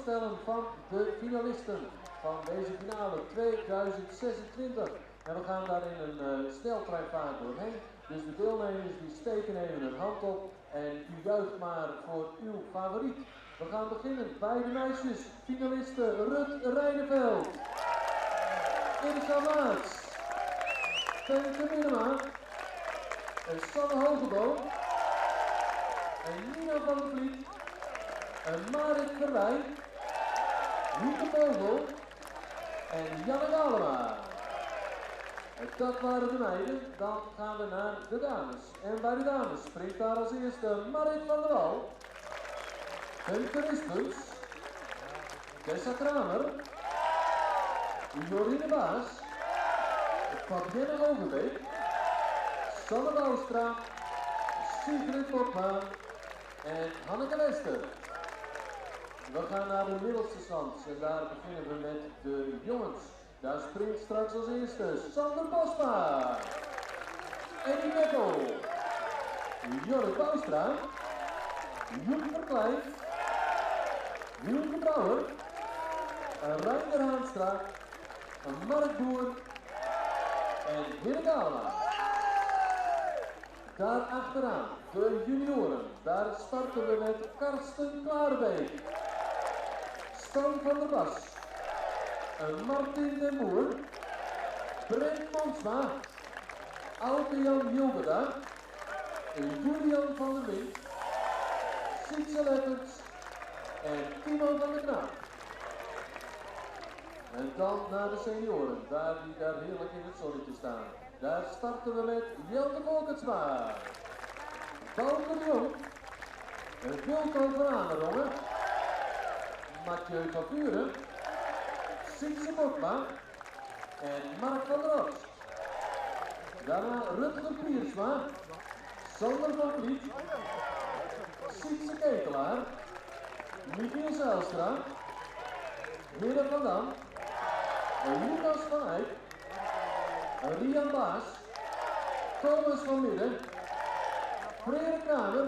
voorstellen van de finalisten van deze finale 2026. En we gaan daar in een sneltreinvaart doorheen. Dus de deelnemers die steken even hun hand op en u juicht maar voor uw favoriet. We gaan beginnen bij de meisjes, finalisten Rut Rijneveld, Erika Maats, Femke Minema, en Sanne Hogeboom, en Nina van der Vliet, en Marit Verwij, Hieke Vogel en Janneke Allema. En dat waren de meiden, dan gaan we naar de dames. En bij de dames springt daar als eerste Marit van der Wal, Femke Rispens, Tessa Kramer, Jorine Baas, Fabienne Overbeek, Sanne Boustra, Sigrid Popma en Hanneke Lester. We gaan naar de middelste stand en daar beginnen we met de jongens. Daar springt straks als eerste Sander Bosma, Eddie Mekkel, Jorrit Boustra, Joep Verklein, Wilke Brouwer, Reiner Haanstra, Mark Boer en Dirk Allema. Daar achteraan, de junioren, daar starten we met Karsten Klaarbeek, Stan van der Bas, Martin den Boer, Brent Monsma, Auke Jan Hilbeda, Julian van der Wink, Sietse Lettens en Timo van der Knaap. En dan naar de senioren, die daar heerlijk in het zonnetje staan. Daar starten we met Jelte Volkensma, Bouke de Jong, Wilco van Amerongen, Mathieu van Vuren, Sietse Bokma en Mark van der Os. Daarna Rutger Piersma, Sander van Vliet, Sietse Ketelaar, Michiel Zijlstra, Heren van Dam, Lucas van Eyck, Rian Baas, Thomas van Midden, Frederik Kramer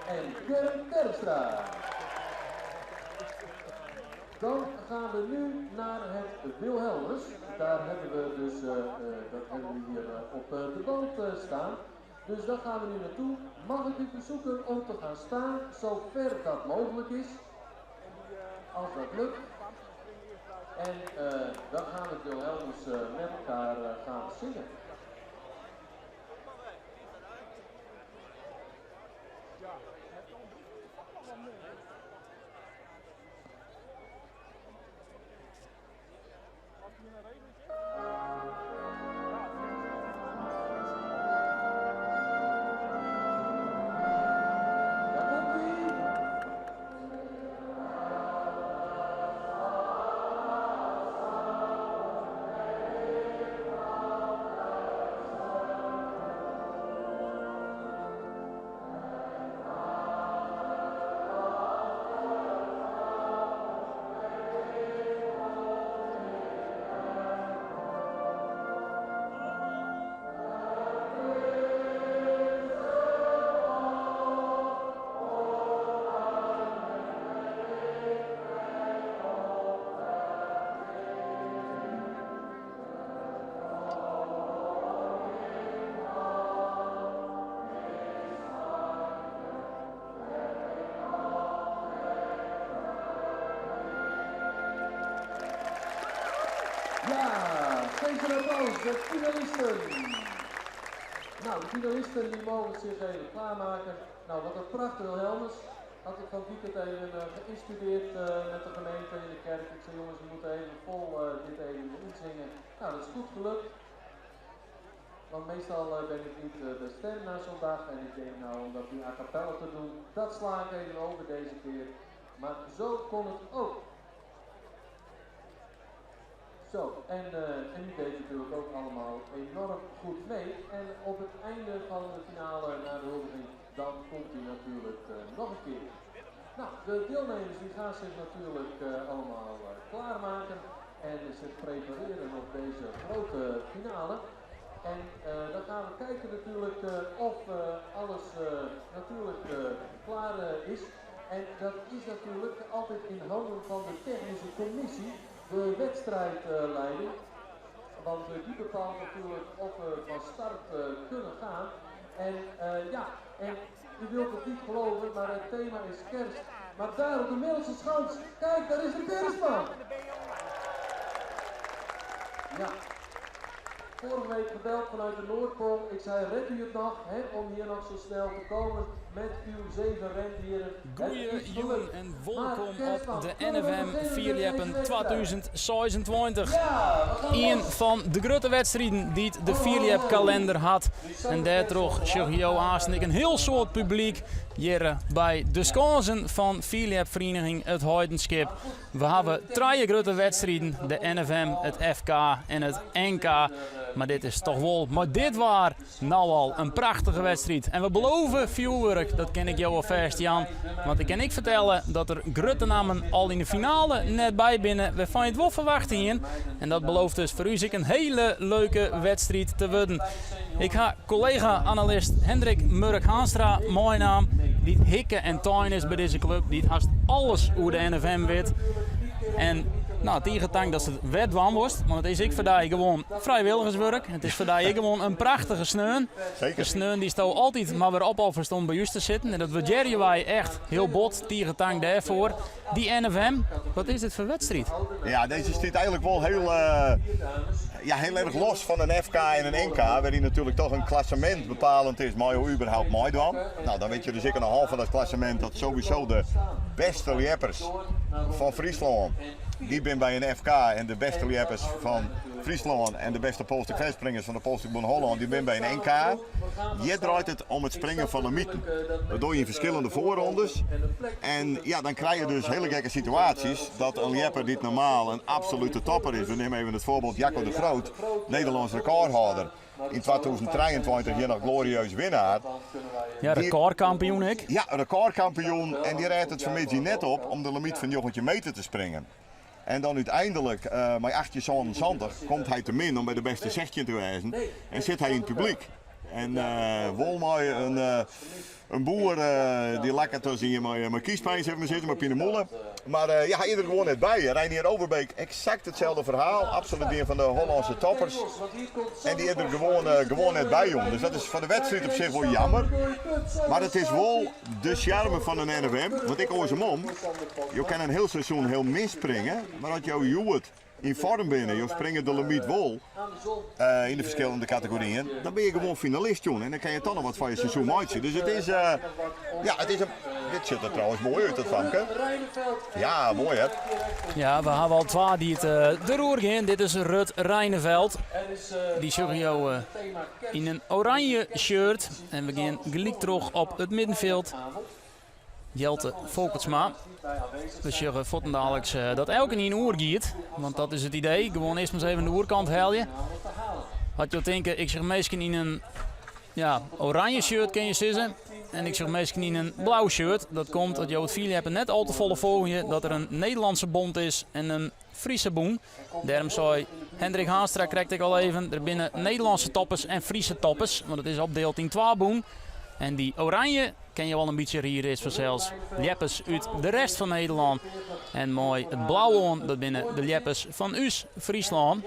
en Kern Terstra. Dan gaan we nu naar het Wilhelmus. Daar hebben we dus, dat hebben we hier op de band staan. Dus daar gaan we nu naartoe. Mag ik u verzoeken om te gaan staan, zover dat mogelijk is. Als dat lukt. En dan gaan we het Wilhelmus met elkaar gaan zingen. Geef een applaus, de finalisten. Nou, de finalisten die mogen zich even klaarmaken. Nou, wat een prachtig Wilhelmus. Had ik van weekend even geïnstudeerd met de gemeente in de kerk. Ik zei jongens, we moeten even vol dit even inzingen. Nou, dat is goed gelukt. Want meestal ben ik niet de stem na zo'n dag. En ik denk nou, om dat nu a cappella te doen, dat sla ik even over deze keer. Maar zo kon het ook. Zo, en u deed natuurlijk ook allemaal enorm goed mee. En op het einde van de finale naar de huldiging, dan komt u natuurlijk nog een keer. Nou, de deelnemers die gaan zich natuurlijk allemaal klaarmaken en zich prepareren op deze grote finale. En dan gaan we kijken natuurlijk of alles natuurlijk klaar is. En dat is natuurlijk altijd in handen van de technische commissie, de wedstrijdleiding. Want die bepaalt natuurlijk of we van start kunnen gaan. En ja, en u wilt het niet geloven, maar het thema is kerst. Maar daar op de middelste schans, kijk, daar is de kerstman! Ja. Vorige week gebeld vanuit de Noordpool. Ik zei, redt u het nog om hier nog zo snel te komen met uw 7 rendieren. Goeie jongen en welkom op de NFM Vierliepen 2026. Een van de grote wedstrijden die de Vierliep kalender had. En daardoor zag je aansnik een heel soort publiek hier bij de skansen van Vierliep Vereniging Het Heidenskip. We hebben 3 grote wedstrijden, de NFM, het FK en het NK. Maar dit is toch wel, maar dit was nou al een prachtige wedstrijd. En we beloven vuurwerk, dat ken ik jou al vast, Jan. Want ik kan ik vertellen dat er grote namen al in de finale net bij binnen. We van het wel verwachten hier. En dat belooft dus voor u een hele leuke wedstrijd te worden. Ik ga collega-analyst Hendrik Murk-Haanstra, mijn naam, die hikken en tuin is bij deze club. Die haast alles hoe de NFM weet. En nou, tegentank dat het wet warm wordt, want het is ik voor die gewoon vrijwilligerswerk. Het is voor die gewoon een prachtige sneun. Zeker. De sneun die staat altijd maar weer op verstond bij juist te zitten. En dat waarderen wij echt heel bot, tegentank daarvoor. Die NFM, wat is dit voor wedstrijd? Ja, deze staat eigenlijk wel heel erg los van een FK en een NK, waarin natuurlijk toch een klassement bepalend is, maar je überhaupt meedoen. Nou, dan weet je dus ik een half van dat klassement dat sowieso de beste lieppers van Friesland, die zijn bij een FK, en de beste lieppers van Friesland en de beste polstuk-verspringers van de Polstuk-Bon Holland, die zijn bij een NK. Je draait het om het springen van de mythen. Dat doe je in verschillende voorrondes. En ja, dan krijg je dus hele gekke situaties dat een liepper die normaal een absolute topper is. We nemen even het voorbeeld Jacco de Groot, Nederlands recordhouder. In 2023 hier nog glorieus winnaar. Ja, recordkampioen ik. Ja, recordkampioen. En die rijdt het vanmiddag net op om de limiet van jochentje meter te springen. En dan uiteindelijk, met 870, komt hij te min om bij de beste 16 te wijzen. En zit hij in het publiek. En Wolmooi, een boer die lekker tussen hier met kiespijn heeft zitten, met Pienemoelen. Maar ja, hij is er gewoon net bij. Reinier Overbeek, exact hetzelfde verhaal. Absoluut een van de Hollandse toppers. En die is er gewoon net bij, jong. Dus dat is voor de wedstrijd op zich wel jammer. Maar het is wel de charme van een NFM. Want ik hoor ze om. Je kan een heel seizoen heel misspringen. Maar als jouw Joet in vorm binnen, je springen de limiet wol in de verschillende categorieën, dan ben je gewoon finalist, jongen. En dan kan je toch nog wat van je seizoen uitzien. Dus het is, dit ziet er trouwens mooi uit, dat vanken. Ja, mooi hè. Ja, we hebben al 2 die het de roer gaan. Dit is Rut Rijneveld. Die zag je in een oranje shirt. En we gaan gelijk terug op het middenveld. Jelte Volkertsma. We zeggen Vottendaleks dat elke niet een oer giet. Want dat is het idee. Gewoon eerst maar eens even de oerkant halen. Had je denken, ik zeg meestal in een oranje shirt kun je zitten. En ik zeg meestal in een blauw shirt. Dat komt dat je het vier hebt net al te volle volgende dat er een Nederlandse bond is en een Friese boen. Daarom zei Hendrik Haanstra, krijg ik al even, er binnen Nederlandse toppers en Friese toppers. Want het is opdeeld in 2 boen. En die oranje ken je wel een beetje hier is vanzelfs. Lieppers uit de rest van Nederland. En mooi het blauwe, dat binnen de lieppers van us Friesland.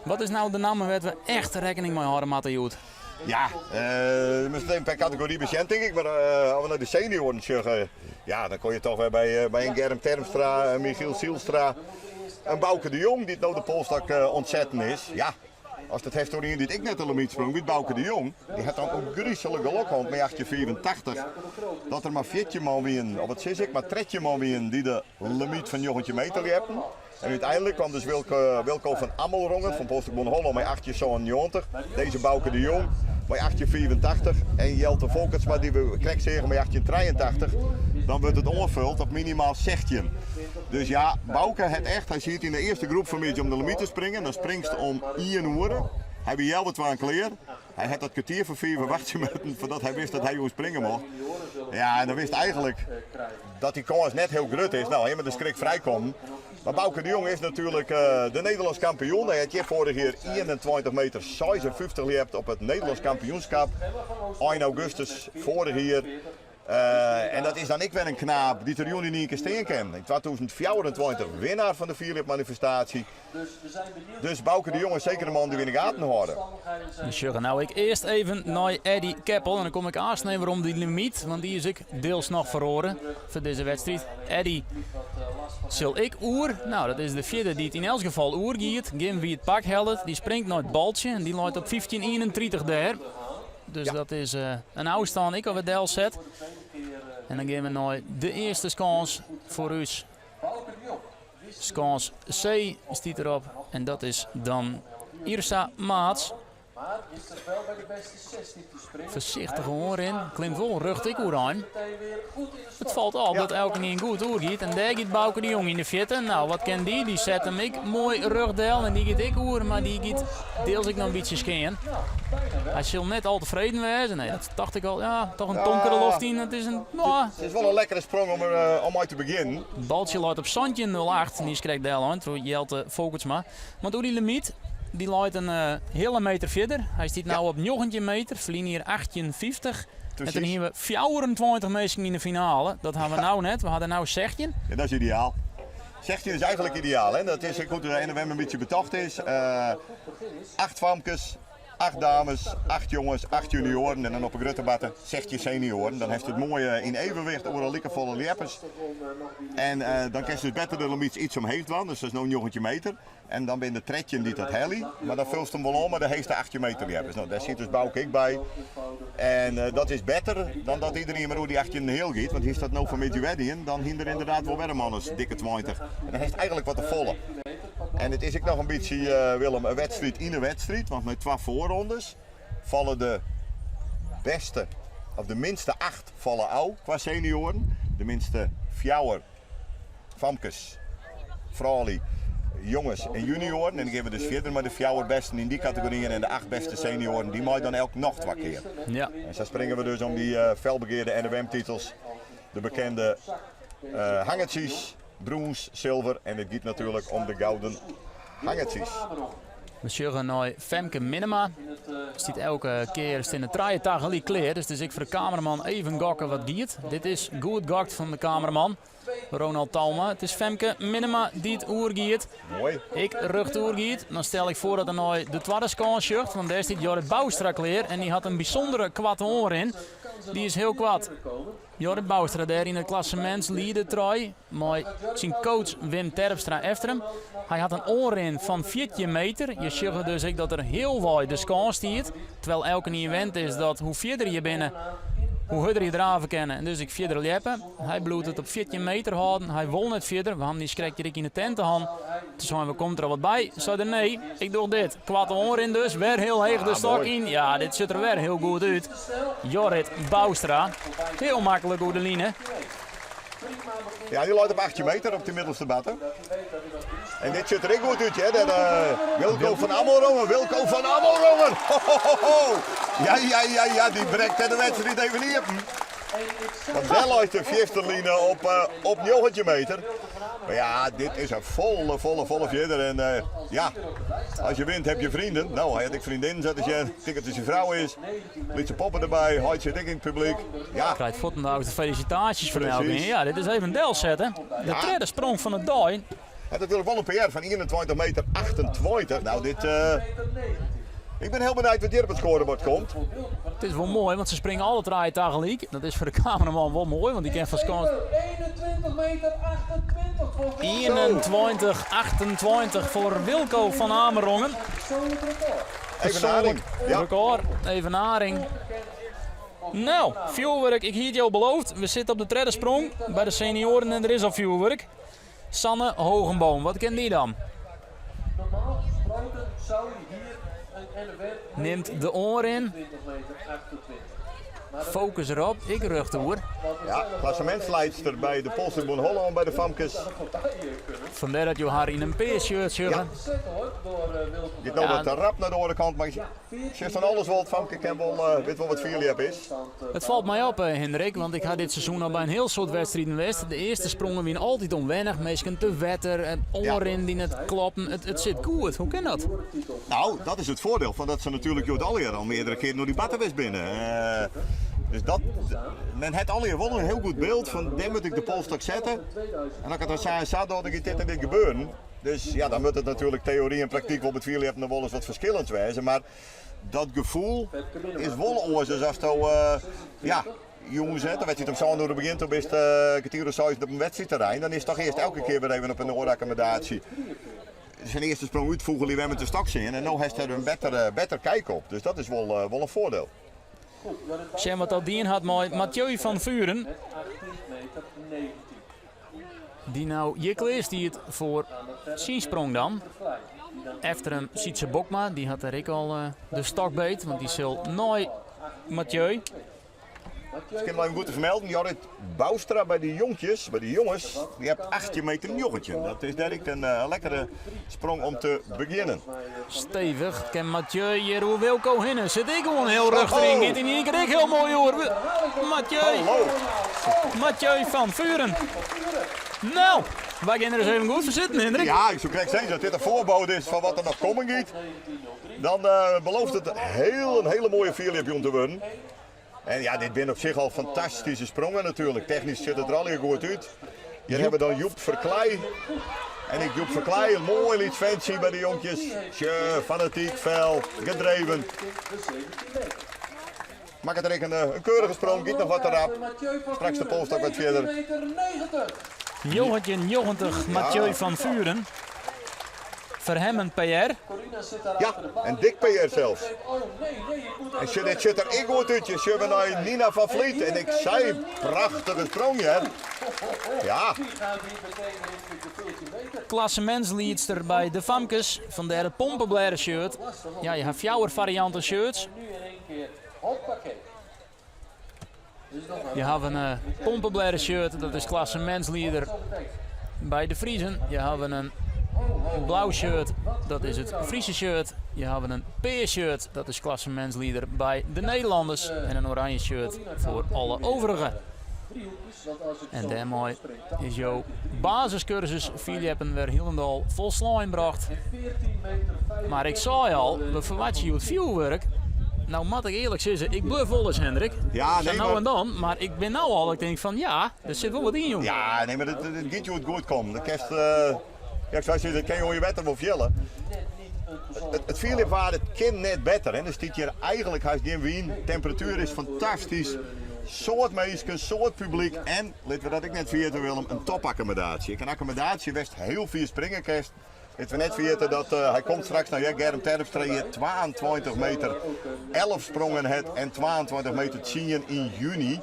Wat is nou de naam waar we echt rekening mee houden, Matthijs? Ja, misschien per categorie bekend denk ik, maar als we naar de senioren zeggen, ja, dan kon je toch weer bij een Germ Termstra, een Michiel Zielstra, een Bouke de Jong die het nou de polstak ontzettend is. Ja, als het heeft die ik net al limiet sprong, met Bouke de Jong, die had dan ook griezelige lokhond met 884. Dat er maar 14 man wien, of wat zeg ik, maar 13 man wien die de limiet van jochentje meter hebben. En uiteindelijk kwam dus Wilco van Amelrongen van Polstuk-Bon Holland met 890. Deze Bouke de Jong met 884. En Jelte Volkertsma die we krijgen met 883. Dan wordt het onvuld op minimaal 16. Dus ja, Bouke het echt. Hij ziet in de eerste groep van mij om de limiet te springen. Dan springt hij om 1 uur. Hij bij Jelwet waar een kleer. Hij had dat kwartier voor 4 verwacht voordat hij wist dat hij jongens springen mocht. Ja, en dan wist eigenlijk dat die kans net heel groot is. Nou, helemaal de schrik vrijkomen. Maar Bouke de Jong is natuurlijk de Nederlands kampioen. Hij had hier vorig jaar 21 meter 56 gehad op het Nederlands kampioenschap. 1 augustus vorig jaar En dat is dan ik wel een knaap die er jullie niet steen kan. In 2024 winnaar van de Philip manifestatie. Dus Bouke de Jong is zeker een man die we in de gaten houden. Dus nou ik eerst even naar Eddie Keppel en dan kom ik aansnijden waarom die limiet, want die is ik deels nog verloren voor deze wedstrijd. Eddie, zal ik oer? Nou, dat is de vierde die het in elk geval oer giet. Gim wie het pak helpt, die springt naar het baltje en die loopt op 15:31 daar. Dus dat is een afstand ik op het del zet. En dan gaan we naar de eerste skans voor ons. Skans C staat erop en dat is dan Irsa Maats. Maar is er wel bij de beste 16 te springen. Voorzichtig hoor in, klimt wel rucht ik oer aan. Het valt op dat elke niet een goed oer giet en daar giet Bouke de Jong in de vierde. Nou, wat kan die? Die zet hem ik mooi rugdel en die giet ik oer, maar die giet deels ik nog een beetje scheen. Hij zal net al tevreden wezen. Nee, dat dacht ik al. Ja, toch een donkere loft in. Het is een. Het is wel een lekkere sprong om uit te beginnen. Het baltje loopt op Santje 08. En die schrijft deel aan. Toen Jelte Vogelsma. Maar door die limiet. Die loopt een hele meter verder. Hij staat nu op 19 meter. Verlien hier 58. En dan hebben we 24 mensen in de finale. Dat hebben we nou net. We hadden nou 16. Ja, dat is ideaal. 16 is eigenlijk ideaal. Hè? Dat is goed dat de NWM een beetje betocht is. 8 famkes, 8 dames, 8 jongens, 8 junioren en dan op een gruttebatten 16 senioren. Dan heeft het mooi in evenwicht over een likkevolle leppers. En dan krijg je dus beter de limiet iets omheen van, dus dat is nog 19 meter. En dan ben de tredje die dat heli, maar dan vult hem wel om, maar de heeste 18 meter leppers. Nou, daar zit dus Bouke ik bij. En dat is beter dan dat iedereen maar hoe die 18 heel giet, want hier staat nou van Medjugorje, dan hinder inderdaad wel weer een man als dikke 20. En dan heeft eigenlijk wat te volle. En het is ook nog een beetje, Willem, een wedstrijd in een wedstrijd, want met 2 voorrondes vallen de beste, of de minste 8 vallen oud qua senioren. De minste 4 famkes, vrouwen, jongens en junioren. En dan geven we dus verder maar de 4 besten in die categorieën en de 8 beste senioren, die mag dan elk nog 2 keer. Ja. En zo springen we dus om die felbegeerde NWM-titels, de bekende hangertjes. Brons, zilver en het gaat natuurlijk om de gouden hangertjes. We zeggen naar Femke Minema. Stiet elke keer in de 83 kleer. Dus het is ik voor de cameraman even gokken wat giet. Dit is goed gokt van de cameraman. Ronald Talma. Het is Femke Minema die het oergiet. Mooi. Ik rug oergiet. Dan stel ik voor dat er nou de tweede scan shirt. Want daar zit Jorrit Boustra kleer. En die had een bijzondere kwad oor in. Die is heel kwad. Jorrit Boustra daar in het klassement leader trui. Maar zijn coach Wim Terpstra efter hem. Hij had een oor in van 14 meter. Je ziet dus ik dat er heel wat de scan stiert. Terwijl elke event is dat hoe verder je binnen, hoe harder je eraan kennen. En dus ik verder liepen. Hij bloedt het op 14 meter houden. Hij won het verder. We hadden die schrekje in de tent aan. Toen zeiden we, komt er wat bij? Zeiden nee, ik doe dit. Kwad oor in dus. Weer heel heeg de stok in. Ja, dit ziet er weer heel goed uit. Jorrit Boustra. Heel makkelijk goede line. Ja, die loopt op 18 meter op de middelste batten. En dit ziet er ook goed uit, hè? Wilco van Amelrongen, Wilco van Amelrongen! Ja, die brengt de wedstrijd even niet op. Want daar loopt de viersterline op 19 meter. Maar ja, dit is een volle vierder. En ja, als je wint heb je vrienden. Nou, hij had ik vriendinnen, zet als je ticket als je vrouw is. Liet ze poppen erbij, houdt je dik in het publiek. Ja. Krijgt Vottendaag de felicitaties van elke. Ja, dit is even een del zetten. De tweede sprong van het dag. Het is natuurlijk wel een PR van 21 meter 28. Nou, dit... Ik ben heel benieuwd wat hier op het scorebord komt. Het is wel mooi, want ze springen alle draaien tegelijk. Dat is voor de cameraman wel mooi, want die kan van scoren. 21 meter 28 21-28 voor Wilco van Amelrongen. Evenaring. Ja. Record, evenaring. Nou, vuurwerk, ik hield jou beloofd. We zitten op de derde sprong bij de senioren en er is al vuurwerk. Sanne Hogenboom, wat kent die dan? Normaal gesproken zou je hier een NWM Neemt de oor in. 20 meter 28. Focus erop, ik rug door. Ja, klassementsleidster bij de Polsbond Holland bij de Famkes. Vandaar dat je haar in een P-shirt zegt. Ja. Je nou wat rap naar de andere kant, maar je zegt van alles wel, het Famke kan wel, weet wel wat Philip is. Het valt mij op, Hendrik, want ik had dit seizoen al bij een heel soort wedstrijden geweest. De eerste sprongen winnen altijd onwennig, meestal te wetter, en oren die het kloppen. Het zit goed, hoe kan dat? Nou, dat is het voordeel van dat ze natuurlijk Jordaliër al meerdere keren door die batten binnen. Dus dat, men heeft alweer wel een heel goed beeld van, daar moet ik de polstok zetten. En als ik het dan zei, dan gaat dit en dit gebeuren. Dus ja, dan moet het natuurlijk theorie en praktijk op het vierliep nog wel eens wat verschillend wezen. Maar dat gevoel is wel oorzaak als het ja, jongens, dan werd je om zo door begint, dan is het kwartier of zo op een wedstrijdterrein. Dan is het toch eerst elke keer weer even op een oorraccommodatie. Zijn eerste sprong uitvoegen die we met de stok zien en nu heeft hij er een beter kijk op. Dus dat is wel een voordeel. Zeg wat dat dien had mooi Mathieu van Vuren. Die nou jikkel is die het voor zien sprong dan. Efter hem Sietse Bokma, die had er ik al de stok beet, want die zal nooit Mathieu. Ik heb wel even goed te vermelden, Jorrit Boustra bij de jongens, die heeft 18 meter joggetje. Dat is direct een lekkere sprong om te beginnen. Stevig, ken Mathieu hier hoe Wilco hinnen. Zit ik gewoon heel rustig in, gaat hij niet ik heel mooi hoor. Mathieu van Vuren. Nou, wij gaan er eens even goed voor zitten, Hendrik. Ja, ik zou krijgen zeggen dat dit een voorbode is van wat er nog komen gaat. Dan belooft het een hele mooie vierliepje te worden. En ja, dit zijn op zich al fantastische sprongen natuurlijk. Technisch ziet het er al heel goed uit. Hier hebben we dan Joep Verkleij. En ik Joep Verkleij, een mooi lied fancy bij de jongetjes. Fanatiek, fel, gedreven. Maak het er een keurige sprong, giet nog wat erop. Straks de polstok wat verder. Joggetje 90, Mathieu van Vuren. Voor hem een PR. Ja, een dik PR zelfs. En dit zit er ik goed uit. Je ziet naar Nina van Vliet. En ik zei, prachtige sprong, hè. Ja. Klassementsliedster bij de Famkes. Van de pompenblaren shirt. Ja, je hebt 4 varianten shirts. Je hebt een pompenblaren shirt, dat is klassementslieder bij de Friezen. Je hebt een blauw shirt, dat is het Friese shirt. Je hebt een peer shirt, dat is klassementslieder bij de Nederlanders. En een oranje shirt voor alle overigen. En daarmee is jouw basiscursus Philippen weer helemaal vol slaan gebracht. Maar ik zei al, we verwachten je het vuurwerk. Nou moet ik eerlijk zeggen, ik blijf wel eens Hendrik. Ja, nee, nou en dan, maar ik ben nou al, ik denk van ja, er zit wel wat in jongen. Ja, nee, maar het gaat je goed komen. De kerst, ja, ik zou zeggen, dat kan je je wetter wel villen. Het vierlip waar het kind net beter. Hè. Dus dit hier eigenlijk huis geen wien. Temperatuur is fantastisch. Soort meisjes, soort publiek. En, laten we dat ik net vergeten Willem, een topaccommodatie. Een accommodatie best heel veel springen kerst. Laten we net vergeten dat hij komt straks naar Germ Terpstra hier 22 meter 11 sprongen het en 22 meter 10 in juni.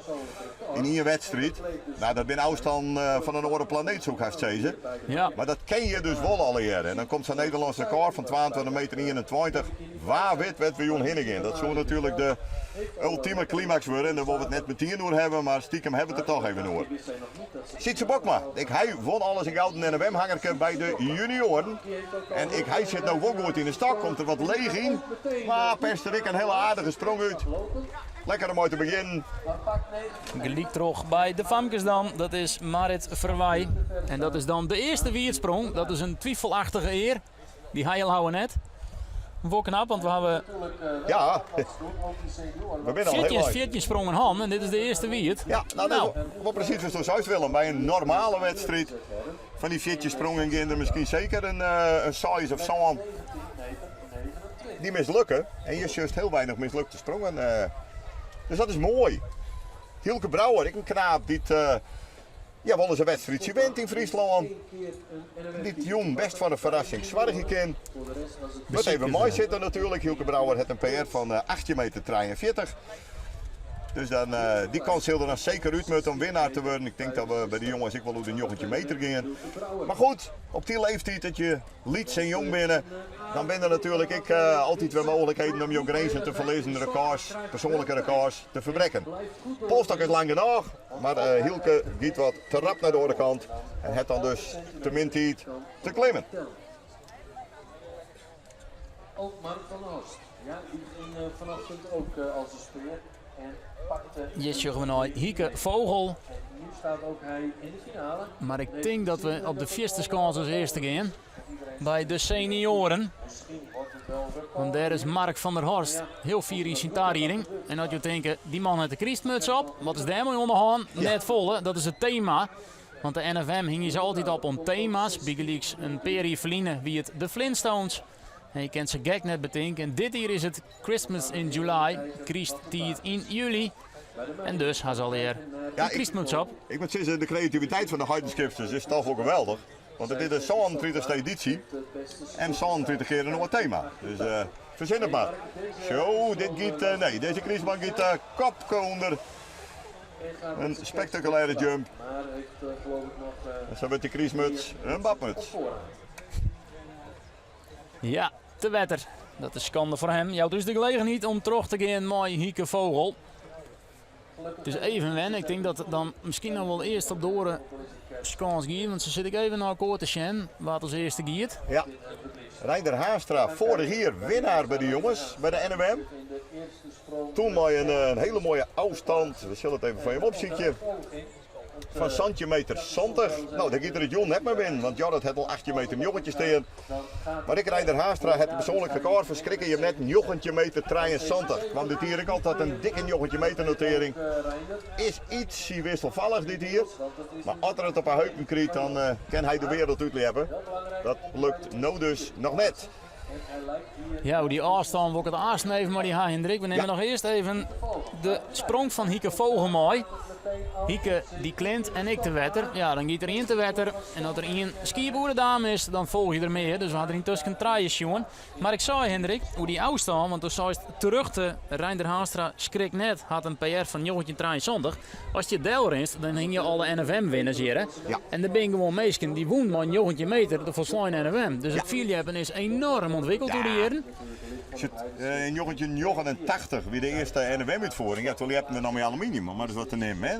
In een wedstrijd. Nou, dat ben afstand van een andere planeet, zo gaat zeggen. Ja. Maar dat ken je dus wel al jaren. En dan komt zo'n Nederlands record van 22 meter 21. Waar weet we Jon Hinnegin? Dat zou natuurlijk de ultieme climax worden. En daar willen we het net met 10 uur hebben, maar stiekem hebben we het er toch even over. Sietse Bokma. Hij won alles in goud en NWM-hangerke bij de junioren. En hij zit nou wel goed in de stak, komt er wat leeg in. Maar perst er een hele aardige sprong uit. Lekker om uit te beginnen. Gelijk terug bij de Famkes dan, dat is Marit Verwij. En dat is dan de eerste wiertsprong, dat is een twijfelachtige eer. Die hij al houden net. Wel knap, want we hebben Ja, we zijn al heel 14 sprongen han en dit is de eerste wiert. Ja, nou. Wat precies is zoals Willem. Bij een normale wedstrijd van die 14 sprongen gaan er misschien zeker een size of zo die mislukken. En je juist heel weinig mislukte sprongen. Dus dat is mooi. Hielke Brouwer, ik een knaap die ja, wel eens een wedstrijdje wint in Friesland. Die jong best van een verrassing zwaar ken. Wat even mooi zitten natuurlijk. Hielke Brouwer heeft een PR van 18 meter 43. Dus dan, die kans heel er dan zeker uit met om winnaar te worden. Ik denk dat we bij de jongens ik wel hoe een joggetje meter gingen. Maar goed, op die leeftijd dat je lied en jong binnen, dan ben er natuurlijk altijd weer mogelijkheden om je grenzen te verlezen, de records, persoonlijke records te verbreken. Polstok is lang genoeg, maar Hielke giet wat te rap naar de andere kant en het dan dus te min tijd te klimmen. Ook Mark van der Horst. Ja, die ging vanochtend ook als een speer. Yes, we naar Hieke Vogel. Nu staat ook hij in de finale. Maar ik denk dat we op de eerste kans als eerste gaan. Bij de senioren. Misschien wordt het Want daar is Mark van der Horst heel fier in zijn taarrieding. En dat je denkt, die man heeft de Christmuts op. Wat is daar mooi onderhand? Net volle, dat is het thema. Want de NFM hing ze altijd op om thema's. Bigelieks een peri verliezen wie het de Flintstones. En je kent ze gek net bedenken. En dit hier is het Christmas in July. Christtijd in juli. En dus hij zal hier de Christmuts op. Ik moet zeggen, de creativiteit van de Heidenskippers is toch wel geweldig. Want dit is zo'n 30ste editie. En zo'n 30 keer een nieuw thema. Dus verzin het maar. Zo, dit gaat, nee, deze Christmas gaat kop onder. Een spectaculaire jump. Zo met de Christmuts, een badmuts. Ja, te wetter. Dat is schande voor hem. Jou dus de gelegenheid om terug te gaan met Hieke Vogel. Dus even wennen. Ik denk dat het dan misschien nog wel eerst op de oren kans gaat. Want zo zit ik even naar akkoord te zien wat als eerste gaat. Ja. Reinder Haastra, vorig jaar winnaar bij de jongens, bij de NMM. Toen met een hele mooie afstand, we zullen het even van je opzietje, van centimeter 70. Nou, dan gaat er het Jon net maar win, want ja, dat had al 8 meter joggentjes tegen. Maar ik, Reinder Haastra, het persoonlijk record verschrikken je net 9 meter 73. Kwam dit hier ook altijd een dikke 9 meter notering. Is iets wisselvallig dit hier. Maar als er het op een heupen krijgt, dan kan hij de wereld uitleven. Dat lukt nou dus nog net. Ja, hoe die afstand wil ik het aansneven, maar die Hendrik. We nemen nog eerst even de sprong van Hieke Vogel mooi. Hieke die klint en ik te wetter. Ja, dan gaat er één te wetter. En als er één skiboerendame is, dan volg je er mee. Dus we hadden er intussen een jongen. Maar ik zei Hendrik, hoe die afstand, want toen zei het terug te Reinder Haastra schrik net, had een PR van 923. Als je deel is, dan hing je alle NFM-winners hier. Hè? Ja. En de ben gewoon meesken die woont maar 9 meter de verslaan NFM. Dus het vierjappen is enorm ontwikkeld door die heren. In jongetje 89 wie de eerste NWM-uitvoering. Ja, toen hebben we nog met aluminium, maar dat is wat te nemen. Hè.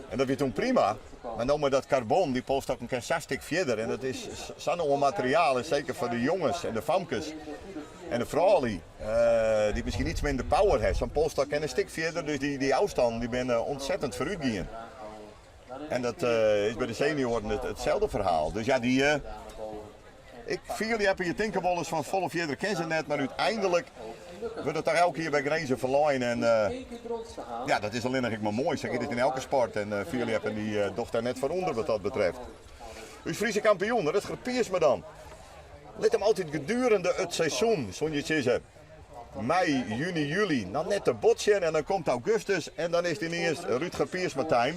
En dat weer toen prima. Maar dan met dat carbon, die post ook een 60 verder. En dat is zo'n materiaal, zeker voor de jongens en de famkes. En de vrouwen, die misschien iets minder power hebben. Zo'n polstok en een stuk verder, dus die afstand die ben ontzettend vooruitgaan. En dat is bij de senioren hetzelfde verhaal. Dus ja, ik viel die hebben je denken wel eens van volle verder kennen ze net, maar uiteindelijk wordt het toch elke keer bij grenzen verlooien. En ja, dat is alleen nog maar mooi. Zeg je dit in elke sport. En Vierli hebben die doch daar net van onder wat dat betreft. Dus Friese kampioen, dat gepiers me dan. Let hem altijd gedurende het seizoen, zo'n je zeggen. Mei, juni, juli, dan net de botsen en dan komt augustus en dan is het ineens Rutger Piersma-time.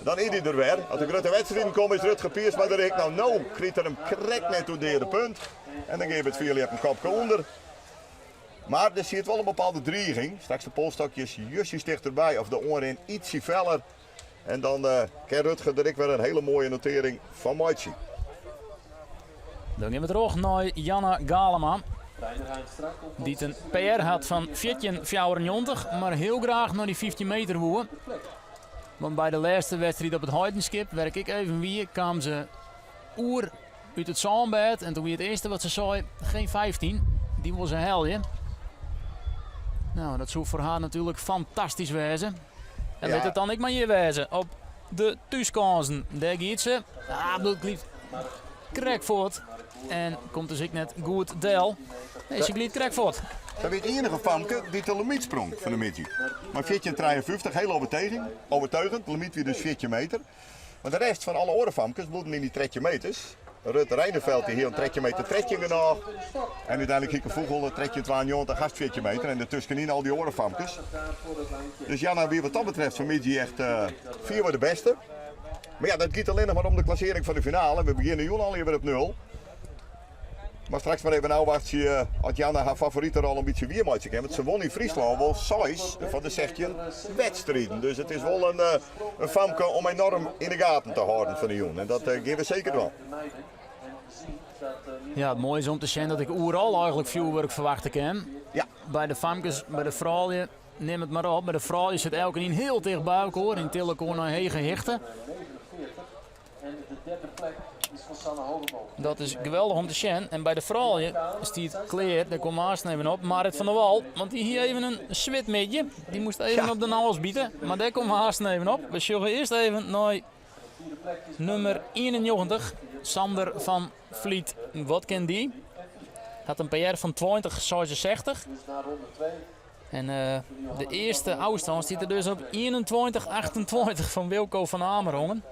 Dan is hij er weer. Als de grote wedstrijden komen is Rutger Piersma er. Nou, krijgt er hem correct net toe derde punt. En dan geef je het Vierli een kopje onder. Maar er zit wel een bepaalde dreiging. Straks de polstokjes justjes dichterbij of de oren ietsje feller. En dan kan Rutger er weer een hele mooie notering van Moitje. Dan gaan we terug naar Janne Galema. Die een PR had van 14,94, maar heel graag naar die 15 meter woe. Want bij de laatste wedstrijd op het Heidenskip, werk ik even wie, kwam ze oer uit het zandbed. En toen wie het eerste wat ze zei, geen 15, die was een helje. Nou, dat zou voor haar natuurlijk fantastisch wezen. En weet het dan ik maar hier wezen. Op de thuiskansen, daar gaat ze. Dat lief. Krekvoort. En komt dus ik net goed deel. Nee, ze gliet Krekvoort. Dat is het enige famke die de limiet sprong van de midje. Maar 14,53, heel overtuigend. De limiet weer dus 14 meter. Maar de rest van alle orenfamkes moeten in die 13 meters. Rut Reineveld die hier een 13 meter trekje genoeg. En uiteindelijk Hieke Vogel een trekje 92 gast 14 meter. En ertussenin al die orenfamkes. Dus ja, nou, wie wat dat betreft van midje echt 4 voor de beste. Maar ja, dat gaat alleen nog maar om de klassering van de finale. We beginnen juli al weer op 0. Maar straks maar even nou wacht je had Janne haar favoriete rol een beetje weer maken. Want ze won in Friesland wel 6 van de 16 wedstrijden. Dus het is wel een famke om enorm in de gaten te houden van de jongen. En dat geven we zeker wel. Ja, het mooie is om te zien dat ik overal eigenlijk veel werk verwachten kan. Ja. Bij de famkes, bij de vrouwen, neem het maar op. Bij de vrouwen zit elke niet heel dicht bij elkaar. In Tillekoor naar hege hichten. Dat is geweldig om te zien. En bij de vrouwen is die het kleer, daar komt Maas even op. Marit van der Wal, want die hier even een zwitmidje. Die moest even op de nauwels bieden. Maar daar komt Maas even op. We zullen eerst even naar nummer 91. Sander van Vliet. Wat kent die? Had een PR van 20,66. Dus naar ronde 2. En de eerste afstand zit er dus op 21,28 van Wilco van Amerongen.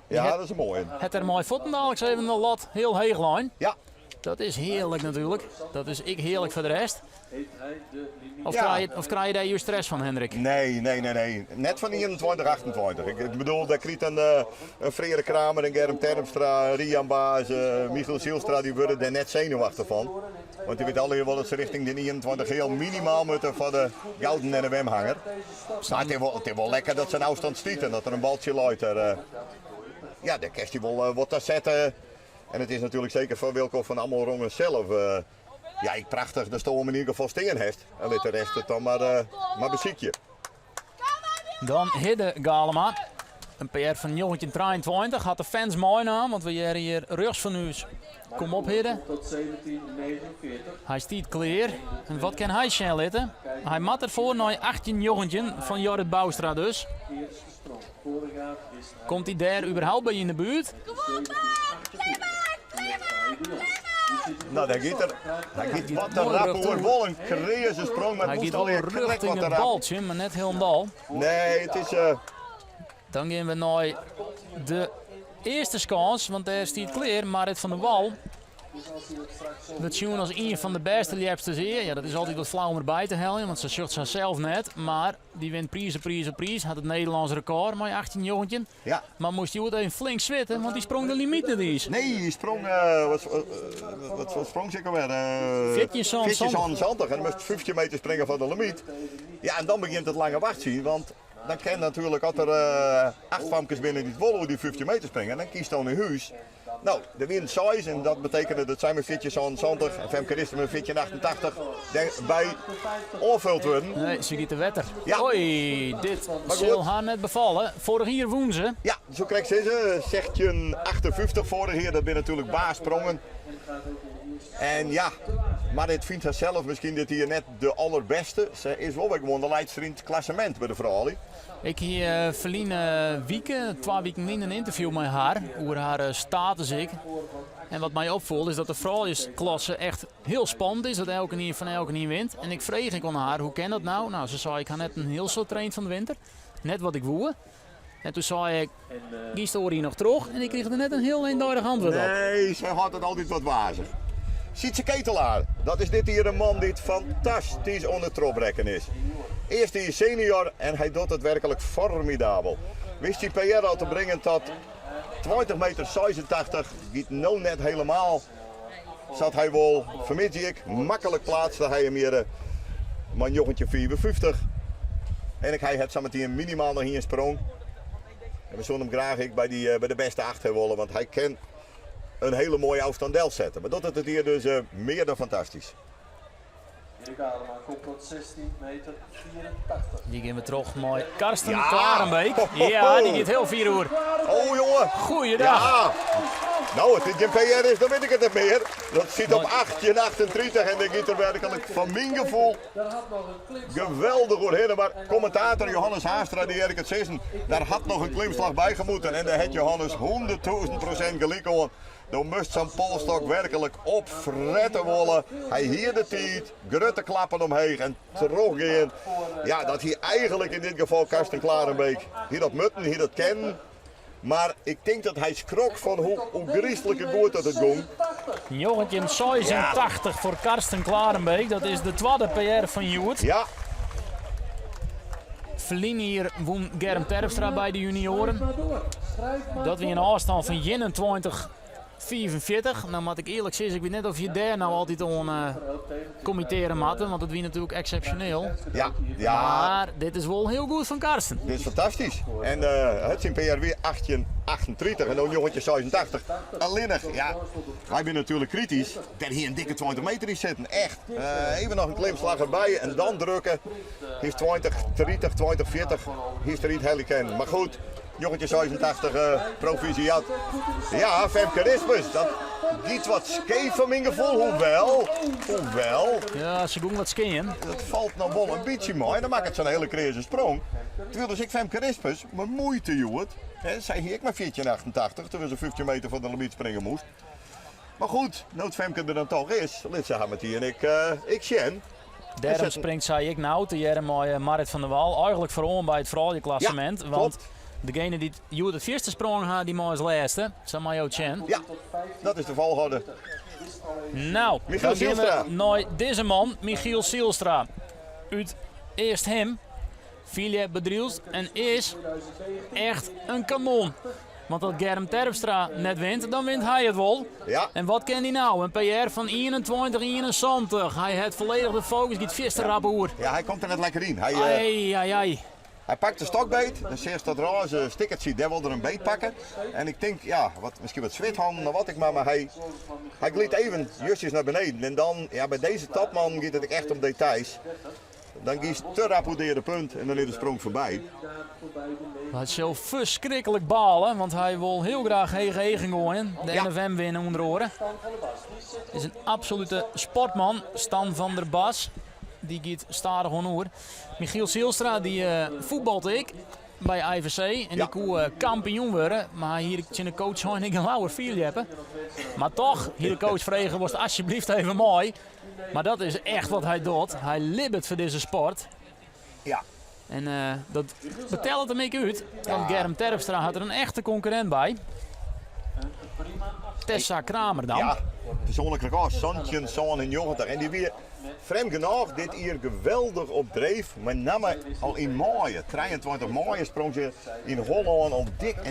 Ja, dat is een mooie. Het er mooi voeten dadelijk even de lat heel heeg lijn. Ja. Dat is heerlijk natuurlijk. Dat is ik heerlijk voor de rest. Heeft hij de limiet. Of krijg je daar je stress van, Hendrik? Nee. Net van 21, 28. Ik bedoel, daar krijgt een Frederik Kramer, een Germ Terpstra, Rian Baas, Michiel Zielstra, die worden er net zenuwachtig van. Want die weet al wel dat ze richting de 21 heel minimaal moeten voor de gouden NWM-hanger. Maar het is wel lekker dat ze een afstand stiet en dat er een baltje luidt. Ja, de kerst die wel wat te zetten. En het is natuurlijk zeker voor Wilco van Amerongen zelf. Ja, ik prachtig de stoom in ieder geval steen heeft. En let de rest het dan maar beziek je. Dan Hidde Galema. Een PR van 1923. Had de fans mooi aan, want we hebben hier rechts van u. Kom op, Hidde. Tot 1749. Hij stiet clear. En wat kan hij snel litten? Hij mat ervoor naar 18 jochentje van Jorrit Boustra dus. Eerste sprong. Vorig jaar is hij Komt hij daar überhaupt bij in de buurt? 1748. Nou, daar gaat hij gaat wat te rappen hoor. Wel een crazy sprong, maar Hij het moest gaat al alweer een krek richting wat te het rappen. baltje, maar net helemaal. Nee, het is... Dan gaan we naar de eerste kans, want daar stiet clear. Marit van der Wal. Dat tune als een van de beste liefstes hier. Ja, dat is altijd wat flauw om erbij te halen, want ze zucht zichzelf net. Maar die wint prijs. Had het Nederlands record, maar 18 jongetje. Ja. Maar moest hij ook even flink zwitten, want die sprong de limiet niet eens. Nee, die sprong... wat sprong ze alweer? 14,70. En dan moest 15 meter springen van de limiet. Ja, en dan begint het lange wachtje, want... Dan kan natuurlijk, als er 8 famkes binnen die wollen die 15 meter springen, dan kiest dan een huis. Nou, de wint 6 en dat betekent dat zijn met 14,70 en Femke Christen met 14,88 bij onvuld worden. Nee, ze giet de wetter. Ja. Oei, dit zal haar net bevallen. Vorig jaar woen ze. Ja, zo krijgt ze. Zegt je 58 vorig jaar, dat ben natuurlijk baarsprongen. En ja, maar dit vindt zelf misschien dat hij net de allerbeste. Ze is wel gewoon de leidster in het klassement bij de vrouwen. Ik hier verliezen weken, 2 weken in een interview met haar, over haar status ik. En wat mij opvalt is dat de vrouwensklasse echt heel spannend is, dat elke niet van elke niet wint. En ik vreeg ik aan haar, hoe kan dat nou? Nou, ze zei, ik ga net een heel soort trainen van de winter, net wat ik woe. En toen zei ik, die stoor hier nog terug en ik kreeg er net een heel eenduidig antwoord op. Nee, ze had het altijd wat wazig. Sietse Ketelaar, dat is dit hier een man die fantastisch onder troprekken is. Eerst hij is senior en hij doet het werkelijk formidabel. Wist hij PR al te brengen tot 20 meter 86, die nou net helemaal zat hij wel, vermits ik, makkelijk plaatste hij hem hier, maar een jochentje 54. En ik hij het zo meteen minimaal nog hier een sprong. En we zullen hem graag bij de beste 8 willen, want hij kan een hele mooie afstand zetten. Maar dat het hier dus meer dan fantastisch. Erik Adema komt tot 16 meter 84. Die gaan we terug naar Karsten Ja. Klarenbeek. Ho, ho, ho. Ja, die gaat heel 4 uur. Oh jongen! Goeiedag. Ja! Nou, als dit geen PR is, dan weet ik het niet meer. Dat zit op 18:38 en dan gaat er werkelijk van mijn gevoel Daar had nog een klim. geweldig doorheen. Maar commentator Johannes Haastra, die Erik het zeggen, daar had nog een klimslag bij gemoeten. En daar had Johannes 100.000% gelijk aan. Dan moest zijn polstok werkelijk opfretten willen. Hij hier de tijd, grutte klappen omheen en teruggaan. Ja, dat hier eigenlijk in dit geval Karsten Klarenbeek hier dat mutten, hier dat kennen. Maar ik denk dat hij schrok van hoe griezelijke goed dat het ging. Jochentje 86 voor Karsten Klarenbeek. Dat is de tweede PR van Joet. Ja, Verlien hier won Germ Terpstra bij de junioren. Maar door. Schrijf maar Dat we een afstand van 21,44. Nou moet ik eerlijk zeggen, ik weet net of je daar nou altijd aan committeren moet, want dat was natuurlijk exceptioneel. ja. Maar dit is wel heel goed van Karsten. Dit is fantastisch. En het zijn PR weer 18:38 en dan jongetje 86. Alleenig, ja. Wij zijn natuurlijk kritisch. Dat hier een dikke 20 meter is zitten, echt. Even nog een klimslag erbij en dan drukken. Hier is 20, 30, 20, 40. Hier is er niet heel kennen. Maar goed, jongetje 86 proficiat. Ja, Femke Rispers, dat giet wat scheef van mijn gevoel. Hoewel. Ja, ze doen wat skiën. Dat valt nou wel een beetje mooi. Dan maakt het zo'n hele crazy sprong. Terwijl dus ik Femke Rispers met moeite joet. Zij hier ik maar 14,88 terwijl ze 15 meter van de limiet springen moest. Maar goed, noodfemke er dan toch is, Litse Hammertie en ik Sjen. Daarom springt zij ik nou te jaren met Marit van der Wal. Eigenlijk vooral bij het vrouwenklassement. Ja, want degene die het eerste sprong had, die mooi als laatste. Samayo Chen. Ja, dat is de volgorde. Nou, Michiel dan gaan Zielstra. we naar deze man, Michiel Zielstra. Uit eerst hem, Philippe Bedriels. En is echt een kanon. Want als Germ Terpstra net wint, dan wint hij het wel. Ja. En wat kan hij nou? Een PR van 21-71. Hij heeft volledig de focus, giet vist rap hoer. Ja, hij komt er net lekker in. Hij pakt de stokbeet, dan zie je dat roze stickertje, daar wil er een beet pakken. En ik denk, ja, misschien wat zwithanden, wat ik maar hij gliet even justjes naar beneden. En dan, ja, bij deze tapman gaat het echt om details. Dan kiest te rapporteerde punt en dan is de sprong voorbij. Hij zal verschrikkelijk balen, want hij wil heel graag hegen gooien. De NFM winnen onder oren. Is een absolute sportman, Stan van der Bas. Die gaat stadig hoor. Michiel Zielstra die voetbalt ik bij IVC en die kon kampioen worden. Maar hier in de coach gewoon een lauwe viel hebben. Maar toch, hier de coach vregen was het alsjeblieft even mooi. Maar dat is echt wat hij doet. Hij libbert voor deze sport. Ja. En dat betelt hem ik uit. Want Germ Terpstra had er een echte concurrent bij. Tessa Kramer dan. Ja, persoonlijk record, Santje, Zoon en Jochenter. En die weer vreemd genoeg dit hier geweldig op dreef. Met name al in maaien, 23 maaien sprong ze in Holland al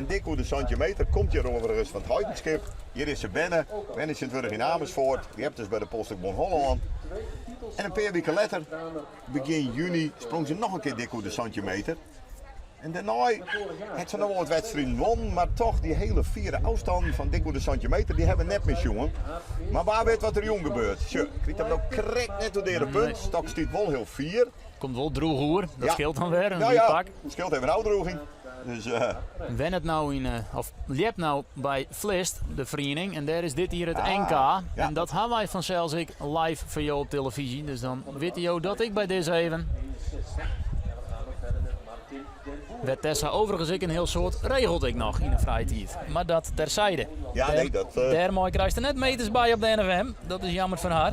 dik over de centimeter. Komt hier overigens van het Huidenschip. Hier is ze binnen is het in Amersfoort. Die hebt dus bij de Postbon Holland. En een paar weken later, begin juni, sprong ze nog een keer dik over de centimeter. En daarna heeft ze nog wel wat wedstrijden won, maar toch die hele vierde afstand van dik over de centimeter, die hebben we net mis jongen. Maar waar weet wat er jong gebeurt? Je krijgt hem nou correct net door de punt, stok stiet wel heel vier. Komt wel droeg hoer, dat scheelt dan weer. Ja, scheelt even een uitdroging. Dus, Wen het nou of Liep nou bij Vlist, de vereniging, en daar is dit hier het NK. Ja. En dat hebben wij vanzelfs ik live voor jou op televisie. Dus dan weet je dat ik bij deze even. Werd Tessa overigens ik een heel soort regelde ik nog in een vrije tijd. Maar dat terzijde. Ja, nee, dat... Daar mooi krijgt er net meters bij op de NFM. Dat is jammer voor haar.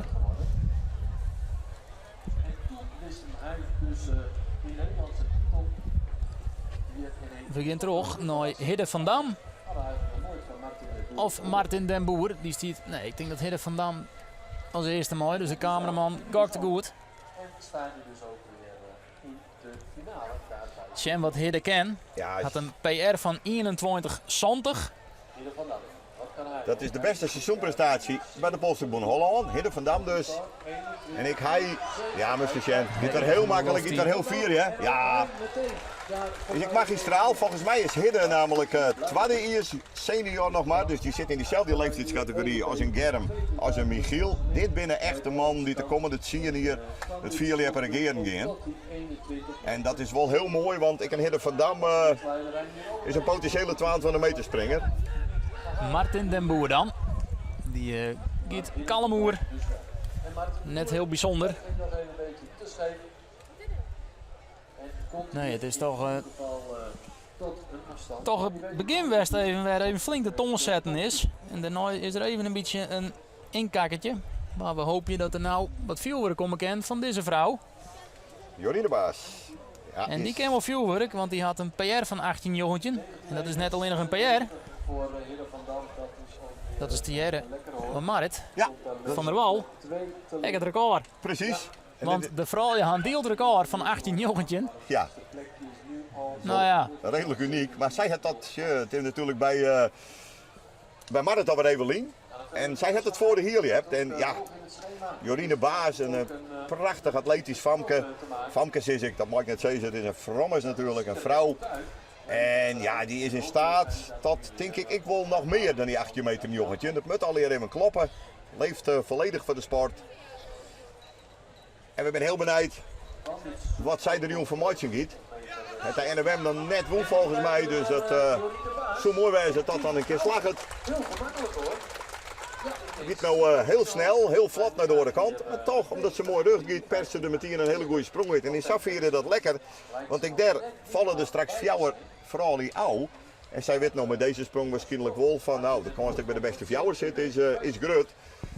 We gaan terug naar Hidde van Dam. Of Martin den Boer. Die stiet. Nee, ik denk dat Hidde van Dam als eerste mooi. Dus de cameraman gaat goed. Sjen wat Hidde ken. Ja, Had een PR van 21-20. dat is de beste seizoenprestatie bij de Postbon Holland. Hidde van Dam dus. En ja, Mr. Sjen, dit was heel makkelijk, dit was heel vier, hè? Ja. Dus ik magistraal, volgens mij is Hidde namelijk tweede iers senior nog maar. Dus die zit in diezelfde leeftijdscategorie als een Germ, als een Michiel. Dit binnen echt de man die de komende 10 hier het vierjaar regeren gaan. En dat is wel heel mooi, want ik en Hidde van Dam is een potentiële 22 meter springer. Martin den Boer dan. Die gaat kalmoer. Net heel bijzonder. Nee, het is toch het beginwest even waar even flink de tong zetten is. En daarna is er even een beetje een inkakkertje. Maar we hopen dat er nou wat vuurwerk komen kan van deze vrouw. Jorine Baas. Ja, En die kan wel vuurwerk, want die had een PR van 18 jongetje. En dat is net alleen nog een PR. Dat is de jaren van Marit Ja, van der Wal. Ik het record. precies. En Want de vrouw had een deelrecord van 18 jongetje. ja, Nou ja, redelijk uniek. Maar zij had dat, het is natuurlijk bij Marit alweer even lien. En zij had het voor de hier hebt. En ja, Jorine Baas, een prachtig atletisch Famke. Famke is ik, dat mag ik net zeggen, het is een frommes natuurlijk, een vrouw. En ja, die is in staat tot, denk ik wil nog meer dan die 18 meter jongetje. Dat moet alweer even kloppen. Leeft volledig voor de sport. En we zijn heel benieuwd wat zij er nu voor matchen giet. Het de NWM dan net woen volgens mij, dus het zo mooi wijs dat dat dan een keer slag het. Het gaat nou heel snel, heel vlot naar de andere kant. Maar toch, omdat ze mooi rug giet, perst ze er meteen een hele goede sprong uit. En in Safir is dat lekker, want ik daar vallen er straks 4 vooral die ouw. En zij weet nog met deze sprong waarschijnlijk wel van, nou, de kans dat ik bij de beste fjouwer zit is groot.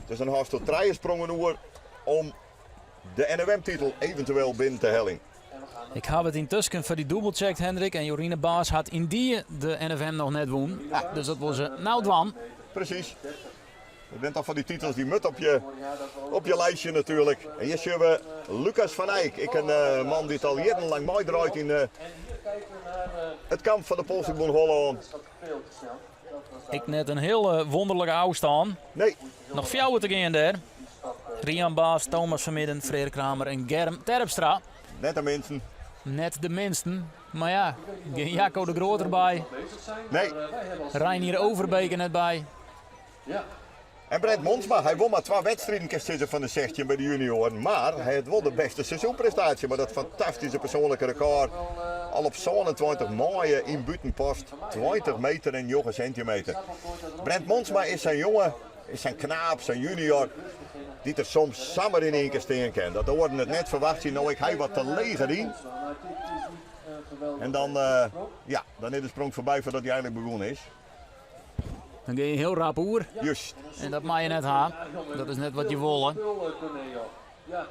Dus dan haast tot 3 sprongen oer om de NOM-titel eventueel binnen te helling. Ik heb het intussen voor die dubbelcheckt, Hendrik. En Jorine Baas had in die de NFM nog net woon. Dus dat was nou dwan. Precies. Je bent al van die titels die mut op je lijstje natuurlijk. En hier zien we Lucas van Eyck. Ik een man die het al jarenlang mooi draait in het kamp van de Poolse Holland. Ik net een heel wonderlijke afstand. Nee. Nog 4 te gaan daar. Rian Baas, Thomas Vermidden, Frederik Kramer en Germ Terpstra. Net de mensen. Net de minsten. Maar ja, geen Jacco de Groot erbij. Nee. Reinier Overbeek er net bij. En Brent Monsma, hij won maar 2 wedstrijden zitten van de 16 bij de junioren. Maar hij had wel de beste seizoenprestatie. Maar dat fantastische persoonlijke record. Al op 27 mooie in buitenpost. 20 meter en 9 centimeter. Brent Monsma is zijn jongen, is zijn knaap, zijn junior. Die er soms samen in één keer steen kan. Dat worden het net verwacht. Nou, ik hij wat te leger in. En dan, dan is de sprong voorbij voordat hij eigenlijk begonnen is. Dan ga je heel rap oer. Juist. En dat mag je net hebben. Dat is net wat je wil. Ja,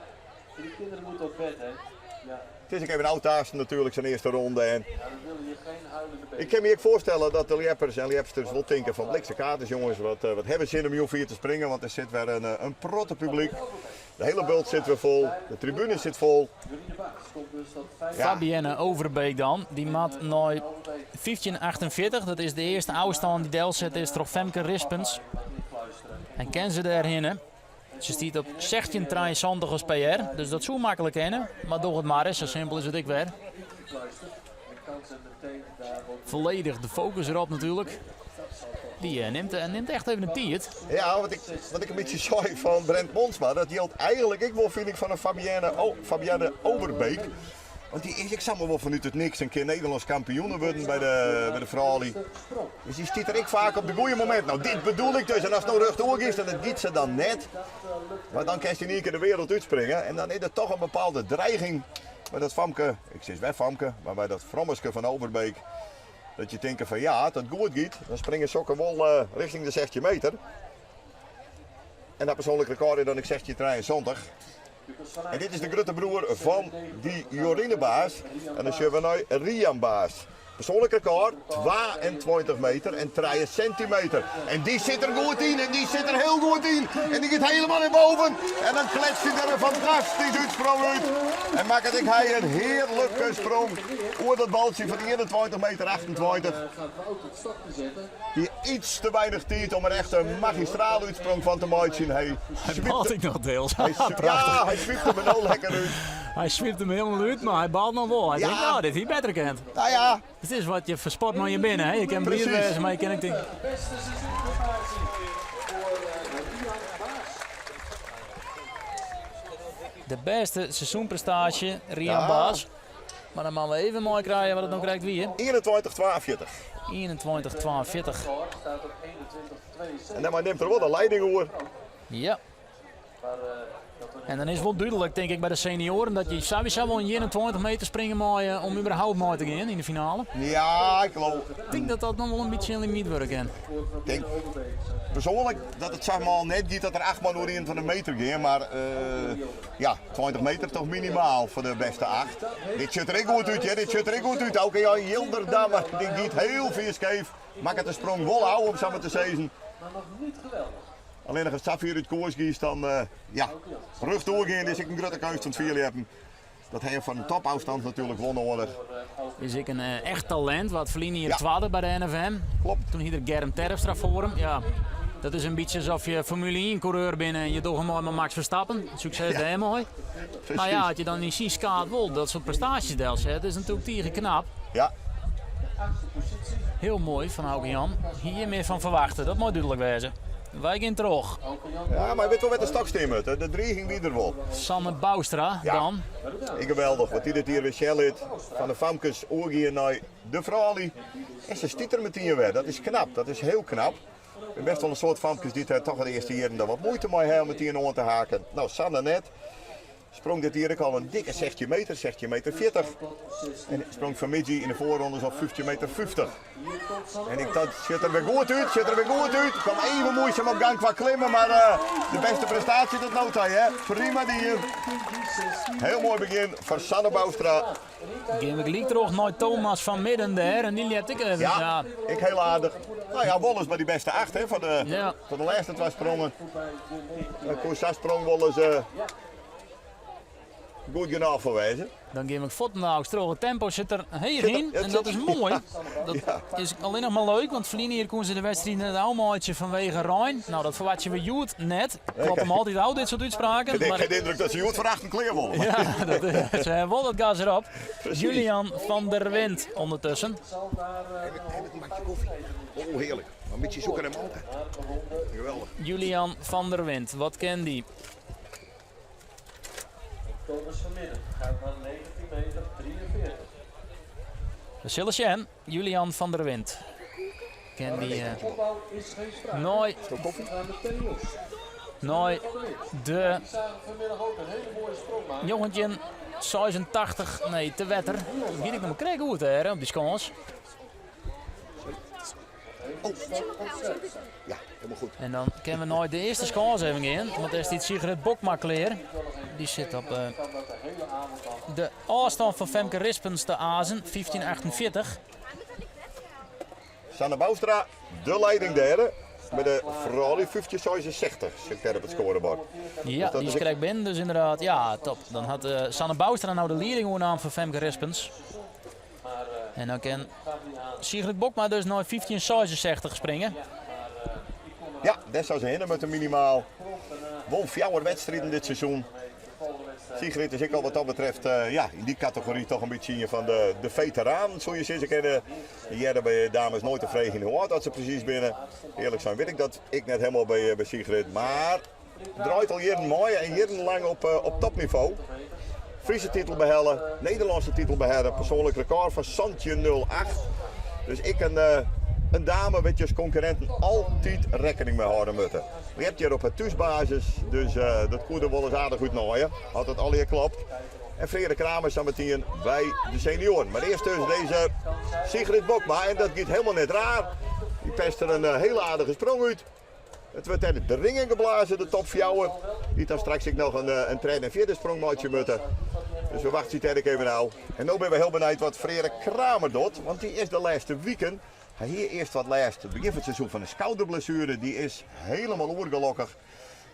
die kinderen moeten op bed, hè. Ja. Het is even een oud natuurlijk zijn eerste ronde. En Dan wil je geen huilende been. ik kan me ook voorstellen dat de Lieppers en Liepsters wel denken van blikse kaarten jongens. Wat hebben ze in om hier te springen, want er zit weer een protte publiek. De hele bult zit weer vol, de tribune zit vol. Fabienne Overbeek dan, die maat naar 15:48. Dat is de eerste afstand die deel zet is toch Femke Rispens. En ken ze daarin. Hè? Ze stiet op 16:23 als PR, dus dat zou makkelijk kennen. Maar door het maar is, zo simpel is het ik weer. Volledig de focus erop natuurlijk. Die neemt echt even een tiert. Ja, wat ik een beetje zei van Brent Monsma, dat geldt eigenlijk ik wel vind ik van een Fabienne Overbeek. Want die is, ik zal me wel vanuit het niks een keer Nederlands kampioen worden bij de vrouwen. Dus die stiet er ik vaak op de goede moment. Nou, dit bedoel ik dus. En als het nou rechtdoor is, dan giet ze dan net. Maar dan kan je in één keer de wereld uitspringen. En dan is er toch een bepaalde dreiging bij dat Famke, ik zeg wel Famke, maar bij dat Frommeske van Overbeek. Dat je denkt van ja, als het goed gaat, dan springen sokken wel richting de 16 meter. En dat persoonlijk record is dan ik 16:23. En dit is de grote broer van die Jorine Baas. En dan zien we nu Rian Baas. Persoonlijk record 22 meter en 3 centimeter. En die zit er goed in en die zit er heel goed in. En die gaat helemaal naar boven. En dan kletst hij er een fantastisch uitsprong uit. En maakt hij een heerlijke sprong. Oor dat baltje van 21 meter 28. Die iets te weinig tijd om er echt een magistrale uitsprong van te maken. Hij balt ik nog deels. Hij zwiept hem er nou lekker uit. Hij zwiept hem helemaal uit, maar hij balt nog wel. Hij denkt, nou, dit hij beter kent. Nou ja. Het is wat je versport naar je binnen. Hè? Je kan blier wezen, maar je kan ik denk. De beste seizoenprestatie, Rian Baas. Maar dan moeten we even mooi krijgen wat het nog krijgt wie. 21:42. 21:42. En dan neemt er wel de leiding over. Ja. En dan is het wel duidelijk, denk ik, bij de senioren dat je sowieso wel een 21 meter springen moet om überhaupt mee te gaan in de finale. Ja, ik geloof. Ik denk dat dat nog wel een beetje een limiet wordt. Ik denk persoonlijk dat het zeg maar net niet dat er 8 man door in van de meter gaan, maar 20 meter toch minimaal voor de beste 8. Dit ziet er ook goed uit, dit ziet er ook goed uit. Ook Jan Jilderdammer, die gaat heel veel scheef. Maakt het de sprong wel houden om samen te zezen. Maar nog niet geweldig. Alleen als het Safir uit koers kiest, dan rug doorgaan is ik een grote kans van het vier hebben. Dat hij van de topafstand natuurlijk won nodig. Is ik een echt talent, wat verliezen hier tweede bij de NFM. Klopt. Toen hier de Germ Terpstra voor hem. Ja, dat is een beetje alsof je Formule 1 coureur bent en je doet hem mooi met Max Verstappen. Succes daar mooi. Nou ja, had je dan niet zien skaat wel, dat soort prestaties deels. Dat is natuurlijk tegen knap. Ja. Heel mooi van Auke Jan. Hier meer van verwachten, dat moet duidelijk wezen. Wij gaan terug. Ja, maar weet wel wat de staksteen moet. De dreiging die er wel. Sanne Boustra dan. Ik geweldig, wat die dit hier weer Shellit van de Famkes oorgier naar de Frali. En ze stiet er meteen weer. Dat is knap, dat is heel knap. Ik ben best wel een soort Famkes die toch de eerste jaren daar wat moeite mee hebben met die aan te haken. Nou, Sanne net. sprong dit hier ook al een dikke 16 meter, 16 meter 40. En sprong van Midji in de voorrondes op 15 meter 50. En ik dacht, ziet er weer goed uit, ziet er weer goed uit. Ik kwam even moeizaam op gang qua klimmen, maar de beste prestatie tot nu toe, hè. Prima die hier. Heel mooi begin voor Sanne Boustra. Gaan we gelijk terug naar Thomas van Midden daar en die liet ik even. Ja, ik heel aardig. Nou ja, Wollens bij die beste 8, hè, voor de laatste 2 sprongen. Koesa sprong Wollens goed genoeg voor wezen. Dan geef ik voeten nou terug. Het tempo zit er hierheen en dat is mooi. Dat is alleen nog maar leuk, want verliezen hier konden ze de wedstrijd in het oude vanwege Rijn. Nou, dat verwacht je bij Joet net. Klopt hem altijd uit, dit soort uitspraken. Ik heb geen indruk dat ze Joet van achter kleer willen. Ja, ze hebben wel dat gas erop. Julian van der Wind ondertussen. Heb ik een bakje koffie. Oh, heerlijk. Een beetje zoeken en malten. Geweldig. Julian van der Wind, wat kent die? Thomas van Midden gaat naar 19 meter 43. We zullen zien. Julian van der Wind. Ken die... Opbouw is geen sprake. Nooit. Aan de Tenniels. Nooit. De Die zagen vanmiddag ook een hele mooie sprong maken. jongetje 86, nee, te wetter. Wie ik nog maar krijgen goed hè, op die schans. Ja, helemaal goed. En dan kennen we nooit de eerste schans even in. Want daar is die Sigrid Bokma klaar. Die zit op de afstand van Femke Rispens te Azen, 15:48. Sanne Boustra, de leiding derde. Met de Ferrari 1566 zit daar op het scorebord. Ja, die is correct binnen, dus inderdaad, ja, top. Dan had Sanne Boustra nou de leiding aan van Femke Rispens. En dan kan Sigrid Bokma dus naar 15:66 springen. Ja, dat zou ze hinnen met een minimaal. Won 4 wedstrijden dit seizoen. Sigrid is ik al wat dat betreft in die categorie toch een beetje van de veteraan. Zo je ze kennen. Hier bij dames nooit tevreden in hoe hard dat ze precies binnen. Eerlijk zijn weet ik dat ik net helemaal bij Sigrid. Maar draait al jaren mooi en jaren lang op topniveau. Friese titel behellen, Nederlandse titel behellen, persoonlijk record van Santje 08. Dus ik een dame met je concurrenten altijd rekening mee houden moeten. Je hebt hier op het thuisbasis, dus dat kon er wel eens aardig goed naaien. Had het al hier klopt. En Frederik Kramer staat meteen bij de senioren. Maar eerst dus deze Sigrid Bokma en dat gaat helemaal net raar. Die pest er een hele aardige sprong uit. Het werd uit de ringen geblazen, de top 4. Die dan straks ik nog een trein en vierde sprongmaatje moeten. Dus we wachten het even nou. En nu ben we heel benieuwd wat Frederik Kramer doet. Want die is de laatste weekend. Hij hier eerst wat laatst. Het begin van het seizoen van een schouderblessure. Die is helemaal oergelokkig.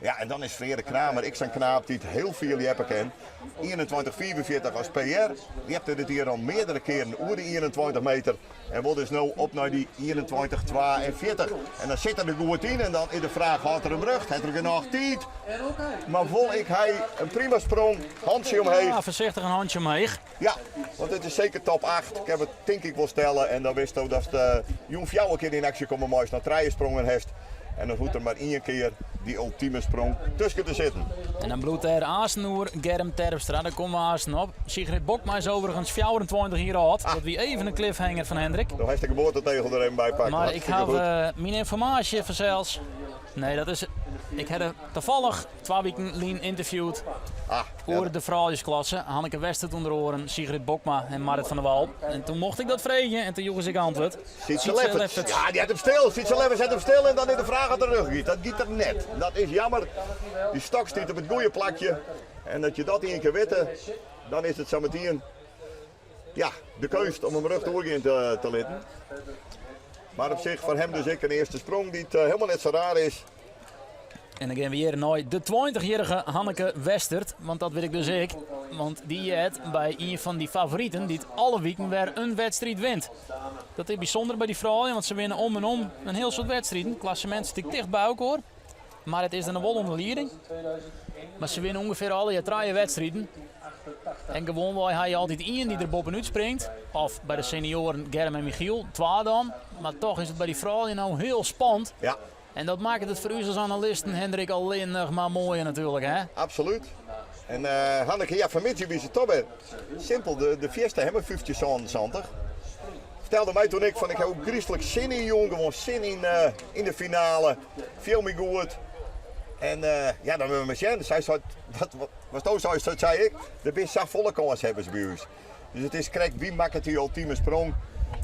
Ja, en dan is Frederik Kramer, ik zijn knaap die het heel veel jeppen kent. 21:44 als PR. Die hebt het hier al meerdere keren over de 21 meter. En wordt dus nu op naar die 21:42. En dan zit er goed in en dan is de vraag, had er een rug, heeft er genoeg tijd? Maar vol ik hij een prima sprong, handje omheen. Ja, voorzichtig een handje omheen. Ja, want het is zeker top 8. Ik heb het denk ik wel stellen en dan wist je dat de jong vrouw een keer in actie komen mooist naar 3 sprongen heeft. En dan hoeft er maar 1 keer die ultieme sprong tussen te zitten. En dan bloedt er Aasnoer, Germ Terpstra, daar komen we Aasen op. Sigrid Bokma is overigens 24 jaar oud. Dat wie even een cliffhanger van Hendrik. Dan heeft de geboortetegel er even bij pakken. Maar ik heb mijn informatie van zelfs. Nee, dat is... Ik heb toevallig 2 weken Lien interviewd over de vrouwjesklasse. Hanneke Wester onder oren, Sigrid Bokma en Marit van der Wal. En toen mocht ik dat vragen en toen joeg ik antwoord. Sietse Lefferts. Ja, die had hem stil. Sietse Lefferts had hem stil en dan is de vraag aan de rug giet. Dat giet er net. Dat is jammer. Die stok stiet op het goede plakje. En dat je dat 1 keer weet, dan is het zo meteen de keus om hem rug doorheen te litten. Maar op zich voor hem dus ik een eerste sprong die het helemaal net zo raar is. En dan gaan we hier naar de 20-jarige Hanneke Westert. Want dat weet ik dus ik. Want die heeft bij een van die favorieten die het alle weken weer een wedstrijd wint. Dat is bijzonder bij die vrouwen, want ze winnen om en om een heel soort wedstrijden. Klassement stikt dicht bij elkaar hoor. Maar het is dan een wel onder leiding. Maar ze winnen ongeveer alle jaar 3 wedstrijden. En gewoon wel hij altijd 1 die er bovenuit springt. Of bij de senioren Germ en Michiel, 2 dan. Maar toch is het bij die vrouwen nou heel spannend. Ja. En dat maakt het voor u als analisten, Hendrik, alleen nog maar mooier natuurlijk, hè? Absoluut. En Hanneke, ja, van Midji wie ze toch weer. Simpel, de fiesta hebben 50 vertelde mij toen ik heb ook griezelig zin in, jongen. Gewoon zin in de finale. Veel meer goed. En ja, dan hebben we met Jen. Zij zei, wat ook zo is, dat zei ik. De best zacht volle kans hebben ze bij ons. Dus het is correct, wie maakt die ultieme sprong?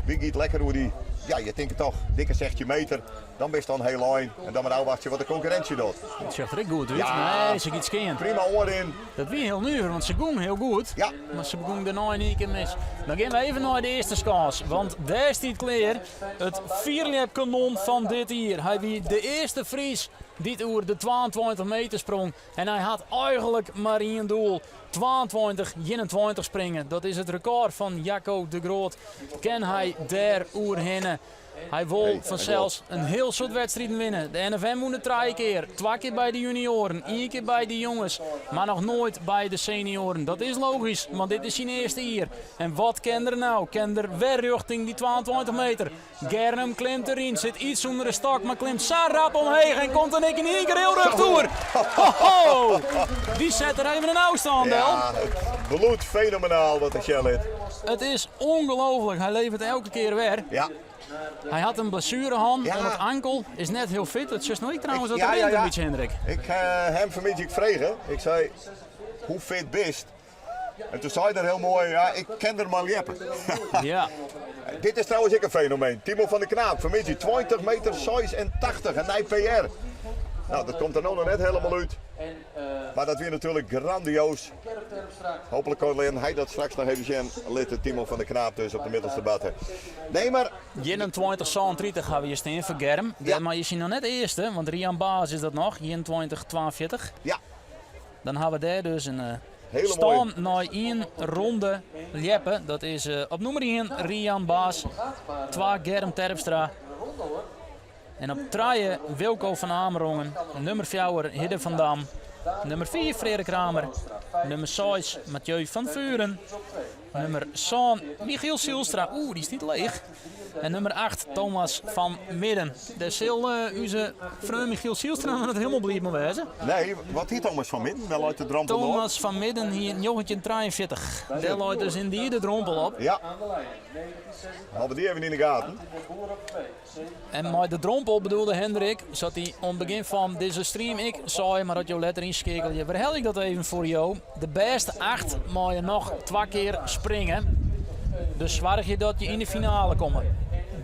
Wie gaat lekker hoe die, ja, je denkt toch, dikke 16 meter. Dan ben je dan heel lang. En dan maar afwacht je wat de concurrentie doet. Het zegt er ook goed uit. Ja. Nee, ze gaat skiën. Prima oor in. Dat was heel nuver, want ze gingen heel goed. Ja. Maar ze begon daarna in één keer mis. Dan gaan we even naar de eerste schaats. Want daar staat klaar het vierlepkanon van dit jaar. Hij was de eerste Fries die over de 22 meter sprong. En hij had eigenlijk maar één doel. 22-21 springen. Dat is het record van Jacco de Groot. Kan hij daar oerhennen? Hij wil vanzelfs een heel soort wedstrijden winnen. De NFM moet het 3 keer. 2 keer bij de junioren, 1 keer bij de jongens. Maar nog nooit bij de senioren. Dat is logisch, want dit is zijn eerste jaar. En wat kan er nou? Kan er weer richting die 22 meter. Gernum klimt erin, zit iets onder de stok, maar klimt zo rap omheen. En komt dan in één keer heel rug door. Ho-ho! Die zet er even een afstand, Del. Ja, het bloed fenomenaal wat de Shell is. Het is ongelooflijk. Hij levert elke keer weer. Ja. Hij had een blessurehand Ja. en het ankel is net heel fit. Het is nog niet trouwens dat Ja, hij ja, ja. een beetje, Hendrik. Ik hem vanmiddag vregen. Ik zei, hoe fit bist? En toen zei hij er heel mooi, ja, ik ken er maar jeppen. Ja, Dit is trouwens ook een fenomeen. Timo van de Knaap, vanmiddag 20 meter 86 en hij PR. Nou, dat komt er nou nog net helemaal uit. Maar dat weer natuurlijk grandioos. Hopelijk kan alleen hij dat straks nog even zien. Lid Timo van de Knaap dus op de middelste batten. Nee, maar 21-30 gaan we hier staan voor Germ. Ja. Maar je ziet nog net eerste, want Rian Baas is dat nog. 21-42. ja, Dan hebben we daar dus een hele staan mooi. naar 1 ronde Liepen. Dat is op nummer 1 Rian Baas. 2 Germ Terpstra. En op 3 Wilco van Amerongen. Nummer 4 Hidde van Dam. Nummer 4 Frederik Kramer. Nummer 6 Mathieu van Vuren. Nummer 7 Michiel Sielstra. Oeh, die is niet leeg. En nummer 8 Thomas van Midden. Daar zal onze vriend Michiel Sielstra het helemaal blijven wezen. Nee, wat hier Thomas van Midden? Wel uit de drompel door. Thomas van Midden hier jongetje 43. Daar loopt dus in die de drompel op. Ja. Hadden die even in de gaten. En met de drompel bedoelde Hendrik, zat hij aan het begin van deze stream, ik zei, maar dat je letter inschakelde, je verhel ik dat even voor jou. De beste 8 mag je nog 2 keer springen. Dus zorg je dat je in de finale komt.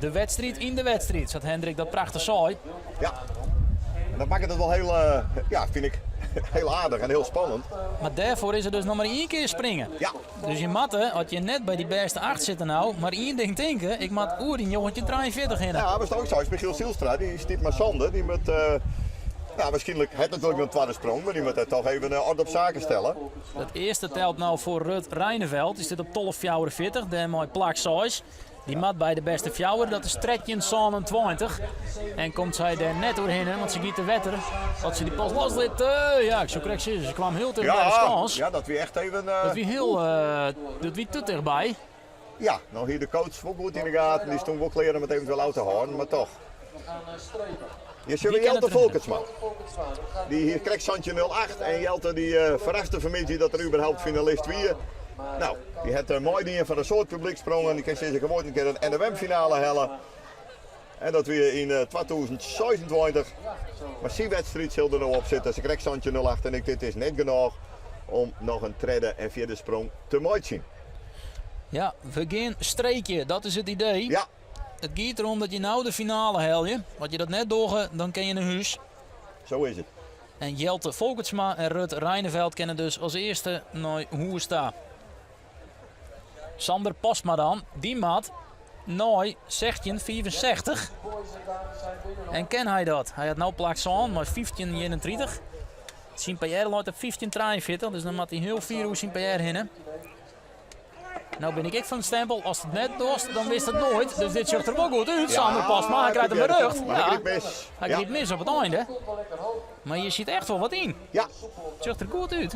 De wedstrijd in de wedstrijd, zat Hendrik dat prachtig zei. Ja. En dat maakt het wel heel, ja, vind ik, heel aardig en heel spannend. Maar daarvoor is er dus nog maar 1 keer springen. Ja. Dus je matte, had je net bij die beste 8 zitten nou, maar 1 ding denken, ik maat oer in jongetje 43 in. Ja, maar het is ook zo. Michiel Sielstra, die stiet maar Sander, die moet, ja, waarschijnlijk het natuurlijk een tweede sprong, maar die moet toch even orde op zaken stellen. Het eerste telt nou voor Rut Rijneveld. Die zit op 12,44. Daar mooi plak 6. Die mat bij de beste fjouwer. Dat is Tretjen 27. En komt zij daar net doorheen, want ze giet de wetter. Als ze die pas losliet. Ja, zo krijg ze. Ze kwam heel tegen bij de kans. Ja, dat we echt even... Dat wie heel... dat wie te dichtbij. Ja, nou hier de coach ook goed in de gaten. Die stond wel kleren met eventueel auto hoorn, maar toch. Je ziet weer Jelte Volkertsma. Die hier krijgt Santje 08 en Jelte die verraste vanmiddag dat er überhaupt finalist weer. Nou, die heeft mooi dingen van een soort publiek sprongen. Die kan zich gewoon een keer een NWM-finale hellen. En dat weer in 2026. Maar die wedstrijd zal er nog op zitten. Ze krijgt Santje 08 en dit is net genoeg om nog een derde en vierde sprong te mooi te zien. Ja, we gaan streekje. Dat is het idee. Ja, Het gaat erom dat je nou de finale hel je. Want je dat net doorgaat, dan ken je een huis. zo is het. En Jelte Volkertsma en Rut Rijneveld kennen dus als eerste naar hoe staan. Sander Postma dan, die maat, nou 16,64. En ken hij dat? Hij had nou plak aan, maar 15,31. Zijn PR loopt op 15,43, dus dan moet hij heel 4 uur zijn PR hinnen. Nou ben ik van de stempel, als het net doet, dan wist het nooit. Dus dit ziet er wel goed uit, Sander Postma, hij krijgt hem weer rug. Maar hij krijgt mis. Hij Ja. krijgt mis op het einde. Maar je ziet echt wel wat in. Ja, Het ziet er goed uit.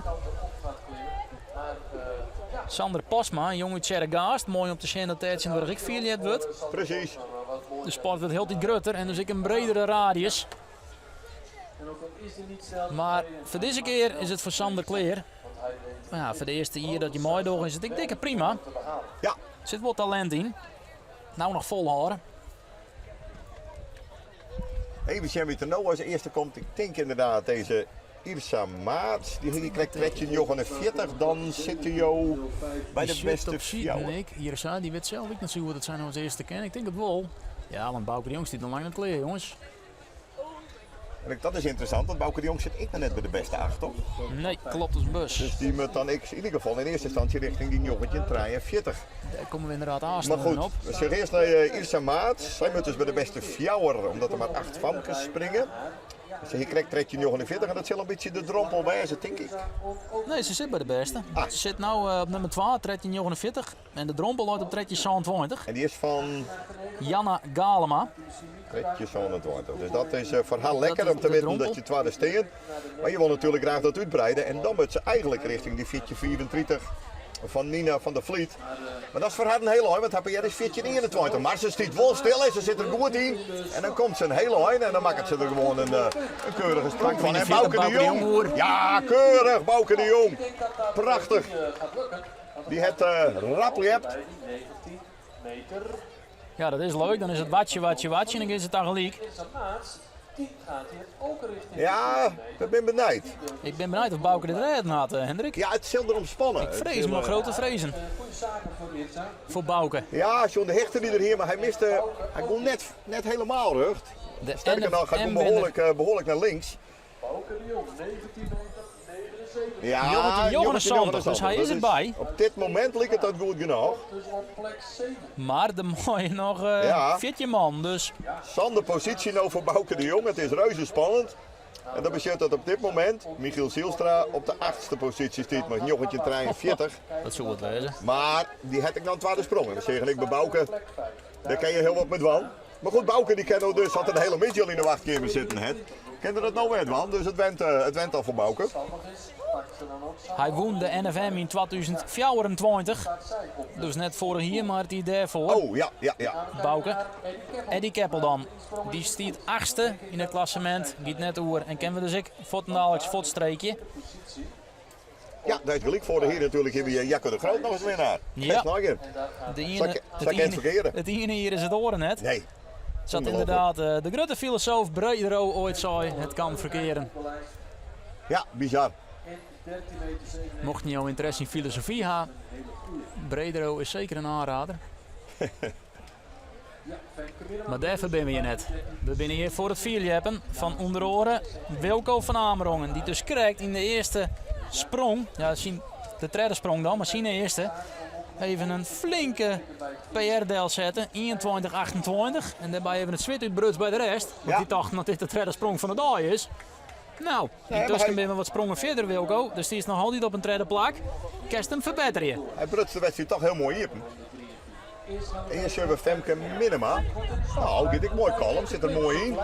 Sander Postma, een jonge Tjerregaast. Mooi om te zien dat het waar ik 4 jaar wordt. precies. De sport wordt heel iets groter en dus ik een bredere radius. Maar voor deze keer is het voor Sander Kleer. Ja, voor de eerste hier dat je mooi door is het ik denk prima. Ja, Er zit wat talent in. Nou nog vol horen. Even zien wie er nou als eerste komt. Ik denk inderdaad deze Irsa Maats. Die krijgt 249. Dan zit hij bij de beste fjouwer. Irsa, die weet zelf ik natuurlijk wat het zijn als eerste kennen. Ik denk het wel. Ja, want Bouke de Jong zit nog lang in het kleer, jongens. En dat is interessant, want Bouke de Jong zit ik nog net bij de beste 8, toch? Nee, klopt als bus. Dus die moet dan in ieder geval in eerste instantie richting die jongetje 43. Daar komen we inderdaad Maar aanstaan goed, op. we zeggen eerst naar Irsa Maats. Zij moet dus bij de beste fjouwer, omdat er maar 8 famkes springen. Dus je krijgt 249 en dat zal een beetje de drompel wijzen, denk ik. Nee, ze zit bij de beste. Ze zit nu op nummer 12, 1349. En de drompel loopt op 1320. En die is van Janna Galema. 220. Dus dat is voor haar lekker om te weten dat je het waar steent. Maar je wil natuurlijk graag dat uitbreiden. En dan moet ze eigenlijk richting die 434 van Nina van der Vliet. Maar dat is voor haar een hele lijn, want haar is 421. Maar ze stiet wel stil en ze zit er goed in. En dan komt ze een hele lijn en dan maakt ze er gewoon een keurige sprong van. En Bouke de Jong. Ja, keurig, Bouke de Jong. Prachtig. Die het raplept. Ja, dat is leuk. Dan is het watje en dan is het dan gelijk. Ja, ik ben benieuwd. Ik ben benieuwd of Bouke dit redden had, Hendrik. Ja, het zal erom spannen. Ik vrees me grote vrezen. Voor Bouke. Ja, John de Hechter die er hier, maar hij miste. Hij kon net helemaal rug. Sterker nog, hij kon behoorlijk naar links. Bouke de Jong, 19 meter. Ja, Johannes, dus hij is erbij. Op dit moment lijkt het dat goed genoeg. Dus op plek 7. Maar de mooie nog 14 man, dus... Sander positie nou voor Bouke de Jong, het is reuze spannend. En dat betekent dat op dit moment Michiel Zielstra op de 8e positie staat met jochetje 43. Dat zou het wezen. Maar die had ik dan tweede sprong. We zeggen ik bij Bouke, daar kan je heel wat met wan. Maar goed, Bouke die kent dus, had een hele middag in de wachtkamer zitten. Kende dat nou weer wan, dus het went al voor Bouke. Hij won de NFM in 2024. Dus net vorig jaar, maar het idee voor. Oh, ja. Bouke. Eddie Keppel dan. Die stiet 8e in het klassement. Giet net oer. En kennen we dus ik. Alex Fotstreekje. Ja, dat is gelijk voor de hier natuurlijk hebben we Jacco de Groot nog eens winnaar. Ja. Het ene hier is het oren net. Nee. Zat inderdaad de grote filosoof Breidero ooit zei, het kan verkeren. Ja, bizar. Mocht je jouw interesse in filosofie hebben, Breidero is zeker een aanrader. Maar daarvoor ben we hier net. We zijn hier voor het vierjappen van onder oren Wilco van Amerongen. Die dus krijgt in de eerste sprong, ja de tweede sprong dan, maar zijn eerste. Even een flinke PR-deel zetten, 21-28. En daarbij even het zwit uitbruts bij de rest. Want die dachten dat dit de tweede sprong van de dag is. Nou, intussen ben we wat sprongen verder, Wilco. Dus die is nog altijd op een tweede plak. Kerst hem verbeteren. Hij brutst de wedstrijd toch heel mooi hier. Eerst hebben we Femke Minima. Nou, dit ik mooi kalm, zit er mooi in.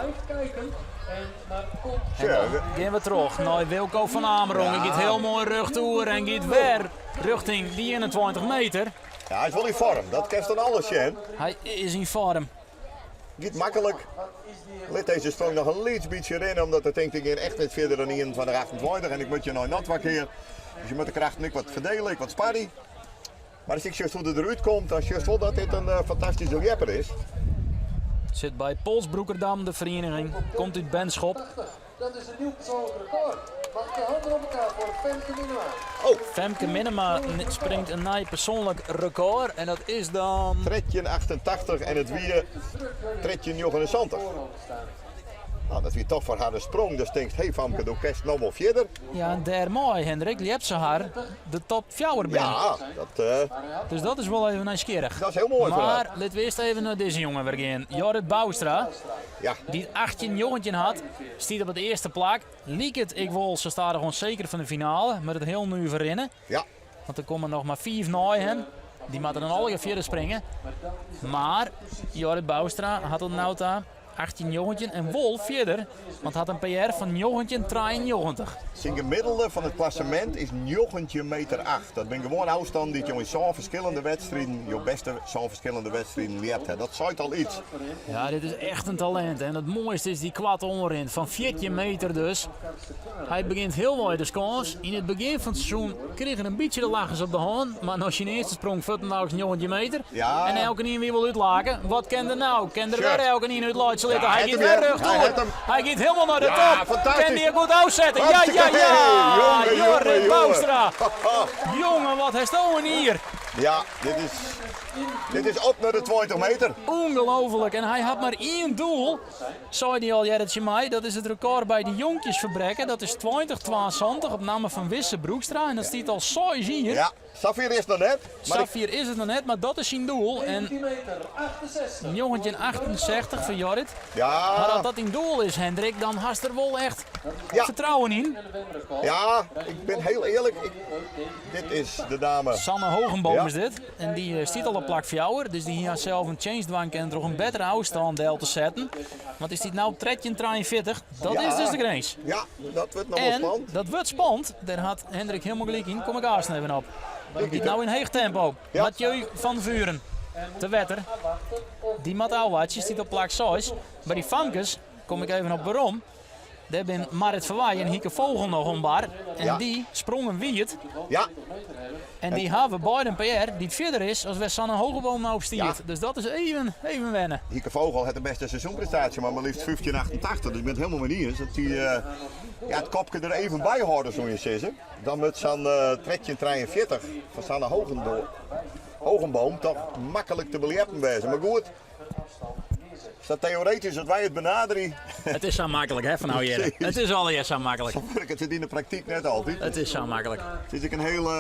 Gaan we terug naar Wilco van Amerongen. Hij gaat heel mooi rug toe en gaat weer richting die 21 meter. Ja, hij is wel in vorm. Dat kerst dan alles, Jen. Hij is in vorm. Niet makkelijk. Let deze sprong nog een beetje erin, omdat het denk ik echt niet verder dan 21-28. En ik moet je nou nat wakkeren. Dus je moet de kracht nu wat verdelen, wat sparren. Maar als ik juist hoe het eruit komt, dan juist wel dat dit een fantastische jepper is. Zit bij Polsbroekerdam, de vereniging. Komt uit Benschop. Dat is een nieuw persoonlijk record. Mag ik je handen op elkaar voor Femke Minima? Oh. Femke Minima springt een nieuw persoonlijk record. En dat is dan... 13,88 en het weer 13,79. Nou, dat is weer toch voor haar een sprong. Dus denkt, hey Famke, doe kerst nog wel verder. Ja, en daar mooi, Hendrik. Je hebt ze haar de top fjouwer binnen. Ja, dus dat is wel even nieuwsgierig. Dat is heel mooi voor haar. Maar laten we eerst even naar deze jongen weer gaan. Jorrit Boustra, ja. Die 18 jongetje had, stiet op de eerste plak. Liek het, ik wil, ze staan er gewoon zeker van de finale. Met het heel nu verrennen. Ja. Want er komen nog maar 4 na hen. Die moeten dan alle verder springen. Maar Jorrit Boustra had het nou daar. 18 jongetje en Wolf verder, want had een PR van jongetje 93. Zijn gemiddelde van het klassement is 9,8 meter. Dat ben gewoon afstand die je in zo'n verschillende wedstrijden, je beste zo'n verschillende wedstrijden leert. Dat zegt al iets. Ja, dit is echt een talent. En het mooiste is die kwad onderin van 14 meter dus. Hij begint heel mooi de scores. In het begin van het seizoen kregen een beetje de lachers op de hand. Maar als je in eerste sprong 14 meter. Ja. En elke keer weer wil uitlaken. Wat kan er nou? Kan er weer elke keer uit litten. Ja, Hij hij gaat heeft hem weer weer. rug Hij door. heeft hem. Hij gaat helemaal naar de Ja, top. fantastisch. Kan hij goed uitzetten? Ja, Hartstikke jongen, Jorrit jongen. Boustra. Jongen, wat heeft hij hier? Ja, dit is op naar de 20 meter. Ongelooflijk. En hij had maar één doel. Zei hij al, Jerretje mij. Dat is het record bij de jonkjes verbrekken. Dat is 20-22 op naam van Wisse Broekstra. En dat staat al 6 hier. Ja, Safir is nog net. Maar Safir is het nog net, maar dat is zijn doel. En 19 meter, 68. een jongetje 68 van Jorrit. Maar ja, als dat in doel is, Hendrik, dan hast er wel echt Ja. vertrouwen in. ja, ik ben heel eerlijk. Dit is de dame. Sanne Hogenboom Ja. is dit. En die stiet al een plak fjouwer. Dus die had zelf een change dwang en toch een betere afstand deel te zetten. Want is dit nou 43? Dat Ja. is dus de grens. Ja, dat wordt nog wel En spannend. dat wordt spannend. Daar had Hendrik helemaal gelijk in. Kom ik aas even op. Dat gaat nou in heeg tempo. Ja. Mathieu van Vuren. Te wetter. Die Matt Alwatjes die op plak 6. Bij die Famkes kom ik even op waarom. Daar ben Marit Verwaai en Hieke Vogel nog ombaar. En Ja. die sprongen wierd. Ja, En die hebben beide een PR die het verder is als we Sanne Hogeboom nou stiert. Ja. Dus dat is even wennen. Hieke Vogel had de beste seizoenprestatie, maar liefst 15,88. Dus ik ben het helemaal niet eens. Dat die het kopje er even bij houden, zo je zeggen. Dan moet zo'n trekje 43 van Sanne Hogenboom toch makkelijk te beletten wezen. Maar goed, is dat theoretisch dat wij het benaderen? Het is zo makkelijk, hè, van nou hier. Het is allereerst zo makkelijk. Werkt het in de praktijk net altijd. Het is zo makkelijk. Het is een hele...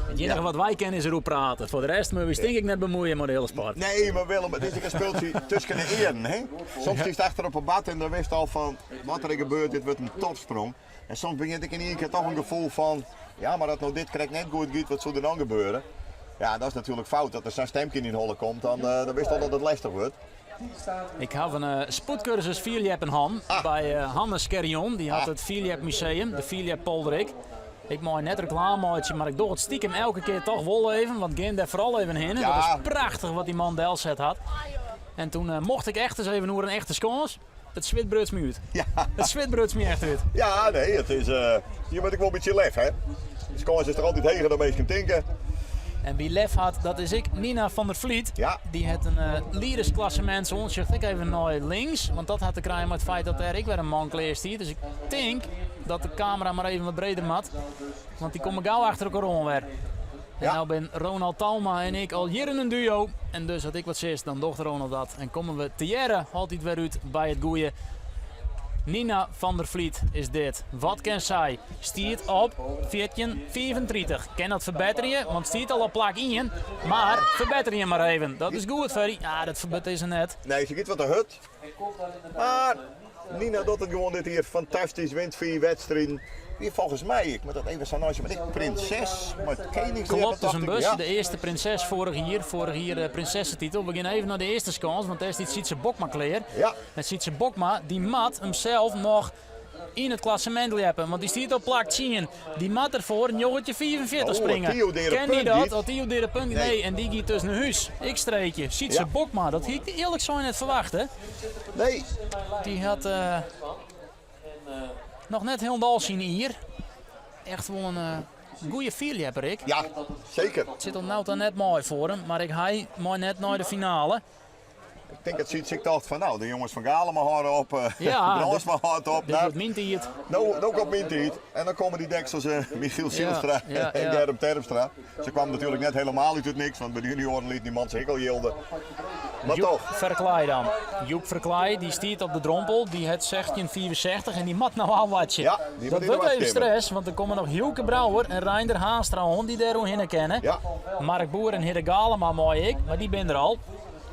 Het enige wat wij kennen is erop praten. Voor de rest moeten we stink ik net bemoeien met de hele sport. Nee, maar Willem, het is een speeltje tussen de eeren. Hè? Soms is het achter op een bad en dan wist al van wat er gebeurt, dit wordt een topsprong. En soms begint ik in één keer toch een gevoel van, ja, maar dat nou dit krijgt net goed gaat, wat zou er dan gebeuren? Ja, dat is natuurlijk fout. Dat er zo'n stemje in hollen komt, dan wist al dat het lastig wordt. Ik heb een spoedcursus Philiap en Han bij Hannes Kerrion. Die had het Philiap Museum, de Philiap Polderik. Ik mag net reclame, maar ik doe het stiekem elke keer toch wel even, want ging daar vooral even heen. Ja. Dat is prachtig wat die man Delzet had. En toen mocht ik echt eens even naar een echte scones. Het zwitbruts me uit. Ja, Het zwitbruts me echt uit. ja nee, het is, hier moet ik wel een beetje lef, hè. De kans is er altijd tegen dan mensen denken. En wie lef had, dat is ik, Nina van der Vliet. Ja. Die had een leadersklassement zo. Zegt ik even naar links, want dat had te krijgen met het feit dat er ik weer een man kleerst hier. Dus ik denk dat de camera maar even wat breder mat. Want die komen gauw achter elkaar om weer. En Ja. nou ben Ronald Talma en ik al hier in een duo. En dus had ik wat zist, dan dochter Ronald dat. En komen we te jaren altijd weer uit bij het goeie. Nina van der Vliet is dit. Wat kan zij? Stiert op 14:35. Kan dat verbeteren? Want stiert al een plak in. Maar verbeter je maar even. Dat is goed, Ferry. Ja, dat verbetert ze net. Nee, ze gaat wat de hut. Maar Nina doet het gewoon dit hier fantastisch, wint 4 wedstrijden. Die volgens mij, ik moet dat even zo nooitje, maar ik prinses, met koningsleven. Klopt, dus een bus. Ja. De eerste prinses vorig hier prinsessentitel. We gaan even naar de eerste kans, want daar is die Sietse Bokma kleer. Ja. En Sietse Bokma, die mat hemzelf nog in het klassement leppen. Want die stiert op plak 10. Die mat ervoor een jongetje 44 Oh, springen. Theo derde Ken je punt dat? niet. Had Theo derde punt? Nee. Nee. En die gaat tussen een huis. Ik streekje. Sietse Ja. Bokma, dat had ik eerlijk zo net verwacht, hè? Nee, Die had nog net heel dal zien hier. Echt wel een goede feel heb ik. ja, zeker. Het zit er nou dan net mooi voor hem, maar hij mooi net naar de finale. Ik denk dat ziet ik dacht van nou, de jongens van Galen maar hard op, Ja, de Roos maar hard op. Dit Nou, wordt min het. nou komt mijn tijd. En dan komen die deksels Michiel Zielstra ja, en ja. Germ Terpstra. Ze kwamen natuurlijk net helemaal uit het niks, want bij de junioren liet niemand zich al jilden. Maar Joep toch, Verklaai dan. Joep Verklaai, die stiert op de drompel, die het 1664 en die mat nou al watje. Ja, die dat moet wordt in de even was klimmen. stress, want er komen nog Hielke Brouwer en Reinder Haastra die daar heen kennen. ja, Mark Boer en Hidde Galema mooi ik, maar die ben er al.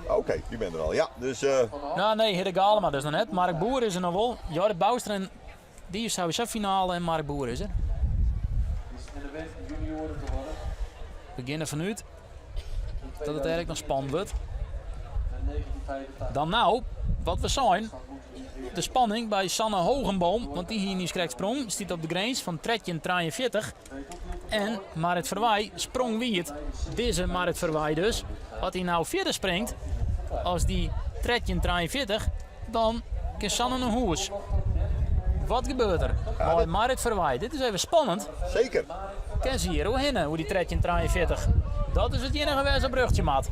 oké, die bent er al. Ja, dus Nou nee, Hidde Galema dus nog net. Mark Boer is er nog wel. Jorrit Boustra en die is sowieso finale en Mark Boer is er. En de wet junioren te worden. Beginnen vanuit dat het eigenlijk nog spannend wordt. En 1985. Dan nou, wat we zijn, de spanning bij Sanne Hogenboom, want die hier niet krijgt sprong, stiet op de grens van 43. En Marit Verwaai sprong wie het. Deze Marit Verwaai dus. Als hij nou verder springt, als die 43, dan kan Sanne een hoes. Wat gebeurt er? Bij Marit Verwaai, dit is even spannend. zeker. Ken ze hier hoe die 43. Dat is het enige waar ze een brugtje maat.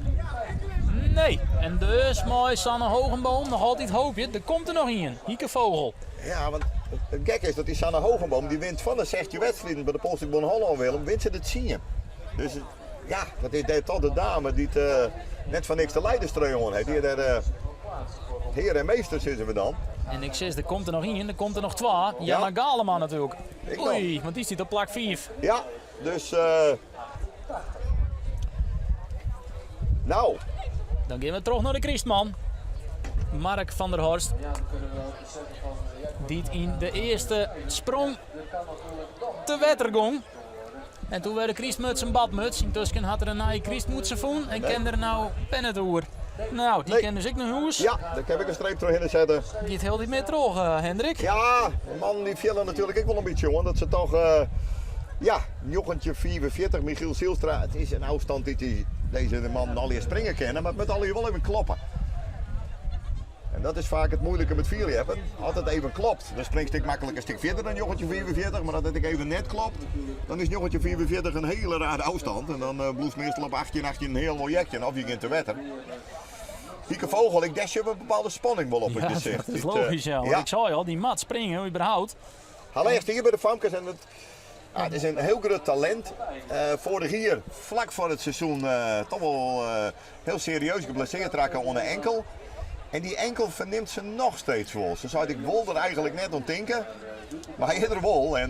Nee. En dus mooi Sanne Hogenboom, nog altijd hoopje. Er komt er nog in. Hieke Vogel. Ja, want het gekke is dat die Sanne Hogenboom, die wint van de 16 wedstrijden bij de Polstikbond Holland Willem, wint ze het zien. Dus ja, dat is toch de dame die het net van niks de leiderstreun heeft. Die heer en meester zitten we dan. En ik zeg, er komt er nog in, er komt er nog 2. Jana Galema natuurlijk. Oei, want die zit op plak 5. Ja, dus nou. Dan gaan we terug naar de Christman. Mark van der Horst. Die in de eerste sprong te wettergong. En toen werd de Christmuts een badmuts. Intussen had er een nieuwe Christmutsen voen en kende er nou pennetoer. Nou, die ken dus ik nog eens. Ja, daar heb ik een streep terug in zetten. Die heel niet meer terug, Hendrik. Ja, de man die vielen natuurlijk ook wel een beetje, jongen. Dat ze toch, ja, jochentje 44, Michiel Zielstra. Het is een afstand die deze man al hier springen kennen, maar het moet al hier wel even kloppen. En dat is vaak het moeilijke met vierjappen. Altijd even klopt. Dan springt ik makkelijk een stuk verder dan jochentje 44, maar dat het even net klopt, dan is jochentje 44 een hele rare afstand. En dan bloest meestal op 18 een heel mooi jekje of je gaat te wetter. Hieke Vogel, ik des je een bepaalde spanning wel op het gezicht. Dat is logisch, ja. Want ik zei al, die mat springen, überhaupt. Hij ligt hier bij de Famkes en het is een heel groot talent. Vorig jaar, vlak voor het seizoen, toch wel heel serieus geblesseerd raken onder enkel. En die enkel verneemt ze nog steeds wel. Ze zou ik wol er eigenlijk net om tinken. Maar hij is er wel. En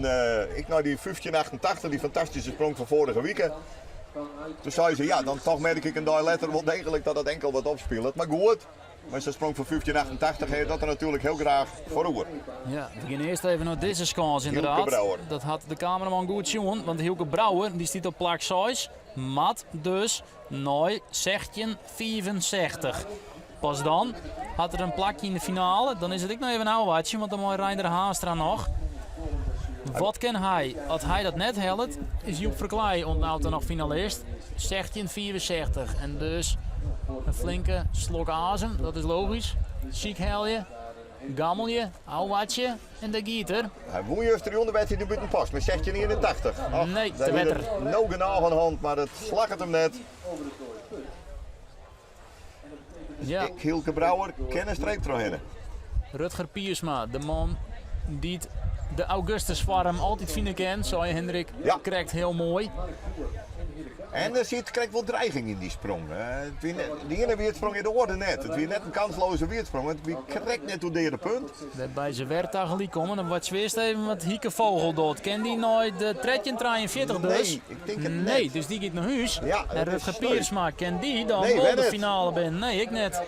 ik naar die 1588, die fantastische sprong van vorige week. Toen zei ze, ja, dan toch merk ik een dag later wel degelijk dat het enkel wat opspeelt. Maar goed, maar ze sprong van 1588 heeft dat er natuurlijk heel graag voor oor. Ja, we beginnen eerst even naar deze kans inderdaad. Hielke Brouwer. Dat had de cameraman goed zien, want Hielke Brouwer die staat op plak 6. Mat dus, nooit 16,65. Pas dan had er een plakje in de finale, dan is het ook nog even een ouwatje, want dan moet Reinder Haastra nog. Wat kan hij? Als hij dat net helpt, is Joep Verkleij ontnauwd nog finalist. 16,64. En dus een flinke slok azem, dat is logisch. Chic helje, gammelje, ouwatje en de gieter. Hij won juist 300 werd hij de buiten pas met 16,81. Nee, te wetter. No genoeg aan de hand, maar het slag het hem net. Ja. Ik, Hielke Brouwer, ken een streep erin. Rutger Piersma, de man die de Augustusfarm altijd vinden kent, zou je Hendrik, Ja. krijgt heel mooi. En er krijgt wel dreiging in die sprong. Die ene weersprong in de orde net. Het was net een kansloze weersprong. Het was correct net door de punt. Dat bij zijn werktagel komen, dan wordt eerst even met Hieke Vogel dood. Ken die nooit de 43 dus? Nee, ik denk het net. Nee, dus die gaat naar huis. Ja, en dat is Rutger sneu. Piersma, ken die dan Nee, wel wij de net. finale ben? Nee, ik net.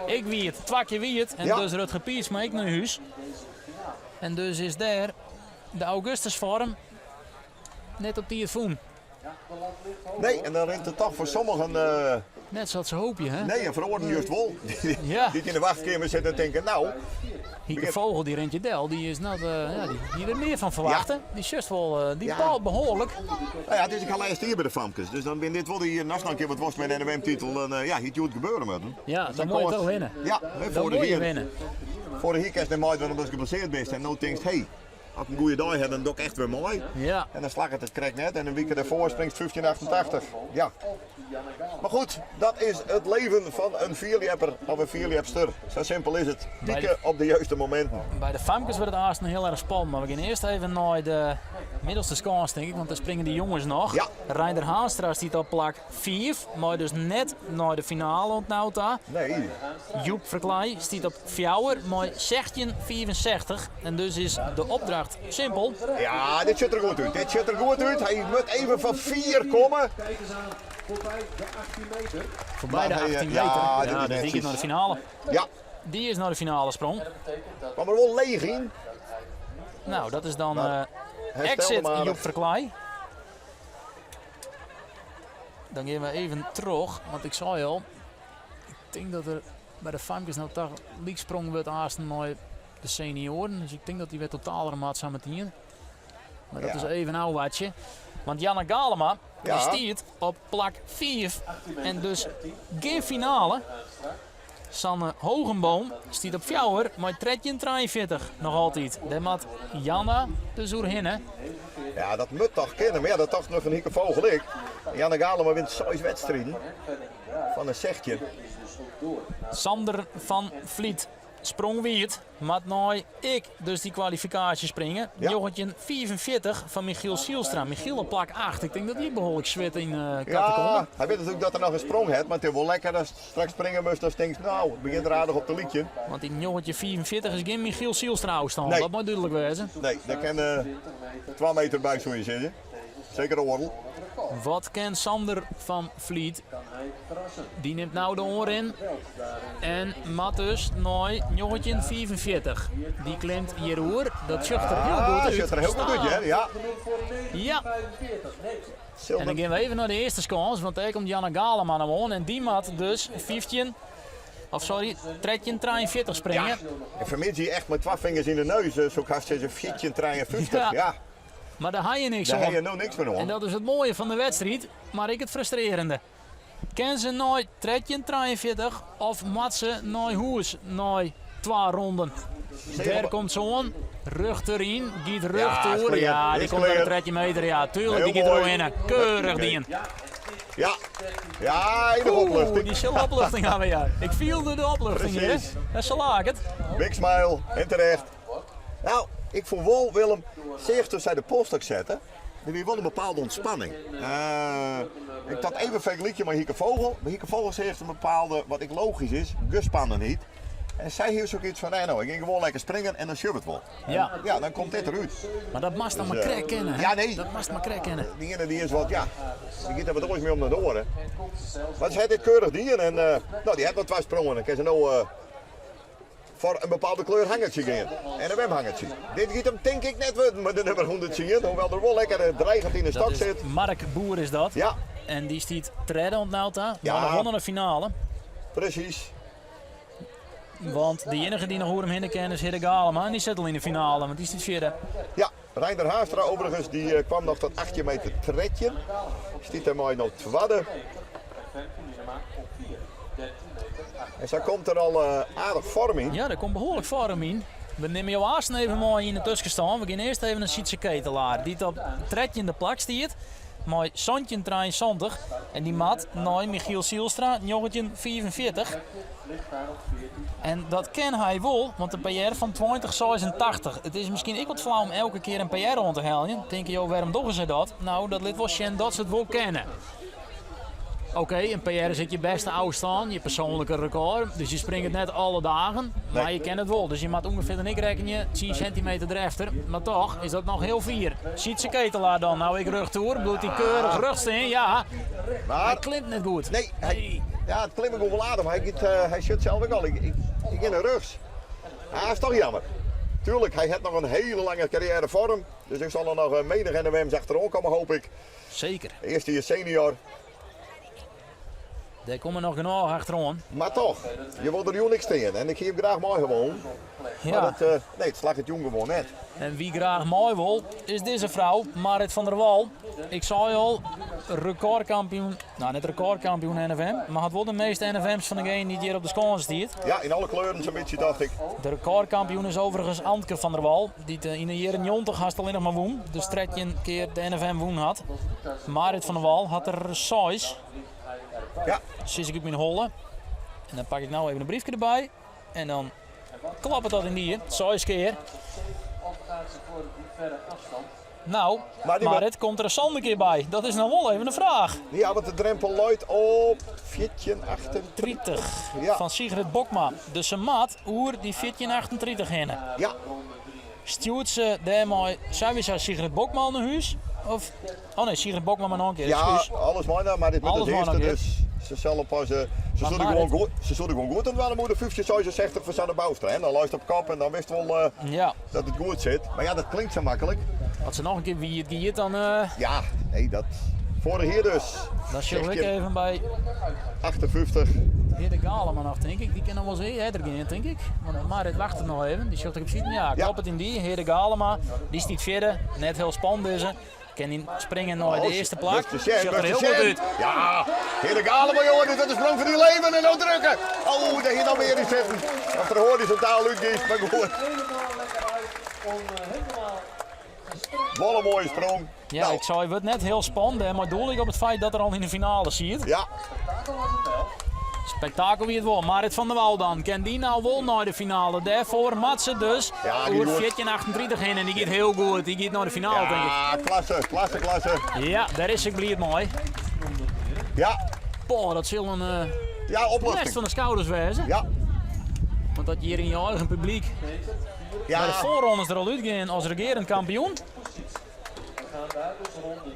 Ik wie het, 2 keer wie het. En Ja. dus Rutger Piersma, ik naar huis. En dus is daar de Augustusfarm net op die het voen. Nee, en dan rent het toch voor sommigen. Net zoals ze hoopje, hè? Nee, een verordering juist wel. Ja. Die in de wachtkamer zitten en denken, nou. Hieke Vogel, die Rentje Del, die is nou, die er meer van verwachten. Die is juist wel, die paalt behoorlijk. Nou ja, het is ik al eerst hier bij de Famkes. Dus dan ben dit wel hier naast een keer wat was met een NWM-titel. En ja, hier moet gebeuren met hem. Ja, dan moet je toch winnen. Ja, Dan moet je winnen. Voor de hier de maat omdat je geblesseerd bent en nou denkt, hey, als ik een goede dag heb, dan doe ik echt weer mooi. Ja. En dan slag het correct net en een week daarvoor springt 1588. Ja. Maar goed, dat is het leven van een vierjapper of een vierjapster. Zo simpel is het. Pieken op de juiste momenten. Bij de Famkes wordt het eerst nog heel erg spannend. Maar we gaan eerst even naar de middelste scores, denk ik. Want daar springen die jongens nog. Ja. Reinder Haastra staat op plak 4. Maar dus net naar de finale ontnauwd daar. Nee. Joep Verkleij staat op 4, maar 16,64. En dus is de opdracht simpel. Ja, dit ziet er goed uit. Dit ziet er goed uit. Hij moet even van 4 komen. Kijk eens aan, voorbij de 18 meter. Voorbij de Maar hij, 18 ja, meter. dit is Ja, dus die netjes. gaat naar de finale. Ja, Die is naar de finale sprong. kwam er wel leeg in. Nou, dat is dan Herstel exit maar. Joep Verkleij. Dan gaan we even terug, want ik zei al, ik denk dat er bij de Famkes nou toch league wordt aanstaan naar de senioren. Dus ik denk dat die weer totaler maat samen met hier. Maar dat Ja. is even een ouwatje. Want Jana Galema, Ja. die staat op plak 4 en dus geen finale. Sanne Hogenboom staat op 4, maar 43 nog altijd. Dat maakt Jana dus oerhinnen. Ja, dat moet toch kennen. Maar ja, dat dacht nog van Hieke Vogel ik. Janne Galema wint 6 wedstrijden. van een zegtje. Sander van Vliet sprong wierd, maar nou ik dus die kwalificatie springen. Ja. Joggetje 45 van Michiel Sielstra. Michiel op plak 8. Ik denk dat hij behoorlijk zwet in Ja, catacomben. hij weet natuurlijk dat er nog een sprong heeft, maar het is wel lekker als straks springen moest. Dan denk je, nou, het begint er aardig op de liedje. Want die joggetje 44 is geen Michiel Sielstra afstand. Nee. Dat moet duidelijk wezen. Nee, daar kan 2 meter bij zo je zitten. Zeker een wortel. Wat kent Sander van Vliet? Die neemt nou de oor in. En Matthus, nou, joggetje 45. Die klimt hierover. Dat zucht er heel goed uit. Zit er heel goed uit, hè? Ja. Ja. Zilver. En dan gaan we even naar de eerste scores, want daar komt Janne Galema naar aan. En die mat dus 43 springen. Ja. En vanmiddag je echt met 2 vingers in de neus. Zo kast je 53. Ja. Ja. Maar daar heb je niks Daar heb je aan. nou niks meer En aan. dat is het mooie van de wedstrijd, maar ik het frustrerende. Ken ze nooit 43 of mat ze nooit hoes nooit 2 ronden? Daar komt zo'n rug erin, giet rug Ja, is door. clear. Ja, die Is komt naar de clear. 13 meter. Ja, tuurlijk, Heel die giet mooi. erin. Keurig Oké. die. Ja. Ja, in de Oeh, opluchting. die shille opluchting hebben we, ja. Ik voelde de opluchting, hè. Precies. Dat is zo het. Big smile, en terecht. Nou, ik vond wel Willem, zeer tussen de polstok zetten, er weer wel een bepaalde ontspanning. Ik had even vergelijken met Hieke Vogel. Maar Hieke Vogel heeft een bepaalde, wat ik logisch is, gespannen niet. En zij heeft ook iets van, nee nou, ik ging gewoon lekker springen en dan shove het wel. Ja. Ja, dan komt dit eruit. Maar dat mag dan maar Dus, krek kennen, hè. ja, nee. Dat mag maar krek kennen. Die ene die is wat, ja, die gaat er wat ooit mee om naar de oren. Maar ze heeft dit keurig dien en nou, die heeft nog 2 sprongen. Dan kan ze nou voor een bepaalde kleur hangertje gaan. En een wemhangertje. Dit giet hem denk ik net worden met de nummer 110, hoewel er wel lekker dreigend in de stok Dat is zit. Mark Boer is dat. Ja, En die stiet treden ontnauwd daar. Ja. Maar nog gewonnen de finale. precies. Want de enige die nog hoe hem heen kennen is Hidde Galema. En die zit al in de finale, want die stiet vierde. Ja, Reinder Haastra overigens, die kwam nog tot 8 meter tredje. Stiet er mooi nog tweede. En zo komt er al aardig vorm in. Ja, daar komt behoorlijk vorm in. We nemen jouw Aasen even mooi in de tussen staan. We gaan eerst even een Sietse ketelaar. Die op tredje in de plak stiert. Mooi Santje 73. En die mat, nou Michiel Sielstra, joggetje 44. En dat ken hij wel, want de PR van 2086. Het is misschien ik wat flauw om elke keer een PR rond te halen. Denk je, joh, waarom doen ze dat? Nou, dat lid wel Sjen dat ze het wel kennen. Oké, een PR zit je beste afstand, je persoonlijke record. Dus je springt het net alle dagen, maar Nee. je kent het wel. Dus je moet ongeveer dan ik reken je 10 centimeter erachter. Maar toch is dat nog heel vier. Ziet ze ketelaar dan, nou ik rug toe, bloedt die keurig rugsteen, ja. Hij Maar klimt net goed. nee, ja, het klimt ook wel aardig, maar hij zit zelf ook al. Ik in de rugs. Ah, is toch jammer. Tuurlijk, hij heeft nog een hele lange carrière vorm. Dus ik zal er nog menig NWM's achterom komen, hoop ik. Zeker. Eerste jaar senior. Daar komen nog genoeg achterom. Maar toch, je wil er heel niks tegen. En ik geef hem graag mooi gewoon. Maar Ja. dat, nee, het slag het jong gewoon net. En wie graag mooi wil, is deze vrouw, Marit van der Wal. Ik zei al, recordkampioen, nou niet recordkampioen NFM, maar had wel de meeste NFM's van degene die hier op de score stiert. Ja, in alle kleuren zo'n beetje, dacht ik. De recordkampioen is overigens Antke van der Wal, die in de jaren 90 haast alleen nog maar woon. Dus tredje een keer de NFM woon had. Marit van der Wal had er 6. Ja, Zie ik op mijn hollen. En dan pak ik nou even een briefje erbij. En dan klap het dat in die, 6 keer. Of gaat ze voor die verre afstand? Nou, Maar die Marit, komt er een Sander keer bij? Dat is nou wel even een vraag. ja, want de drempel luidt op 14,38. 30 Ja. van Sigrid Bokma. Dus een maat oer die 14,38 in. Ja, Stuurt ze daarmee sowieso Sigrid Bokma naar huis? Of, oh nee, Sigrid Bokma maar nog een keer. ja, Excuus. alles mooi nou, maar dit wordt Alles het mooi eerste, nog, dus ze zullen pas, ze zullen Marit- gewoon goed, ze zullen gewoon goed ontwellen moeten 15,66 voor Sanne Boustra. En dan luistert op kop en dan wist wel Ja, dat het goed zit. Maar ja, dat klinkt zo makkelijk. als ze nog een keer wie het giet, dan Ja, nee, dat vorig hier dus. zul ik even bij 58. Heer de Galema nog, denk ik. Die kan nog wel zien, hè, er denk ik. Maar Marit wacht er nog even. Die zult ik op zitten. Ja, Ja. klopt het in die. Heer de Galema, die stiet verder. Net heel spannend is ze. Kan die springen naar de eerste plak. Beste Ziet er heel goed uit. Ja, heerlijk allemaal jongen, dit is de sprong van die leven en nou drukken. Oh, daar hier nou weer in zitten. Als er horizontaal uitgeeft, maar goed. Helemaal lekker uit om helemaal Wat een mooie sprong. Ja, Nou, ik zei, het wordt net heel spannend, hè, maar doel ik op het feit dat er al in de finale ziet. ja, Spektakel wie het wel. Marit van der Wouw dan. Kan die nou wel naar de finale? Daarvoor Matze dus. Ja, die Oer doet- 14:38 in en die gaat heel goed. Die gaat naar de finale, denk ik. ja, klasse. Ja, daar is ik blij mooi. Ja, Boah, dat zal een ja, rest opluchting. van de schouders wezen. Ja, Want dat je hier in je eigen publiek bij de ja, voorrondes er al uitgaan als regerend kampioen.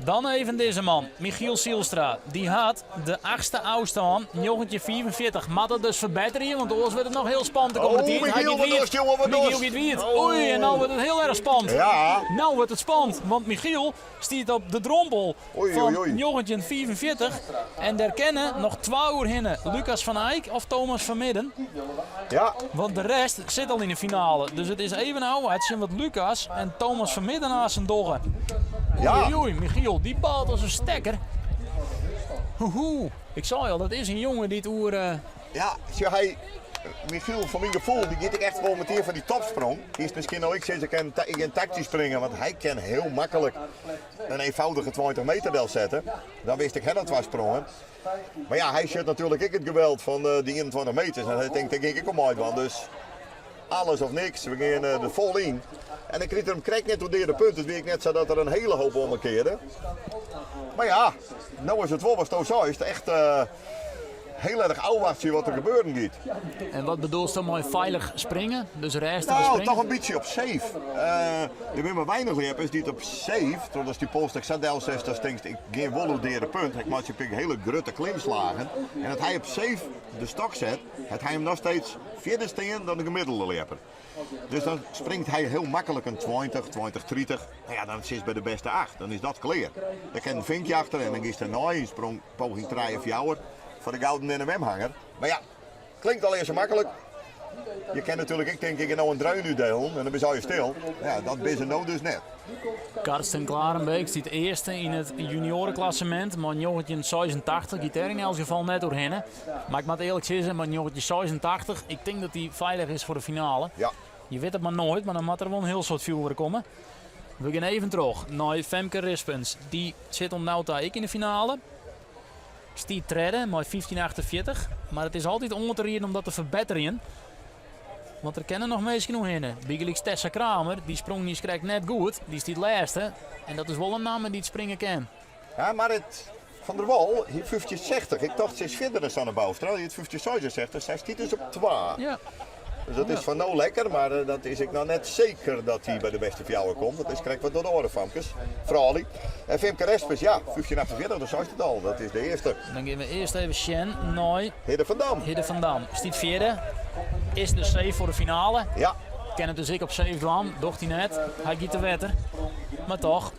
Dan even deze man, Michiel Zielstra. Die had de 8e afstand, jochentje 44. Maar dat dus verbeteren, want anders wordt het nog heel spannend de komende tijd. Michiel, wat dorst, jongen, wat Michiel dorst. gaat wierd. Oh. Oei, en nou wordt het heel erg spannend. ja. Nou wordt het spannend, want Michiel stiet op de drompel Oei, van oei, oei. jochentje 44. En daar kennen nog 2 uur hinnen Lucas van Eyck of Thomas van Midden. Ja, Want de rest zit al in de finale. Dus het is even nou, het zien wat Lucas en Thomas van Midden naast zijn doggen. Ja. Oei, oei, Michiel, die balt als een stekker. Hoehoe. Ik zei al, dat is een jongen die het oer... ja, zie hij, Michiel, van mijn gevoel, die gaat ik echt wel meteen van die topsprong. Die is misschien al ik sinds ik in tactisch springen, want hij kan heel makkelijk een eenvoudige 20 meter del zetten. Dan wist ik dat was sprongen. Maar ja, hij zit natuurlijk ik het geweld van die 21 meters en hij denkt, ik kom uit man, dus alles of niks, we gaan er vol in. En ik kreeg net door de punten, dus weet ik net zo dat er een hele hoop omkeerde. Maar ja, nou is het wel wat zo is het echt heel erg afwachten wat er gebeuren gaat. En wat bedoelt je mooi veilig springen? Dus rijsten Nou, springen? toch een beetje op safe. Er zijn maar weinig liepers die het op safe, zoals die Polstek Sadel zegt, dat denkt ik geen wolodere punt. Ik maak je hele grutte klimslagen. En dat hij op safe de stok zet, het hij hem nog steeds verder staan dan de gemiddelde lieper. Dus dan springt hij heel makkelijk een 20, 30. Nou ja, dan is het bij de beste 8. Dan is dat clear. Dan kan een vinkje achter en dan is er nooit een sprong poging 3 of 4 voor de gouden NMM-hanger. Maar ja, klinkt al eerst zo makkelijk. Je kan natuurlijk, ik denk, ik nou een druin nu deel en dan ben je stil. Ja, dat is er nou dus net. Karsten Klarenbeek zit eerste in het juniorenklassement. Maar jongetje 86, gaat er in elk geval net doorheen. Maar ik moet eerlijk zeggen, maar jongetje 86, ik denk dat hij veilig is voor de finale. Ja. Je weet het maar nooit, maar dan moet er wel een heel soort vuur komen. We gaan even terug naar Femke Rispens. Die zit om nou ik in de finale. Stiet treden met 1548. Maar het is altijd om te reden om dat te verbeteren. Want er kennen nog mensen genoeg in. Biggelix Tessa Kramer, die sprong niet krijgt net goed. Die is die laatste. En dat is wel een naam die het springen kan. Ja, maar het Van der Wal heeft 1560. Ik dacht, ze is verder dan de Bouwstra. Die heeft 1560. Zij stiet dus op 2. Ja. Dus dat is van nou lekker, maar dat is ik nou net zeker dat hij bij de beste fjouwer komt. Dat is krijg wat door de oren, Famkes. Fralie. En Femke Respens, ja, 1548, dat zei het al. Dat is de eerste. Dan gaan we eerst even Sjen, Nooi, Hidde van Dam. Hidde van Dam. Stiet vierde. Is de safe voor de finale. Ja, Ken het dus ik op 7 kwam. Docht hij net. Hij giet de wetter. Maar toch.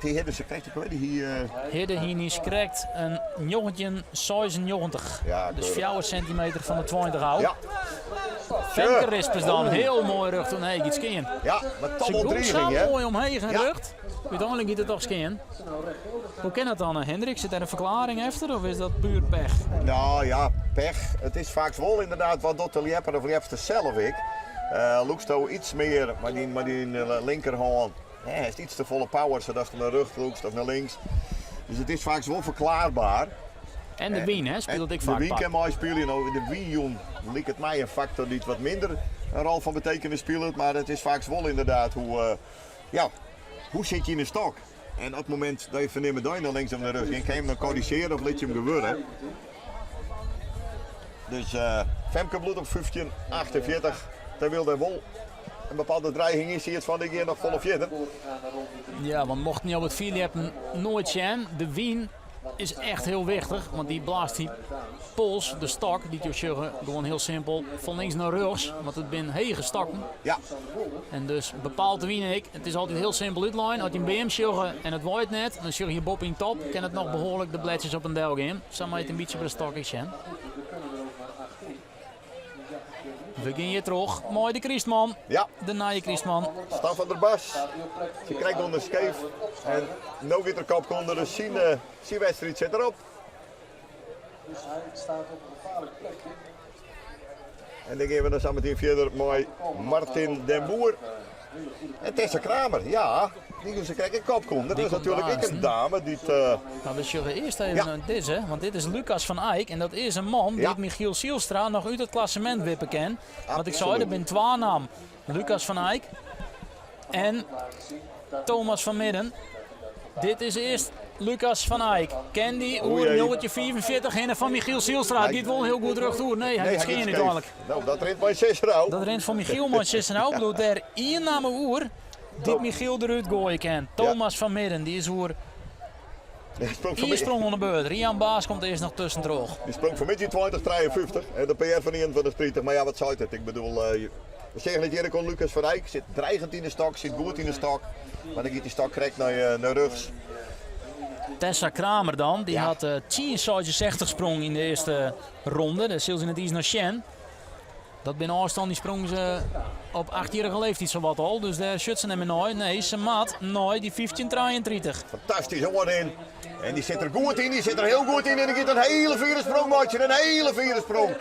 die Hidde, ze krijgt ik weet hier. Hidde hier niet krijgt een jongetje 96. Ja, Dus keurig. 4 centimeter van de 20 oud. Ja, Femke Rispens dan. Heel mooi rug toen hij iets skiën. ja, met Ze tommel goed 3 zo ging, hè? mooi omheen Ja. gerucht. Uiteindelijk giet het toch skiën. Hoe kan het dan, Hendrik? Zit er een verklaring achter of is dat puur pech? Nou ja, pech. Het is vaak wel inderdaad wat doet de Liepper of Liepster zelf ik. Loeksto iets meer, maar die linkerhand heeft iets te volle power, zodat hij naar de rug loekst of naar links. Dus het is vaak wel verklaarbaar. En de wien, hè, speelt ik vaak De wien pak. kan mooi spelen. Nou, de wien lijkt het mij een factor die wat minder een rol van betekenis speelt. Maar het is vaak wel inderdaad hoe zit je in de stok? En op het moment dat je verneemt dat je naar links of naar rechts ging, kan je hem dan corrigeren of laat je hem geworden. Dus Femke bloed op 1548. Daar wil hij wel een bepaalde dreiging is hier het van de keer nog vol of verder. Ja, want mocht niet op het vierde hebben, nooit zijn. De wien is echt heel wichtig, want die blaast die pols, de stok, die je gewoon heel simpel, van links naar rechts. Want het zijn hege stokken. Ja, En dus bepaalt de wien ik. Het is altijd heel simpel uitline. Als je een BM sjuggen en het waait net, dan sjug je bob in top, kan het nog behoorlijk de bladjes op een deel gaan. Zo moet je het een beetje bij de stok zijn. We gaan hier terug. Mooi de Christman. ja. De naaie Christman. Stan van der Bas. Ze krijgt onder scheef. En nu gaat er kop onder de zien wedstrijd zit erop. Dus hij staat op een gevaarlijk plekje. En dan gaan we dan samen meteen verder met Martin den Boer. En Tessa Kramer, ja, die ze krijgen kopkoen. Dat Die is komt natuurlijk ook baas, een dame die het... Nou, we zullen eerst even dit, hè, want dit is Lucas van Eyck. En dat is een man die Michiel Zielstra nog uit het klassement wippen kan. Wat ik zei, er zijn twee namen. Lucas van Eyck en Thomas van Midden. Dit is eerst Lucas van Eyck. Ken die nummertje 45 en van Michiel Zielstra. Die wil heel goed terug toe. Nee, hij scheen niet eigenlijk. Nou, dat rent bij 6 rouw. Dat rent van Michiel maar 6 rouw. Bloed er één naam oer. Dit Michiel eruit gooien kan. Thomas van Midden, die is oer. Die sprong onder de beurt. Rian Baas komt eerst nog tussen terug. Die sprong van midden 2053 en de PR van 21. Maar ja, wat zou het? Ik bedoel, we zeggen dat Jericho Lucas van Eyck zit dreigend in de stok, zit goed in de stok. Maar dan gaat die stok correct naar rechts. Tessa Kramer dan, die had 10,60 sprong in de eerste ronde. Dat zult in het iets naar Shen. Dat binnen afstand die sprong ze op 8-jarige leeftijd zowat al. Dus daar shut ze hem nooit. Nee, ze maat nooit die 15,33. Fantastisch hoor in. En die zit er goed in, die zit er heel goed in. En dan gaat een hele vierde sprong, maatje. Een hele vierde sprong.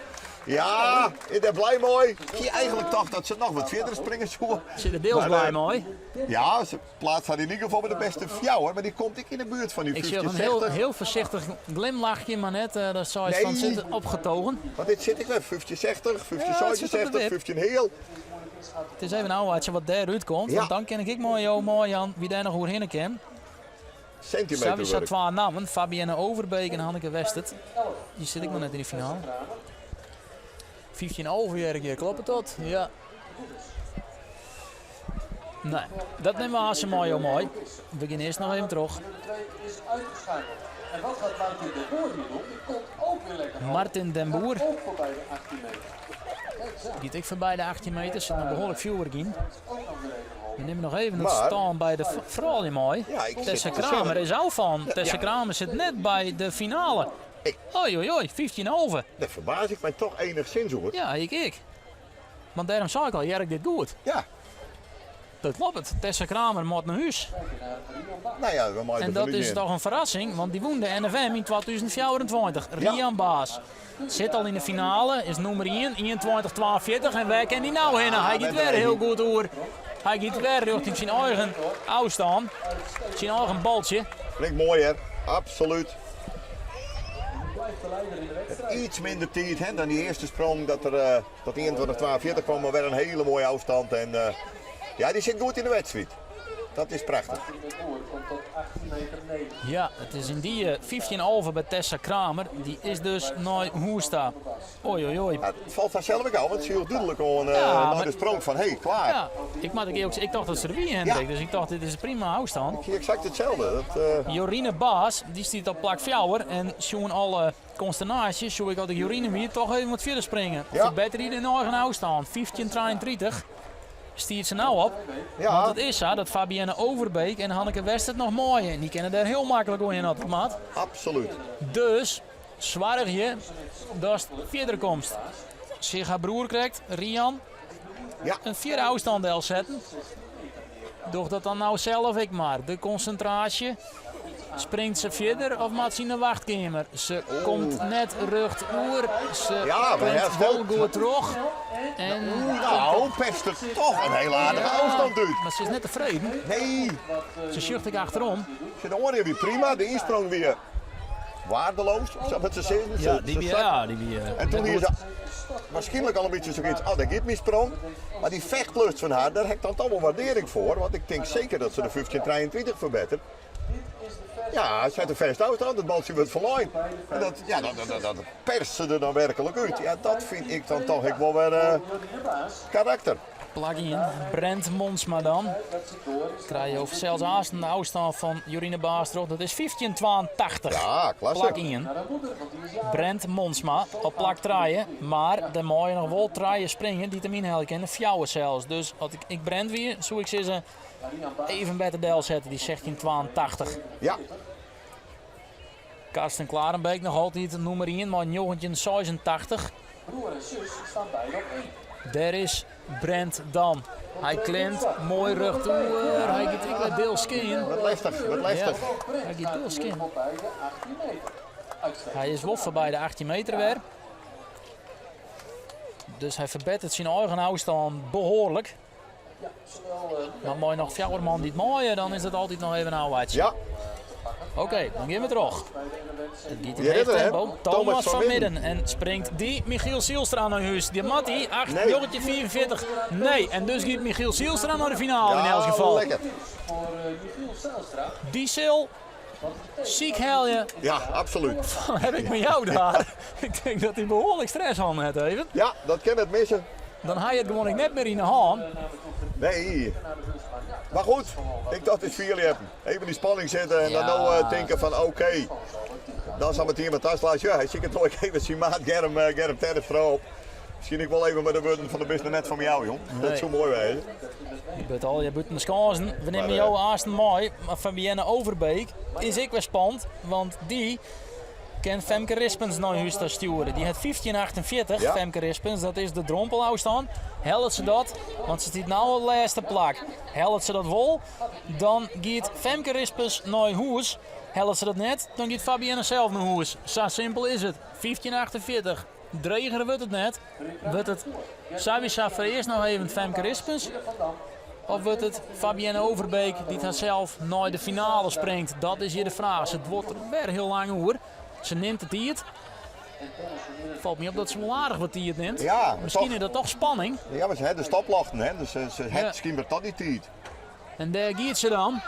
Ja, ik ben blij mooi. Je eigenlijk dacht dat ze nog wat verder springen zouden. Zit er deels blij mooi. Ja, ze plaatst haar in ieder geval bij de beste fjouwer. Maar die komt ik in de buurt van die 50. Ik zie een heel voorzichtig glimlachje, maar net dat zou je van zitten opgetogen. Want dit zit ik weer 50-60, 50-60, 50 heel. Het is even nou wat daaruit komt. Want dan ken ik mooi aan wie daar nog hoe heen kan. Centimeter Savi twee namen, Fabienne Overbeek en Hanneke Westert. Die zit ik nog net in de finale. 15 overjährige, klopt het tot? Ja. Nee, dat nemen we als je mooi. We beginnen eerst nog even terug. En wat gaat Martin den Boer hier doen? Die komt ook weer lekker. Martin den Boer. Ook voorbij de 18 meter. Giet ik voorbij de 18 meter, zit nog behoorlijk veel werk in. We nemen nog even het staan bij de vooral mooi. Tessa Kramer is ook van. Tessa Kramer zit net bij de finale. Oei, 15 over. Dat verbaas ik mij toch enigszins hoor. Ja, ik. Want daarom zei ik al, Jerk dit goed. Ja. Dat klopt het. Tessa Kramer moet naar huis. Nou ja, we en dat is toch een verrassing, want die woonde de NFM in 2024. Rian Baas zit al in de finale, is nummer 1, 21-42 en wij kennen die nou heen. Hij gaat weer heel goed door. Hij gaat weer richting zijn eigen afstand, zijn eigen baltje. Klinkt mooi hè, absoluut. Iets minder tijd hè, dan die eerste sprong dat 21-42 kwam, maar weer een hele mooie afstand. En ja, die zit goed in de wedstrijd. Dat is prachtig. Ja, het is in die 15 over bij Tessa Kramer. Die is dus naar Hoesta. Oei. Ja, het valt daar zelf ook al, want het is heel duidelijk gewoon naar de sprong van hey, klaar. Ja, ik dacht dat ze er weer heen dus ik dacht dit is een prima afstand. Ik zie exact hetzelfde. Jorine Baas, die stiet op plak fjouwer en zo'n alle consternaties, zo ik had de Jorine weer toch even wat verder springen. Ja. Beter in de eigen afstand, 15-33. Stiert ze nou op, want het is zo dat Fabienne Overbeek en Hanneke Westert nog mooi en die kennen daar heel makkelijk in op maat. Absoluut. Dus, zwaar je, dat is de vierde komst. Zich haar broer krijgt, Rian, een vierde afstand zetten. Doch dat dan nou zelf ik maar. De concentratie. Springt ze verder of maakt ze in de wachtkamer? Ze komt net rucht oer. Ze brengt wel goed terug. En nou, pest er toch een hele aardige afstand uit. Maar ze is net tevreden. Nee. Ze schucht ik achterom. De oren weer prima, de insprong weer waardeloos. Zo met ze zeggen. Ja, die en toen is ze waarschijnlijk al een beetje zoiets, dat gaat misprong. Maar die vechtlust van haar, daar heb ik dan toch wel waardering voor. Want ik denk zeker dat ze de 15-23 verbetert. Ja, ze heeft een verst afstand, het baltje wordt verlooid. En dat perst ze er dan werkelijk uit. Ja, dat vind ik dan toch ik wel weer karakter. Plug-in, Brent Monsma dan. Krijg je over zelfs haast een afstand van Jorine Baastrop. Dat is 15-82. Ja, klasse. Plug-in. Brent Monsma op plak draaien. Maar dan moet je nog wel draaien springen die hem inhelken. En de fjouwen zelfs. Dus als ik Brent weer, zo ik ze even bij de del zetten, die 16-82. Ja. Karsten Klarenbeek nog altijd nummer 1, maar Jochentje 86. Broer en zus staan beide op 1. Daar is Brent dan. Hij klimt, mooi rug toe. Hij gaat ik deel skin. Wat lastig. Ja, hij gaat deel skin. Hij is wel voorbij de 18 meter weer. Dus hij verbetert zijn eigen afstand behoorlijk. Maar mooi nog 4 man die het mooie, dan is het altijd nog even een ouwaatje. Ja. Oké, dan gaan we terug. Het gaat in Je het redder, hè? tempo. Thomas van Midden. En springt die Michiel Zielstra naar huis. Die Matti, 8, Nee. jongetje 44. Nee, en dus gaat Michiel Zielstra naar de finale in elk Ja, geval. lekker. Voor Michiel Zijlstra. Die sil, ziek helje. Ja, absoluut. Dan heb ik met jou daar. Ik denk dat hij behoorlijk stress had net even. Ja, dat kan het missen. Dan ga je het gewoon net meer in de hand. Nee. Maar goed, ik dacht het voor hebben. Even die spanning zitten en Ja. dan nou denken van oké. Dan zal het hier met Taslaas. Ja, hij ziet het nog even zien maat Germ Terpstra op. Misschien ik wel even met de woorden van de business net van jou, jong. Dat is zo mooi wezen. Je bent al je buiten de schazen. We nemen jou haast mooi. Maar Fabienne Overbeek is ik weer spannend. Want die kan Femke Rispens naar huis te sturen. Die heeft 15:48. Ja. Femke Rispens, dat is de drompelafstand. Helpt ze dat, want ze zit nou op de laatste plak. Helpt ze dat wel, dan gaat Femke Rispens naar huis. Helpt ze dat net, dan gaat Fabienne zelf naar huis. Zo simpel is het. 15:48. Dreger wordt het net. Wordt het Savisa eerst nog even Femke Rispens? Of wordt het Fabienne Overbeek die het zelf naar de finale springt? Dat is hier de vraag. Het wordt er weer heel lang hoor. Ze neemt het hier. Valt me op dat ze wel aardig wat hier neemt. Ja, Misschien toch. is dat toch spanning. Ja, maar ze hebben de stoplachten, hè. Dus ze Ja. het misschien maar tot die tijd. En daar gaat ze dan.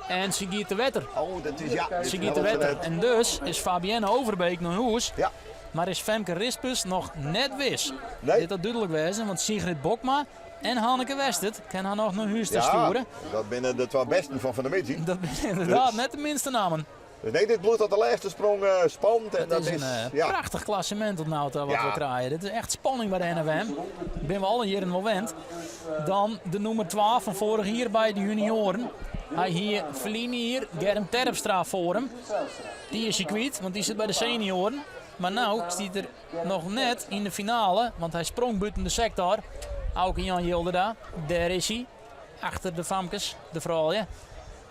En ze gaat de wetter. Oh, dat is ja. Ze gaat de wetter. En dus is Fabienne Overbeek naar huis. Ja. Maar is Femke Rispens nog net wis. Nee. Dit had duidelijk wezen, want Sigrid Bokma en Hanneke Westert kan haar nog naar huis te Ja, sturen. dat binnen de 2 besten van de meeting. Dat zijn inderdaad net de minste namen. Nee, dit bloed dat de laatste sprong spannend. En Het dat is een ja. prachtig klassement tot nou toe wat Ja. we krijgen. Dit is echt spanning bij de NFM. Ben we alle hier in moment. Dan de nummer 12 van vorig jaar bij de junioren. Hij hier Feline hier, Germ Terpstra voor hem. Die is je kwijt, want die zit bij de senioren. Maar nou stiet er nog net in de finale, want hij sprong buiten de sector. Auke Jan Jilderda, daar is hij. Achter de famkes, de vrouwen.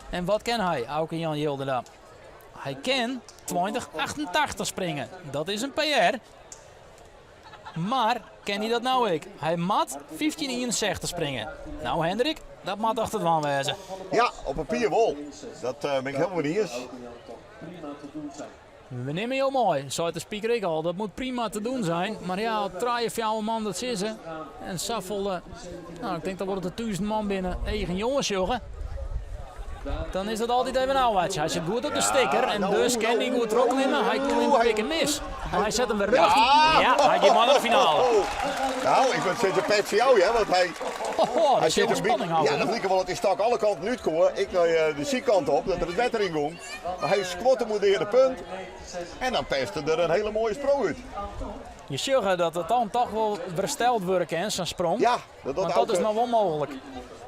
En wat kan hij, Auke Jan Jilderda? Hij kan 2088 springen. Dat is een PR. Maar kan hij dat nou ook? Hij mag 1561 springen. Nou Hendrik, dat mag achter het wezen. Ja, op papier wel. Dat ben ik helemaal niet eens. Prima te doen zijn. We nemen jou mooi, zei de speaker ik al. Dat moet prima te doen zijn. Maar ja, 3 of 4 man dat is ze. En Saffel, nou ik denk dat wordt er 1000 man binnen. Eigen jongens, jongen. Dan is dat altijd even een ouwaatje. Hij zit goed op de sticker en nou, dus kan hij goed erop klimmen. Hij klimt een dikke mis. Maar hij zet hem weer terug. Ja. Ja, hij gaat maar naar de finale. Nou, ik ben sinds een pet voor jou, hè, want hij Oh, dat zit is een spanning beetje. houden. Ja, dan vliegen wel het is stak alle kanten uitkomen. Ik naar de zijkant op, dat er het wetter in komt. Maar hij squatte moet de punt. En dan pestte er een hele mooie sprong uit. Je zegt dat het dan toch wel versteld wordt, hè, zo'n sprong. Ja, dat Want dat is Auke- nog wel mogelijk.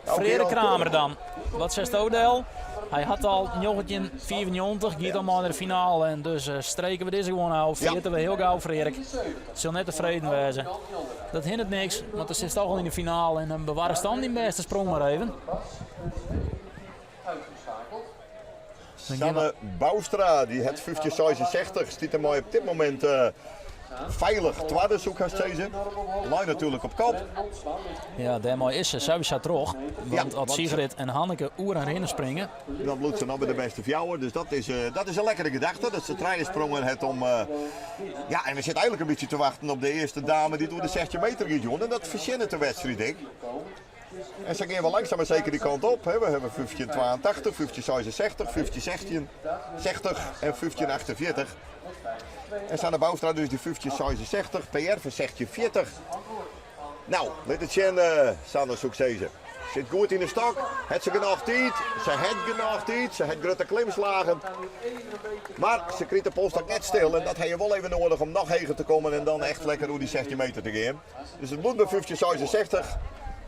Frederik Kramer dan. Wat zegt Odel? Hij had al een jongetje 94, gaat allemaal naar de finale. En dus streken we deze gewoon uit. Ja. Veerten we heel gauw, Frederik. Zal net tevreden wezen. Dat hindert niks, want er zit toch al in de finale. En dan bewaren stand die beste sprong maar even. Uitgeschakeld. Sanne Boustra, die het 50-66, stiet hem mooi op dit moment veilig. Tweede zoek gaat steeds. Lijn natuurlijk op kop. Ja, daarmee is ze sowieso terug. Want Ja, als Sigrid en Hanneke oer aan rennen springen. Dan bloedt ze nog bij de beste vrouwen. Dus dat is een lekkere gedachte. Dat ze treien sprongen het om. Ja, en we zitten eigenlijk een beetje te wachten op de eerste dame die door de 16 meter gaat doen. En dat verzinnen de wedstrijd, denk ik. En ze gaan wel langzaam maar zeker die kant op. Hè. We hebben 1582, 1566, 1516, 60 en 1548. En Sanne Boustra dus die 1566, PR voor 1640. Nou, let het zien, Sanne succes. Zit goed in de stok, het ze genoeg tijd, ze heeft genoeg tijd, ze heeft grote klimslagen. Maar ze kreeg de polstok net stil en dat heb je wel even nodig om nog heen te komen en dan echt lekker door die 16 meter te gaan. Dus het moet bij 1566,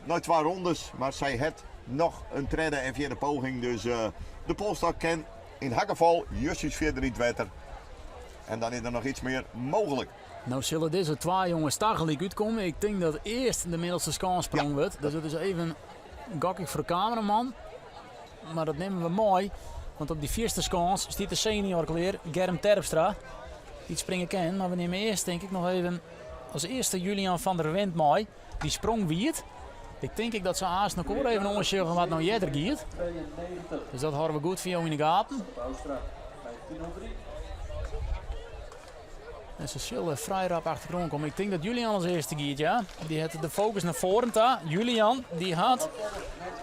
nooit 2 rondes, maar zij heeft nog een derde en vierde poging. Dus de polstok kan in haar geval juist verder niet wetter. En dan is er nog iets meer mogelijk. Nou zullen deze 2 jongens tegelijk uitkomen. Ik denk dat eerst de middelste scan sprong wordt. Dus het is even gokkig voor de cameraman. Maar dat nemen we mooi. Want op die eerste scans stiet de senior klaar, Germ Terpstra. Die springen kan. Maar we nemen eerst denk ik nog even als eerste Julian van der Wendt mooi. Die sprong wierd. Ik denk dat ze haast nog even onderzoeken wat nou jeder gaat. 92. Dus dat houden we goed voor jou in de gaten. Boustra bij 10:03. En ze zullen vrij rap achtergrond komen. Ik denk dat Julian als eerste gaat, ja. Die heeft de focus naar voren daar. Julian, die had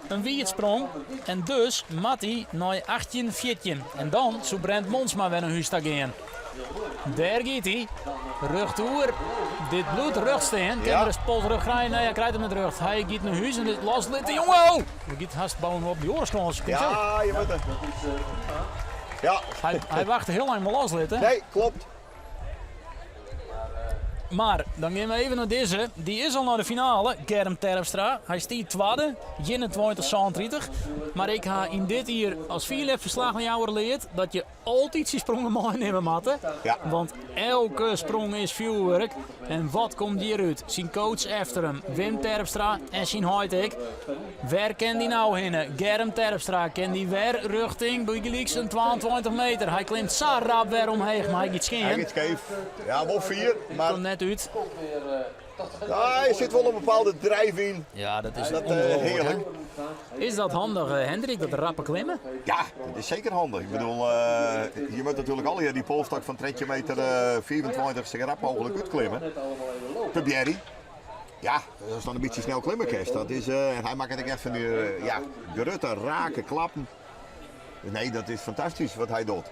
een wietsprong. En dus Matti naar 18-14. En dan zou Brent Monsma weer naar huis gaan. Daar gaat hij. Rug toe. Dit bloed rugsteen. Ja. Er is polsrug rijden. Nee, hij krijgt hem met rug. Hij gaat naar huis en dit loslid. De jongen! Hij gaat haast bouwen op die oorskans. Ja, je moet het. Ja, Hij wachtte heel lang maar loslid, hè? nee, klopt. Maar dan gaan we even naar deze. Die is al naar de finale. Germ Terpstra. Hij stiet tweede. 21-36. Maar ik ga in dit hier als vierlap verslag naar jou leerd dat je altijd die sprongen meenemen moet. Ja. Want elke sprong is vuurwerk. En wat komt hieruit? Zijn coach achter hem. Wim Terpstra en zijn Hoijtek. Waar kan die nou heen? Germ Terpstra. Kan die weer richting Bugeliks een 22 meter. Hij klimt zo rap weer omheen. Maar hij gaat Hij scheen. gaat scheef. Ja, wel 4. Maar Komt net uit. ja, er zit wel een bepaalde drijf in. Ja, dat is Dat ongelooflijk, heerlijk. hè? Is dat handig, Hendrik, dat rappe klimmen? Ja, dat is zeker handig. Ik bedoel, je moet natuurlijk al die polstak van 3 meter 24 zo rap mogelijk uitklimmen. Per Bjerry. Ja, dat is dan een beetje snel klimmen, Kees. Dat is, en hij maakt het echt van die gerutte, raken, klappen. Nee, dat is fantastisch wat hij doet.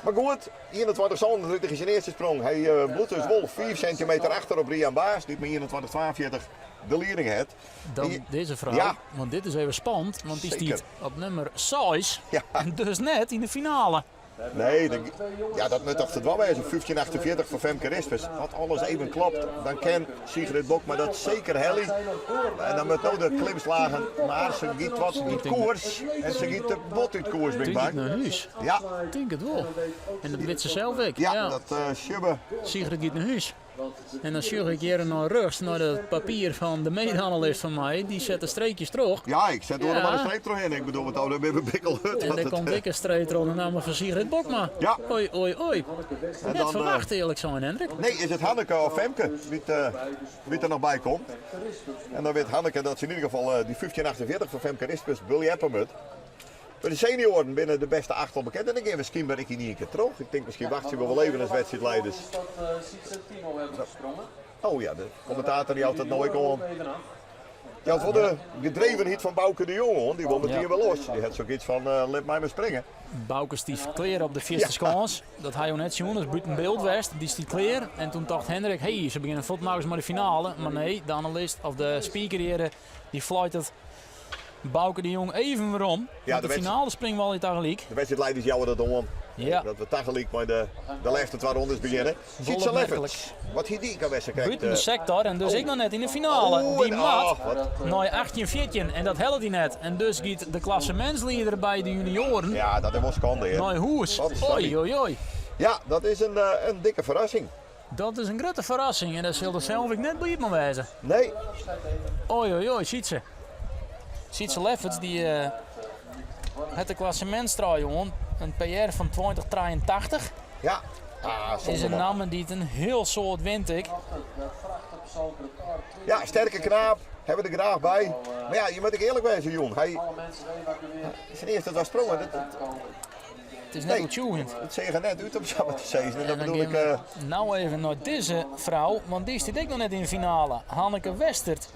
Maar goed, 21-37 is zijn eerste sprong. Hij bloedt dus wel 4 centimeter achter op Rian Baas. Niet meer 21-42 de leiding heeft. Dan deze vraag, Ja. want dit is even spannend, want die Zeker. staat op nummer 6 Ja. en dus net in de finale. Nee, ja, dat moet toch te dwam wezen. 1548 voor Femke Rispers. Als alles even klopt, dan kan Sigrid Bok, maar dat is zeker Helly. En dan moet nou de klimslagen, maar ze giet wat in koers. En ze giet de bot uit koers, Big Denk ik Bang. naar huis. Ja, Ik denk het wel. En dat weet ze zelf ook. ja, dat Sjubbe. Sigrid gaat naar huis. En dan zie ik hier naar rechts, naar het papier van de mede-analyst van mij. Die zet de streepjes terug. Ja, ik zet er Ja. maar een streep doorheen. Ik bedoel, het oude Bibbe Bikkelhut. En daar komt dikke streep eronder de naam van Sigrid Bokma. Ja. Oei, oei, oei. En Net dan, verwacht eerlijk zijn, Hendrik. nee, is het Hanneke of Femke wie er nog bij komt. En dan weet Hanneke dat ze in ieder geval die 1548 van Femke Rispers Bully Eppermut. Bij de senioren binnen de beste 8 al bekend. En dan gaan we misschien ben ik hier niet een keer terug. Ik denk misschien wacht ze wel even als wedstrijdleiders. Dat Sietse Timo hebben gesprongen. Oh ja, de commentator die houdt het nooit gewoon. Ja, het wordt de gedrevenheid van Bouke de Jong, hoor. Die wil meteen Ja. wel los. Die had zoiets van, laat mij maar springen. Bouke stief kleer op de eerste schaans. Dat hij ook net zien, dat is buiten beeld west. Die stief kleer. En toen dacht Hendrik, hey, ze beginnen vlot nou eens maar de finale. Maar nee, de analist of de speaker hier, die fluit het Bouke de Jong even weer om. Ja, de de finale springen we al in tegelijk. De wedstrijdleiders jouwen dat om. Ja, Dat we tegelijk met de laatste 2 rondes beginnen. Sietse Leffens. Wat hier die kan wedstrijd buiten de krijgt. sector. En dus ik nog net in de finale. Oh, Die en- mat oh, wat- naar 18-14. En dat helpt hij net. En dus gaat de klassementsleider bij de junioren Ja, dat is wel schande, hè. naar Hoes. Wat een sorry. Oei, oei, oei. Ja, dat is een dikke verrassing. Dat is een grote verrassing. En dat zal er zelf ik net bij me wijzen. Nee, Oei, oei, oei, Sietse. Sietse Leffens, die het de klassementstraal, jongen. Een PR van 2083. ja. Ah, Is zonde een man. naam die het een heel soort wint ik. Ja, sterke knaap. Hebben we er graag bij. Maar ja, je moet ook eerlijk wezen, Jon. Hij Alle mensen evacueren. zijn eerste was sprongen. Het is net Nee. hoe tjoegend. Dat zeg je net uit op Sabbat te zeggen. En En dat dan bedoel ik. gaan we nou even naar deze vrouw, want die staat ik nog net in de finale. Hanneke Westert.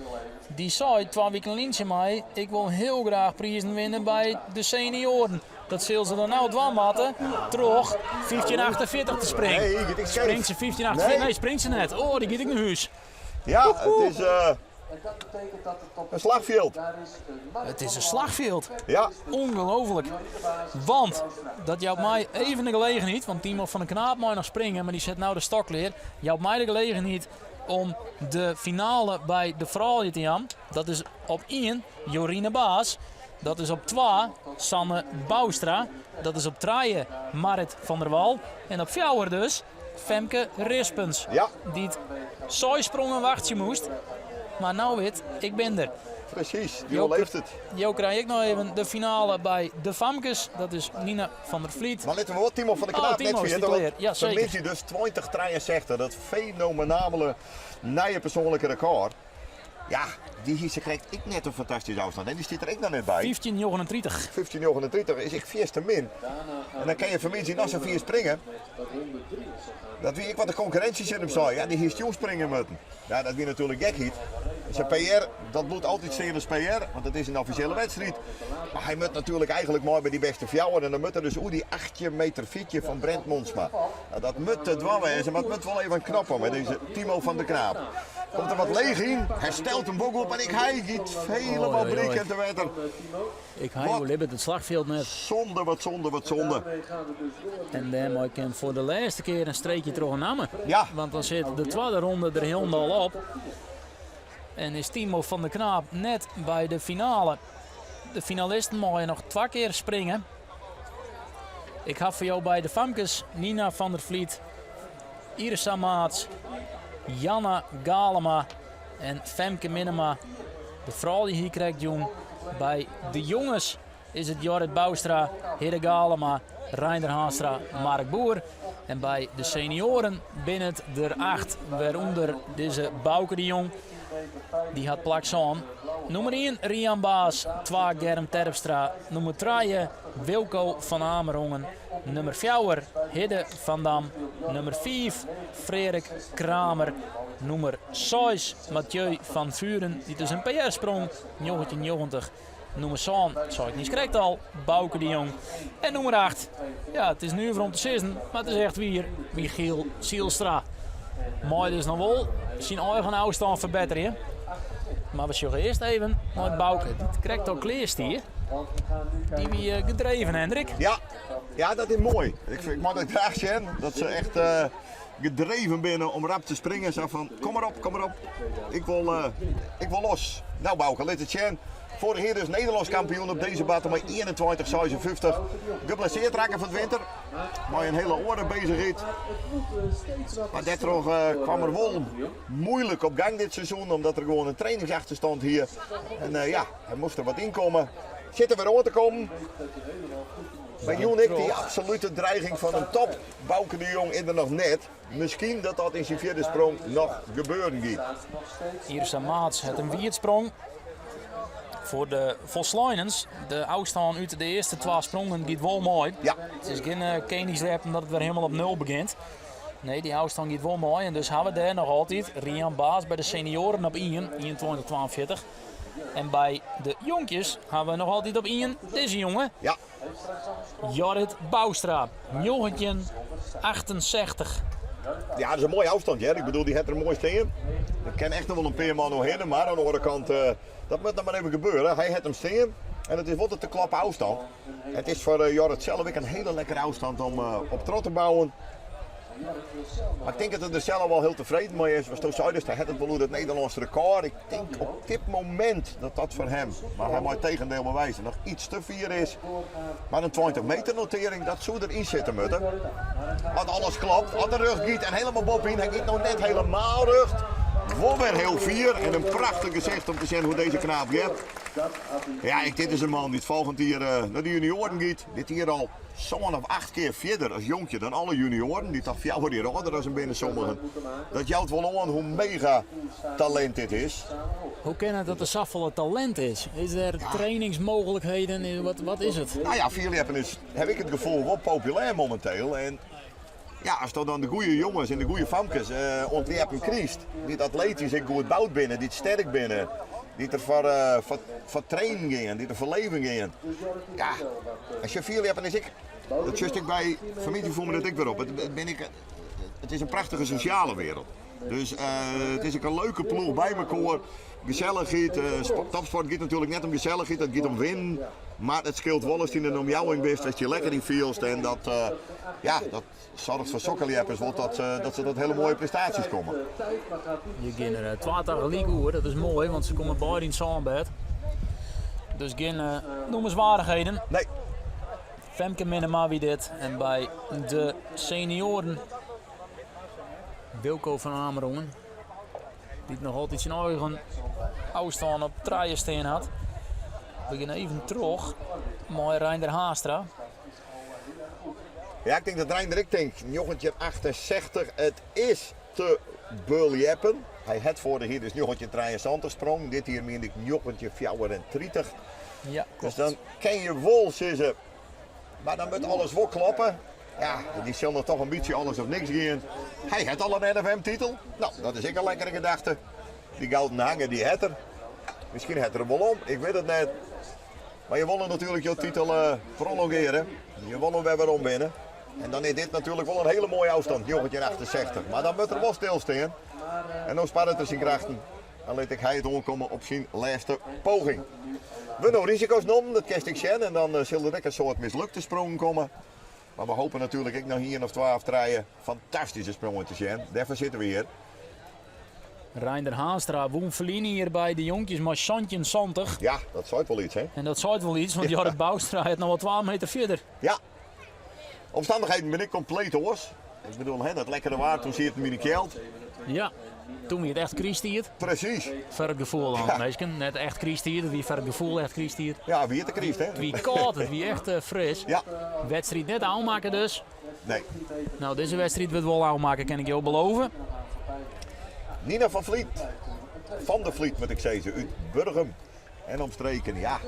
Die zei 2 weken lintje mij, ik wil heel graag prijzen winnen bij de senioren. Dat zullen ze dan nou dwan matten. Terug 1548 te springen. Nee, ik scheef. Springt ze 1548? Nee. Nee, springt ze net. Oh, die gaat ik naar huis. Ja, het is En dat betekent dat het op een slagveld. daar is Het is een slagveld. Ja, Ongelooflijk. Want, dat jouw mij even de gelegenheid, want Timo van de Knaap mag nog springen, maar die zet nou de stokleer. Jouw mij de gelegenheid om de finale bij de vrouwen te gaan. Dat is op 1 Jorine Baas. Dat is op 2 Sanne Boustra. Dat is op 3 Marit van der Wal. En op 4 dus Femke Rispens. ja, Die het sprongen wachtje moest. Maar nou weet, ik ben er. precies. Die Joker. leeft het. Jo krijg ik nog even de finale bij de Famkes. Dat is Nina van der Vliet. Maar laten we wat Timo van de Oh, Knaap Timo net is vinden. declared. Ja, zeker. Vermits hij dus 20-63, dat fenomenale nieuwe persoonlijke record. Ja, die hier krijgt ik net een fantastische afstand. En die zit er ik nog net bij. 15,39. 15,39 is ik 4 te min. En dan kan je van mij zien als ze 4 springen. Dat wie ik wat de concurrentie zit hem zei. Ja, die hier jong springen moeten. Ja, dat wie natuurlijk gek hiet. Zijn PR, dat moet altijd stelen als PR, want het is een officiële wedstrijd. Maar hij moet natuurlijk eigenlijk mooi bij die beste fjouwen. En dan moet er dus hoe die 8 meter fietje van Brent Monsma. Nou, dat moet het wel wezen, maar het moet wel even knappen met deze Timo van der Knaap. Komt er wat leeg in, hij stelt een bok op en hij giet helemaal brik en te wetter. Ik ga Libbet het slagveld net. Zonde, wat zonde, wat zonde. En daarmee kan voor de laatste keer een streekje terug namen. Ja. Want dan zit de tweede ronde er helemaal op. En is Timo van der Knaap net bij de finale. De finalisten mogen nog 2 keer springen. Ik heb voor jou bij de Famkes Nina van der Vliet, Irisa Maats, Janna Galema en Femke Minema. De vrouw die hier krijgt, jong. Bij de jongens is het Jorrit Boustra, Hidde Galema, Reinder Haanstra, Mark Boer. En bij de senioren binnen het er 8, waaronder deze Bouke de Jong. Die had plak aan. Nummer 1 Rian Baas, 2 Germ Terpstra, nummer 3 Wilco van Amerongen, nummer 4 Hidde van Dam, nummer 5 Frederik Kramer, nummer 6 Mathieu van Vuren, die dus een PR sprong, 1990. Nummer 7, zou ik niet correct al, Bouke de Jong. En nummer 8, ja het is nu rond de 6, maar het is echt weer Michiel Zielstra. Mooi dus nog wel, zijn eigen afstand verbeteren. Maar we zullen eerst even naar Bouke. Dit krijgt al kleerst hier. Die wie gedreven, Hendrik. Ja, dat is mooi. Ik mag het graag zien dat ze echt gedreven binnen om rap te springen. Zo van, kom maar op. Ik wil los. Nou Bouke, let het zien. Vorig jaar dus Nederlands kampioen op deze battle met 21,56. Geblesseerd raken van het winter. Maar een hele orde bezigheid. Maar daardoor kwam er wel moeilijk op gang dit seizoen. Omdat er gewoon een trainingsachterstand hier. En ja, hij moest er wat in komen. Zit er weer rond te komen. Bij Jonik die absolute dreiging van een top. Bouke de Jong in er nog net. Misschien dat in zijn vierde sprong nog gebeuren gaat. Irsa Maats het een wierdsprong. Voor de Volslijnens, de afstand uit de eerste 2 sprongen gaat wel mooi. Ja. Het is geen koningsrep omdat het weer helemaal op 0 begint. Nee, die afstand gaat wel mooi. En dus hebben we daar nog altijd Rian Baas bij de senioren op 21,42. En bij de jonkjes hebben we nog altijd op 1 deze jongen. Ja. Jorrit Boustra, 1968. Ja, dat is een mooie afstand. Ja. Ik bedoel, die heeft er mooi staan. Dat kan echt nog wel een paar man nog heen, maar aan de andere kant, dat moet nog maar even gebeuren. Hij heeft hem staan en het is wat te klappen afstand. Het is voor Jorrit zelf ook een hele lekkere afstand om op trot te bouwen. Maar ik denk dat het er zelf wel heel tevreden mee is. Was toen zei dus, hij had het wel het Nederlandse record. Ik denk op dit moment dat voor hem, maar hij moet het tegendeel bewijzen, nog iets te vier is. Maar een 20 meter notering, dat zou erin zitten moeten. Als alles klopt, als de rug giet en helemaal bovenin, hij giet nog net helemaal rug. Wel weer heel vier en een prachtig gezicht om te zien hoe deze knaap gaat. Ja, dit is een man die het volgend jaar naar de junioren gaat. Dit hier al zo'n of 8 keer verder als jonkje dan alle junioren. Die toch 4 jaar ouder als een binnen sommigen. Dat jouwt wel aan hoe mega talent dit is. Hoe kan het dat er zoveel talent is? Is er trainingsmogelijkheden? Wat is het? Nou ja, Vierleppen is, heb ik het gevoel, wel populair momenteel. En ja, als er dan de goede jongens en de goede famkes ontwerpen krijgt, die atletisch en goed bouwt binnen, die sterk binnen, die er voor training gaan, die er voor leven gaan. Ja, als je Vierleppen is ik, dat just ik bij familie voel me dat ik weer op. Het is een prachtige sociale wereld. Dus het is ook een leuke ploeg bij elkaar. Gezelligheid, topsport gaat natuurlijk net om gezelligheid, het gaat om winnen. Maar het scheelt wel als je er om jou in bent, als je lekker in feels. En dat zorgt voor sokkerliepers dat ze tot hele mooie prestaties komen. Je gaat er 2 dagen liggen, dat is mooi, want ze komen beide in samenbed. Dus geen noemenswaardigheden. Nee. Femke Minema wie dit. En bij de senioren Wilco van Amerongen. Die nog altijd zijn eigen afstand op Traaiensteen had. We gaan even terug. Mooi Reinder Haanstra. Ja, ik denk dat Reinder, ik denk, jongetje 68, het is te Buljeppen. Hij had voor de hier dus 923 sprong. Dit hier meen ik 934. Ja, Dus dan ken je wel, ze. Maar dan moet alles wel kloppen. Ja, die zullen er toch een beetje alles of niks gaan. Hij had al een NFM-titel. Nou, dat is ik een lekkere gedachte. Die gouden hanger, die had er. Misschien had er wel om, ik weet het net. Maar je wil natuurlijk je titel prolongeren. Je wil hem weer om winnen. En dan is dit natuurlijk wel een hele mooie afstand, 968. Maar dan moet er wel stilstaan. En dan spaart het er zijn krachten. Dan laat ik hij het omkomen op zijn laatste poging. We nog risico's noemen, dat kerst ik zien. En dan zullen er een soort mislukte sprongen komen. Maar we hopen natuurlijk ik nog hier of 12 draaien fantastische sprongen te zien. Daarvoor zitten we hier. Reinder Haanstra won verliezen hier bij de jonkies maar Santje 70. Ja, dat zou wel iets, hè? En dat zou wel iets, want Jorrit Boustra het nog wel 12 meter verder. Ja. Omstandigheden ben ik compleet hoors. Ik bedoel, hè, dat lekkere waard, toen zie je het in de keld. Ja, toen wie het echt kriestiert. Precies. Ver het gevoel aan meisken. Net echt kriestiert, wie ver het gevoel echt kriestiert. Ja, wie het de kriest, hè? Wie koud, het wie echt fris. Ja. Wedstrijd net aanmaken dus. Nee. Nou, deze wedstrijd wil wel aanmaken, kan ik je ook beloven. Nina van Vliet. Van de Vliet moet ik zeggen. Uit Burgum. En omstreken, ja.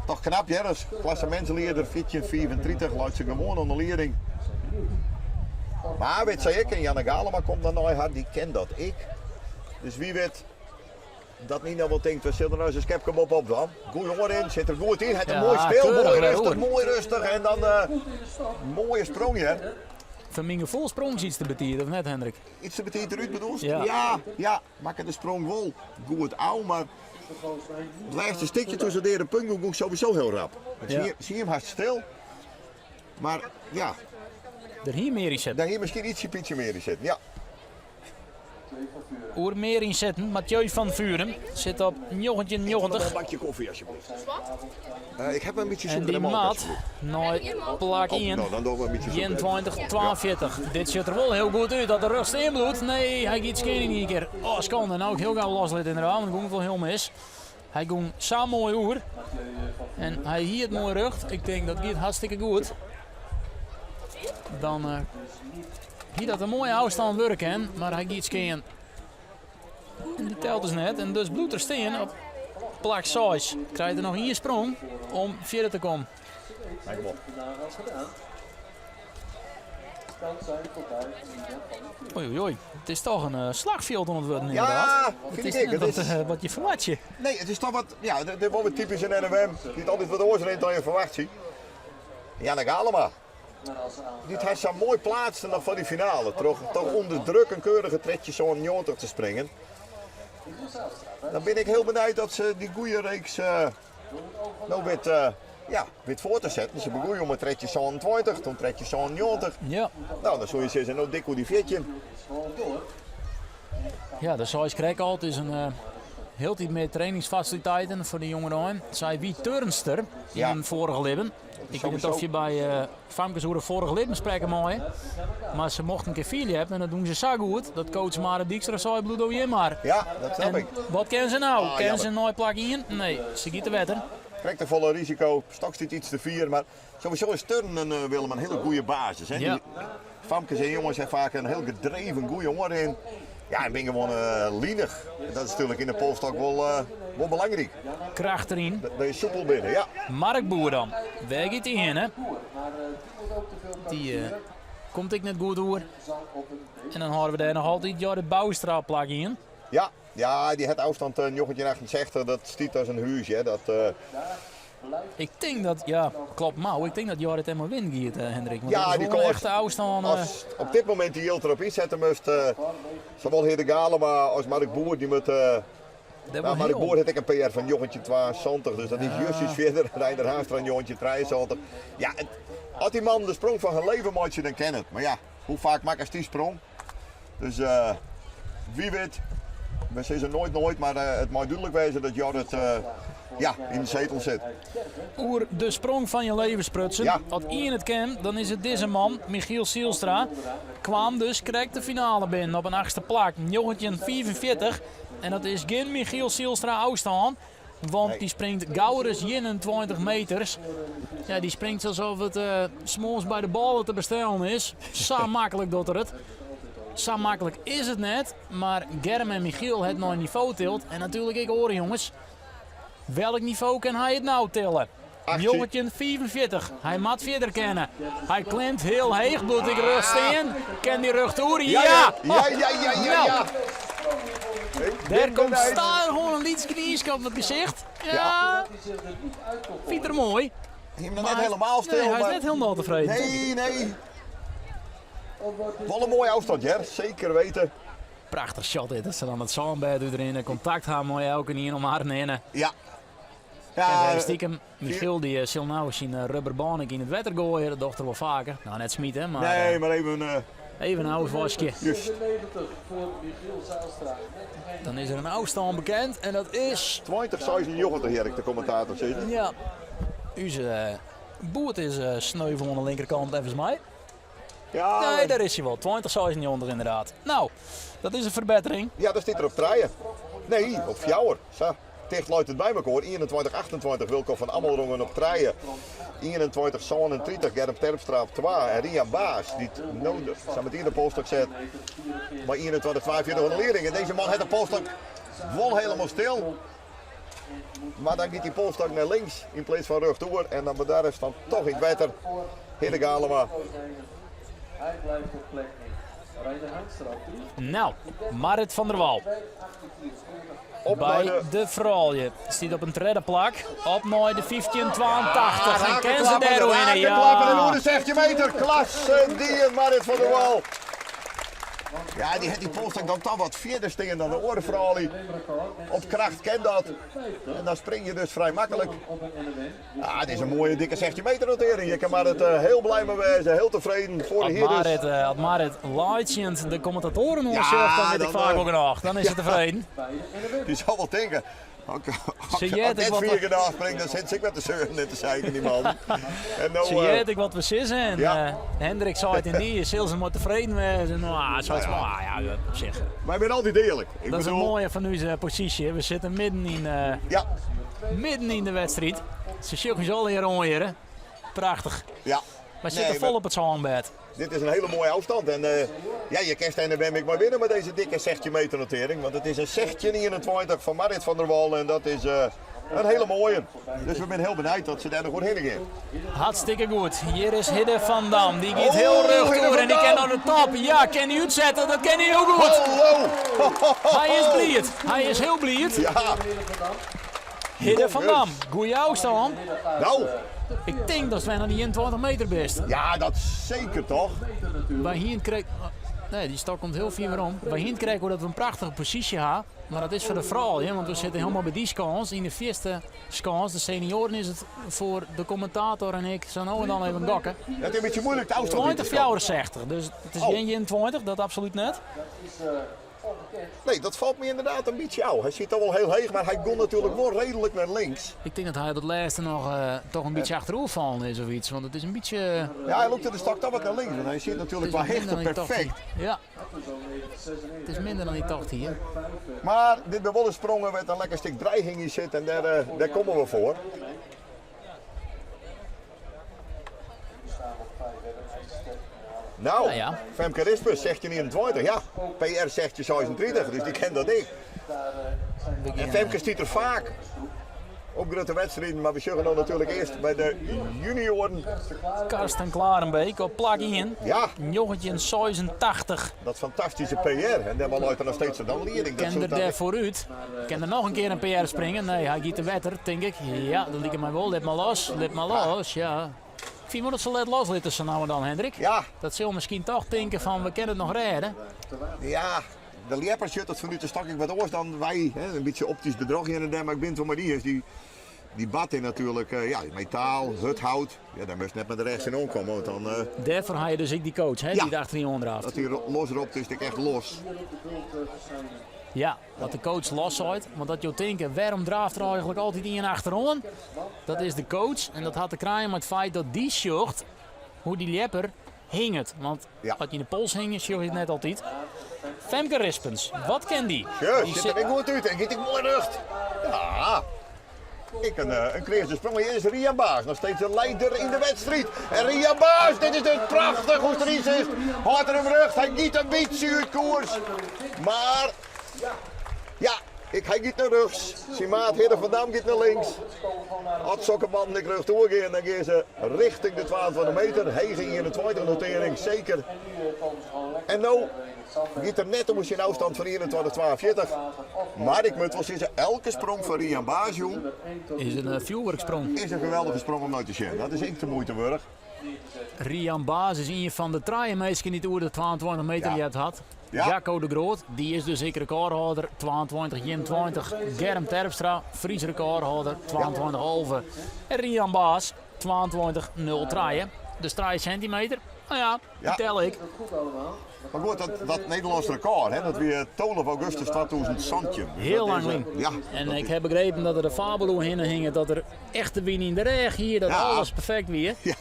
Toch knap, ja. Dus klassementsleerder, fietsje 34. Laat ze gewoon onder leiding. Maar weet ik, en Janne Galema komt dan naar haar, die kent dat ik. Dus wie weet dat Nina wel denkt, we zullen er eens een skepkam op dan. Goed jongen in, zit er goed in. Het een Ja, mooi speel, keurig, mooi rustig. En dan een mooie sprong, hè. Van mijn gevoel sprong iets te betieren, of net Hendrik? Iets te betekent eruit bedoeld? Ja. Ja, maak de sprong wel goed oud, maar het laatste stukje tussen de punten ging sowieso heel rap. Ja. Zie je hem haast stil, maar ja, Er hier meer in zetten. daar hier misschien ietsje meer in zitten. Ja, Oer meer in zetten. Mathieu van Vuren zit op 90. een bakje koffie alsjeblieft. Ik heb een beetje En zoeken die in mijn mat, nooit plak in. Nou, dan doen we een beetje zoeken. 21, 42. Dit ziet er wel heel goed uit dat de rug steenbloedt. Nee, hij gaat scannen niet een keer. Oh, schande. Nou, ik heel gauw loslid inderdaad, want het ging wel heel mis. Hij ging zo mooi oer. En hij hier het mooie rug. Ik denk dat gaat hartstikke goed. Dan hier dat een mooie afstand werken, maar hij gaat scannen. En die telt dus net. En dus bloedt er steen op plak 6. Krijgt er nog hier sprong om verder te komen. Kijk hem op. Oei, oei. Het is toch een slagveld aan het worden inderdaad. Ja, Het vind is ik. net Het is, wat je verwacht je. nee, het is toch wat, ja, dit is wel wat typisch in NMM. Niet altijd wat oorzend dan je verwacht ziet. Janne Galema. Dit heeft zo mooi plaatsen nog voor die finale. Toch onder druk een keurige tredje zo'n 90 te springen. Dan ben ik heel benieuwd dat ze die goede reeks nou weet voor te zetten. Ze begonnen om een tredje zo'n 20, toen tredje zo'n 90. Ja, Nou, dan zul je zeggen, nou dik hoe die veertje. ja de Sais krijgt altijd een heel iets meer trainingsfaciliteiten voor de jongeren. Zij wie turnster in Ja. hun vorige leven. Ik weet niet of je bij Famkes hoe de vorige leven spreken mooi. Maar ze mochten een keer viel hebben en dat doen ze zo goed. Dat coach Mare Dijkstra zei bloed je maar. Ja, dat snap ik. Wat kennen ze nou? Kennen jammer. ze een nooit plak in? Nee, ze gieten wetter. Krijgt de volle risico, straks dit iets te vieren. Maar sowieso is turnen Willem een hele goede basis. Hè? Ja. Die Famkes en jongens hebben vaak een heel gedreven goede jongen in. Ja, en ben gewoon lienig. En dat is natuurlijk in de polstok wel belangrijk. Kracht erin. Dat je soepel binnen, ja. Mark Boer dan. Waar gaat hij heen, hè? Die komt ik net goed door. En dan horen we daar nog altijd Jorrit Boustra plak in. Ja, die het afstand 968, dat stiet als een huis. Hè. Dat, Ik denk dat, ja, klopt maar. Ik denk dat Jorrit helemaal win gaat, Hendrik. Want Ja, dat is die wel een kost- echte afstand. als op dit moment die Hield erop inzetten moest, zowel Heer de Galema als Mark Boer, die moet... dat Nou, was Mark heel- Boer had ik een PR van jongetje 72, dus dat is juist iets verder. Reinder Haanstra een jongetje 73. Ja, als die man de sprong van zijn leven maakt, je dan kent het. Maar ja, hoe vaak maakt hij die sprong? Dus wie weet, we zeggen nooit, maar het moet duidelijk wezen dat Jorrit in de zetel zit. Oer de sprong van je leven sprutsen. Ja. Als iedereen het kent, dan is het deze man, Michiel Sielstra. Kwam dus correct de finale binnen op een 8e plak. 944. En dat is geen Michiel Sielstra afstand. Want Nee. die springt Gauwers 21 meters. Ja, die springt alsof het s'morgens bij de ballen te bestellen is. Zo makkelijk doet er het. zo makkelijk is het net. Maar Germ en Michiel het nog een niveau tilt. En natuurlijk, ik hoor jongens. Welk niveau kan hij het nou tillen? Jongetje 45. Hij moet verder kennen. Hij klimt heel heeg. Doet ik rug staan. Kan die rug toeren? Ja! Ja. Daar komt Staar gewoon een liedskniesk op het gezicht. Ja. Vindt er mooi. Hij is net helemaal stil. Nee, hij is maar... net helemaal tevreden. Nee. Wel een mooie afstand, Jer. Zeker weten. Prachtig shot dit. Dat ze dan het zandbed erin contact hebben met elke niet om haar nemen. Ja. En stiekem, Michiel die zal nou zijn rubberbaan in het wetter gooien. Dat dochter wel vaker. Nou, net smieten, maar... Nee, maar even... Even een oudvasje. Juist. Dan is er een afstand bekend en dat is... 20, 96 hier, de commentator zitten. Ja. Onze boert is sneu van de linkerkant, even mij. Ja, Nee, daar is hij wel. 20, 96 inderdaad. Nou, dat is een verbetering. ja, dat zit er op draaien. Nee, op fjouwer. Zo. Tegen luidt het bij elkaar. 21, 28 Wilco van Amelrongen op draaien. 21, 37 Germ Terpstra op 2. En Rian Baas, die nodig zijn met ieder polstok zet. Maar 21, 42 van de leerling. En deze man heeft de polstok wel helemaal stil. Maar dan gaat die polstok naar links in plaats van rug door. En dan daar is dan toch iets beter. Heerlijk allemaal. Hij blijft op plek 1. Reiner Hanstra op 3. Nou, Marit van der Wal. Op naar Bij de vrouwje. Stiet op een derde plak. Op naar de 1582. En kennen ze daar winnen. klappen en hoe Ja. de 16 meter. Klasse die Marit van der Wal. Ja, die heeft die polstok dan toch wat verder stingen dan de orenvrouwlie. Op kracht kent dat. En dan spring je dus vrij makkelijk. Ja, het is een mooie dikke 16 meter notering. Je kan maar het heel blij mee wezen, heel tevreden voor de heerders. Had Marit Leitjent de commentatoren horen Ja, zegt, dan weet ik dan, vaak ook nog. Dan is het tevreden. Die zal wel denken. Als Zie ik jij het net wat 4 keer afspring, dan zit ik met de zeuren net te zeiken die man. En nou, Zie je ik wat we zissen en ja. Hendrik zei het in die, Silsen moet tevreden wezen. Nou, zoiets van, ja, op zich. maar ik ben altijd eerlijk. Ik Dat is een bedoel, mooie van onze positie. We zitten ja, midden in de wedstrijd. Ze sjokken ze al hier onheren. Prachtig. ja. We zitten Nee, vol maar op het zandbed. dit is een hele mooie afstand. En ja, je kent en ben ik maar winnen met deze dikke 16 meter notering. Want het is een 16-21 van Marit van der Wal. En dat is een hele mooie. Dus we zijn heel benieuwd dat ze daar nog goed heen gaan. Hartstikke goed. Hier is Hidde van Dam. Die gaat Oh, heel rug Hidde door van en die Dam. kan naar de top. Ja, kan hij uitzetten. Dat kan hij heel goed. Hij is blied. Hij is heel blied. Ja, Hidde van Dam. Goeie afstand. nou, Ik denk dat wij naar die 21 meter best. ja, dat zeker toch. Bij hier kreeg... Nee, die stok komt heel veel weer om. Bij hier krijgen we dat we een prachtige positie hebben. Maar dat is voor de vrouw, want we zitten helemaal bij die scans. In de eerste scans, de senioren, is het voor de commentator en ik zo nou en dan even gokken. Het is een beetje moeilijk te afstand. 20, 64. Dus het is geen 21, dat absoluut net. Nee, dat valt me inderdaad een beetje oud. Hij zit al wel heel heeg, maar hij kon natuurlijk wel redelijk naar links. Ik denk dat hij dat laatste nog toch een beetje achterover vallen is of iets. Want het is een beetje... Ja, hij loopt in de stok toch wat naar links. En hij zit natuurlijk qua hechten perfect. Ja. Het is minder dan die 80 hier. Maar dit bij Wollensprongen werd een lekker stuk dreiging hier zit en daar komen we voor. Nou, Ja. Femke Rispers, 1621, ja. PR zegt je 36, dus die kent dat niet. En Femke stiet er vaak op grote wedstrijden, maar we zullen dan natuurlijk eerst bij de junioren. Karsten Klarenbeek op plak in. Ja, Joggetje 86. dat fantastische PR. En dan luidt er nog steeds dan leerling. Dat Ken soort er daar vooruit. Kan er nog een keer een PR springen? Nee, hij giet de wetter, denk ik. Ja, dat liep mij wel. Let maar los, ja. Ik vind wel dat ze let los litten ze nou en dan, Hendrik. Ja, Dat ze misschien toch denken van, we kunnen het nog redden. ja. De Leppers zit dat vanuit de stok wat anders dan wij. Hè. Een beetje optisch bedrog hier en daar, maar ik ben het wel maar die is. Die bad in natuurlijk, ja, metaal, huthout. Ja, daar moest net met de rechts in omkomen. Want dan, Daarvoor had je dus ik die coach, hè, Ja. die achter die onderaf. dat hij los erop is, ik echt los. Ja, dat de coach los uit. Want dat je denken, waarom draaft er eigenlijk altijd in achterom? Dat is de coach. En dat had te krijgen met het feit dat die sjocht, hoe die lepper, hing het. Want Ja. wat je in de pols hing, sjocht je het net altijd. Femke Rispens, wat ken die? Ja, Die zit er niet goed uit en giet ik mooi rug. Ja, Ik een crazy sprong. Hier is Rian Baas, nog steeds de leider in de wedstrijd. En Rian Baas, dit is het prachtig hoe het erin is. Houdt er hem rug, hij giet een beetje uit koers. Maar, ja, hij giet naar rechts. Zijn maat Hidde van Dam giet naar links. Als Sokkerman de rug doorgaan, dan gaan ze richting de 1200 meter. Hij ging in de tweede notering, zeker. En nou giet er net om zijn afstand van 21-42. Maar ik moet wel zeggen, elke sprong van Rian Baas, jong, Is een vuurwerksprong. is een geweldige sprong om uit te zien. Dat is echt de moeite waard. Rian Baas is een van de traaien die over de 22 meter Ja. hebt had. Ja. Jacco de Groot, die is dus zeker recordhouder, 22-21. Germ Terpstra, Fries recordhouder, 22,5. En Rian Baas, 22,0 traaien. Dus 3 centimeter. Nou ja, Ja. die tel ik. Goed allemaal. Maar goed, dat Nederlands record, hè, dat weer 12 augustus 2000 zandje. Heel Dat lang is, lang. ja, En dat ik is- heb begrepen dat er de Fabelo in hingen, dat er echte wien in de reg hier, dat Ja. alles perfect weer. Ja,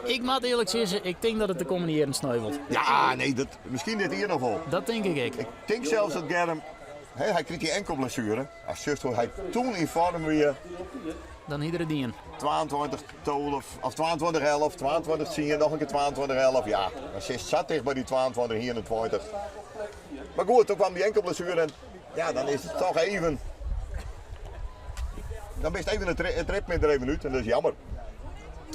Ik moet eerlijk zeggen, ik denk dat het de komende jaren sneuvelt. ja, nee, misschien dit hier nog wel. Dat denk ik. Ik denk zelfs dat Germ, hè, hij kreeg die enkelblessure. Als je hoe hij toen in vorm weer Dan iedere dien. 22-12 of 22-11, 22-10, nog een keer 22-11. Ja, dan zat dicht bij die 22-21. Maar goed, toen kwam die enkelblessure en ja, dan is het toch even. Dan is het even het ritme er even uit en dat is jammer.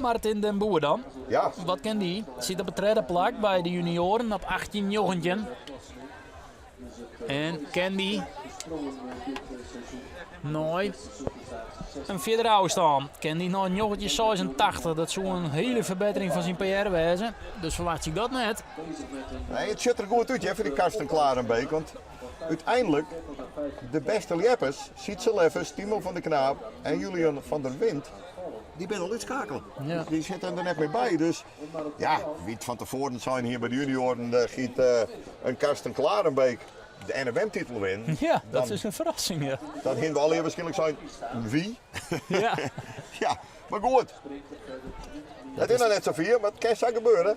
Martin den Boer dan? Ja, Wat kan die? Zit op het derde plak bij de junioren op 18 jochentje. En kan die nooit een vierde oude staan. Kan die nog een jochentje 86. Dat zou een hele verbetering van zijn PR wezen. Dus verwacht ik dat net. nee, het ziet er goed uit hè, voor die Karsten Klarenbeek. Want uiteindelijk, de beste leppers, Sietse Leffers, Timo van der Knaap en Julian van der Wind, die ben al uitschakelen. Ja. Die zitten er net mee bij. Dus ja, wie het van tevoren zijn hier bij de junioren, giet een Karsten Klarenbeek de NWM-titel win. Ja, dat Dan- is een verrassing. Ja. Dan gaan we al hier waarschijnlijk zijn wie. Ja. Ja, maar goed. Het is nog net zoveel, maar het kan zo gebeuren.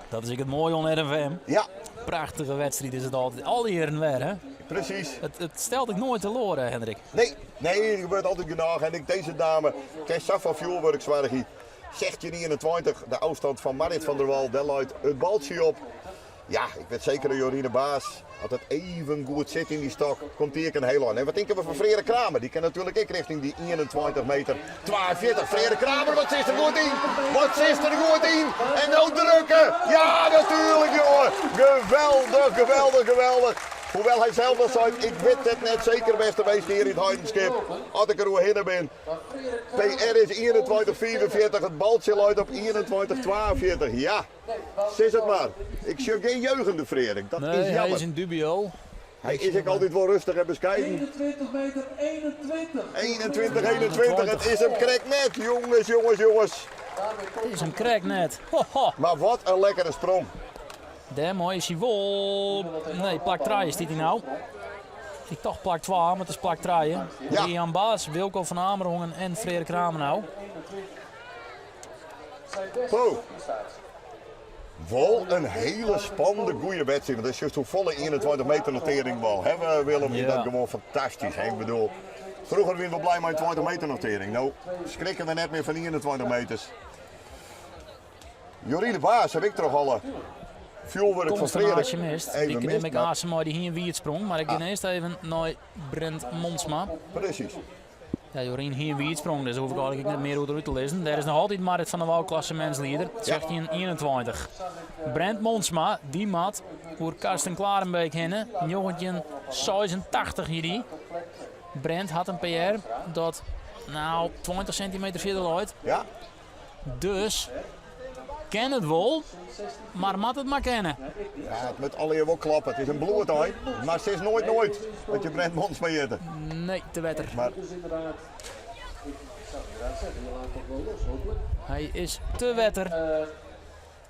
Dat is ook het mooie on RNVM. Ja, Prachtige wedstrijd is het altijd. Al die heren weer, hè? precies. Het stelt ik nooit te Hendrik. Nee, er gebeurt altijd genoeg. En deze dame, Kees Safa Fuelworkswaardig, 16-21, de afstand van Marit van der Wal, daar luidt het baltje op. Ja, ik weet zeker dat Jorine Baas, als het even goed zit in die stok, komt hier een heel aan. En wat denken we van Frederik Kramer? Die kan natuurlijk ook richting die 21 meter 42. Frederik Kramer, wat is er goed in? Wat is er goed in? En nou drukken! Ja, natuurlijk jongen! Geweldig, geweldig, geweldig! Hoewel hij zelf wel zei, ik weet het net zeker beste wees hier in het Heidenskip. Als ik er hoe heen ben. PR is 21-44, het baltje luidt op 21-42. Ja, is het maar. Ik zie geen jeugende Frederik, dat Nee, is hij jammer. is in dubio. Hij is ook altijd wel rustig en bescheiden. 21 meter 21. 21-21, het is hem krek net, jongens, jongens, jongens. Het is een crack net. Ho, ho. Maar wat een lekkere sprong. Daar mooi is hij vol. Nee, plak 3 is dit nou. Ik toch plak 2, maar het is plak 3. Ja. Rian Baas, Wilco van Amerongen en Frederik Kramer nou. Wow. Wel een hele spannende, goede wedstrijd. Dat is juist hoe volle 21 meter notering bal. Hebben Willem, Ja. dat gewoon fantastisch. Hè? Ik bedoel, vroeger waren we blij met een 20 meter notering. Nou, schrikken we net meer van 21 meters. Jorine Baas heb ik toch al vuurwerk van Frederik. Consternatie mist. Even Ik neem mist, ik maar- Asen maar die hier wie het sprong. Maar ik ga eerst even naar Brent Monsma. Precies. Ja, Jorien hier wie het sprong, dus daar hoef ik eigenlijk niet meer over uit te lezen. Daar is nog altijd Marit van der Wouw klassementsleider, 16-21. Brent Monsma, die mat, voor Karsten Klarenbeek heen, jongetje 86 hier. Brent had een PR dat, nou, 20 centimeter verder uit. Ja, Dus, ken het wel, maar mat het maar kennen. ja, het moet alle wel klappen. Het is een bloedtuin, maar het is nooit dat je Brent Mons mee eten. Nee, te wetter. Maar Dus inderdaad, ik zou inderdaad zeggen, je laat toch wel los hopelijk. Hij is te wetter.